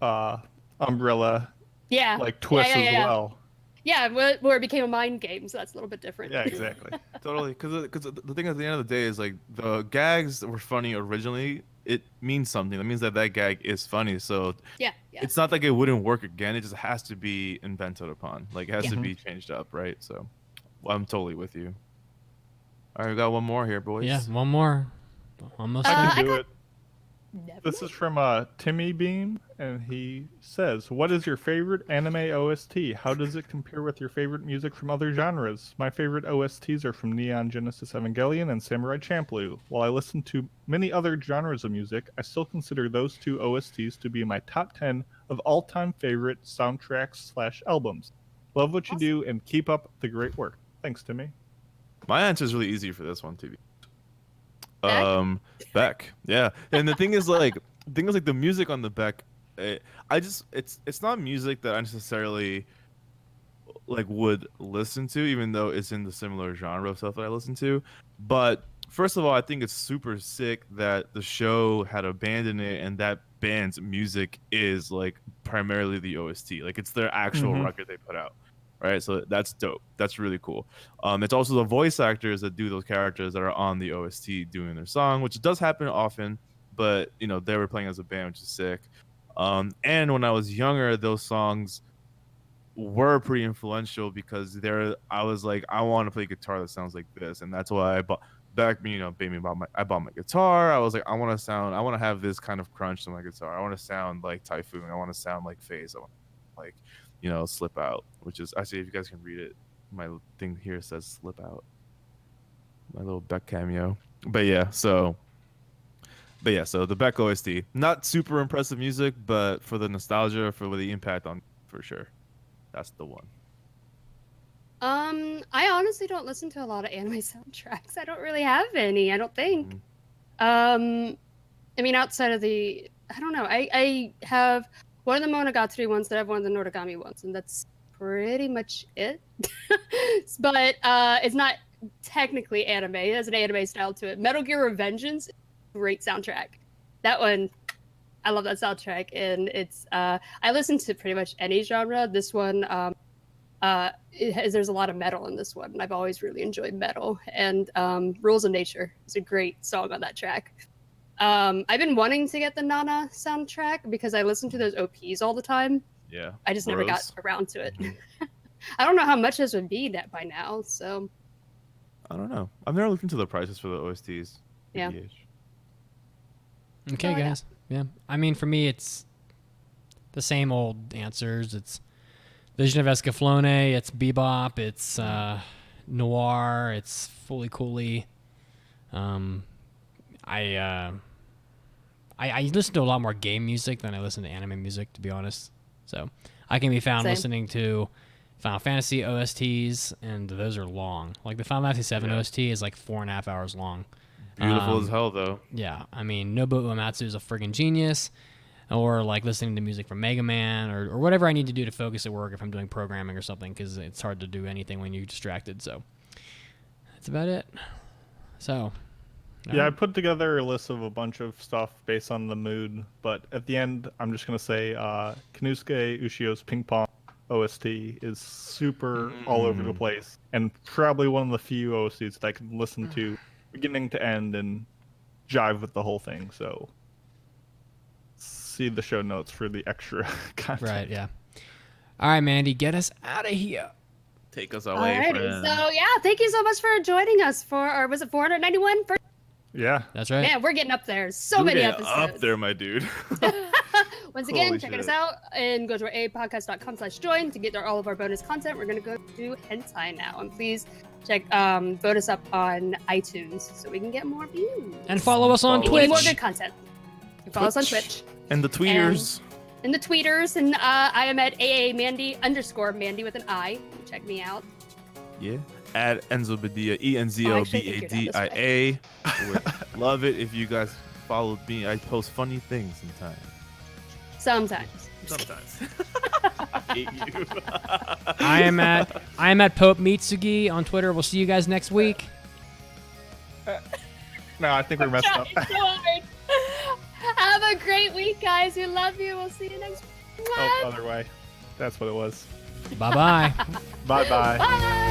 umbrella Yeah. twist yeah. as well. Yeah, where it became a mind game, so that's a little bit different. Yeah, exactly. Totally, because the thing at the end of the day is like the gags that were funny originally. It means something. That means that gag is funny. So yeah. it's not like it wouldn't work again. It just has to be invented upon. Like it has to Yeah. be changed up, right? So I'm totally with you. All right, we got one more here, boys. yeah, one more. Almost I done. can do got- it. Never This mind. is from Timmy Beam, and he says, "What is your favorite anime OST? How does it compare with your favorite music from other genres? My favorite OSTs are from Neon Genesis Evangelion and Samurai Champloo. While I listen to many other genres of music, I still consider those two OSTs to be in my top 10 of all-time favorite soundtracks/albums. Love what you do and keep up the great work. Thanks, Timmy." My answer is really easy for this one, TV. Beck? Beck. Yeah. And the thing is like the music on the Beck, it's not music that I necessarily like would listen to, even though it's in the similar genre of stuff that I listen to. But first of all, I think it's super sick that the show had a band in it, and that band's music is like primarily the OST. Like it's their actual record they put out. Right, so that's dope. That's really cool. It's also the voice actors that do those characters that are on the OST doing their song, which does happen often. But they were playing as a band, which is sick. And when I was younger, those songs were pretty influential because I was like, I want to play guitar that sounds like this, and that's why I bought. I bought my guitar. I was like, I want to have this kind of crunch to my guitar. I want to sound like Typhoon. I want to sound like Phase. I want like. Slip Out, which is actually, if you guys can read it, my thing here says Slip Out, my little Beck cameo. But yeah, so the Beck OST, not super impressive music, but for the nostalgia, for the impact on, for sure, that's the one. I honestly don't listen to a lot of anime soundtracks. I don't really have any, I don't think. Mhm. I mean, outside of I don't know. I have one of the Monogatari ones, that I have one of the Noragami ones, and that's pretty much it. But it's not technically anime. It has an anime style to it. Metal Gear Revengeance, great soundtrack. That one, I love that soundtrack, and it's I listen to pretty much any genre. This one, there's a lot of metal in this one, and I've always really enjoyed metal. And Rules of Nature is a great song on that track. I've been wanting to get the Nana soundtrack because I listen to those OPs all the time. Yeah. I just never got Rose. around to it. I don't know how much this would be by now, so I don't know. I've never looked into the prices for the OSTs. Yeah. PBH. Okay, Oh, yeah. guys. Yeah. I mean, for me, it's the same old answers. It's Vision of Escaflowne. It's Bebop. It's Noir. It's Fully Cooley. I listen to a lot more game music than I listen to anime music, to be honest. So I can be found Same. listening to Final Fantasy OSTs, and those are long. Like the Final Fantasy 7 Yeah. OST is like 4.5 hours long. Beautiful as hell, though. Yeah, I mean, Nobuo Uematsu is a friggin' genius. Or like listening to music from Mega Man, or whatever I need to do to focus at work if I'm doing programming or something, because it's hard to do anything when you're distracted. So that's about it. So Yeah, I put together a list of a bunch of stuff based on the mood, but at the end, I'm just gonna say Konosuke Ushio's Ping Pong OST is super all over the place, and probably one of the few OSTs that I can listen to beginning to end and jive with the whole thing. So see the show notes for the extra content. Right, yeah. All right, Mandy, get us out of here. Take us away, Alrighty, friend. so yeah, thank you so much for joining us for, or was it 491? Yeah. That's right. Man, we're getting up there. So We're many getting episodes. up there, my dude. Once again, Holy check shit. us out and go to our apodcast.com/join to get all of our bonus content. We're going to go do hentai now. And please check, vote us up on iTunes so we can get more views. And follow us on We Twitch. need more good content. You can follow us on Twitch. And the tweeters. And the tweeters. And I am at @Mandy_Mandy with an I. Check me out. Yeah. At Enzo Badia, Oh, I actually figured out ENZOBADIA. Would love it if you guys followed me. I post funny things sometimes. Sometimes. Sometimes. I hate you. I am at Pope Mitsugi on Twitter. We'll see you guys next week. No, I think we're messed up. Trying so hard. Have a great week, guys. We love you. We'll see you next week. Oh, other way. That's what it was. Bye-bye. Bye-bye. Bye.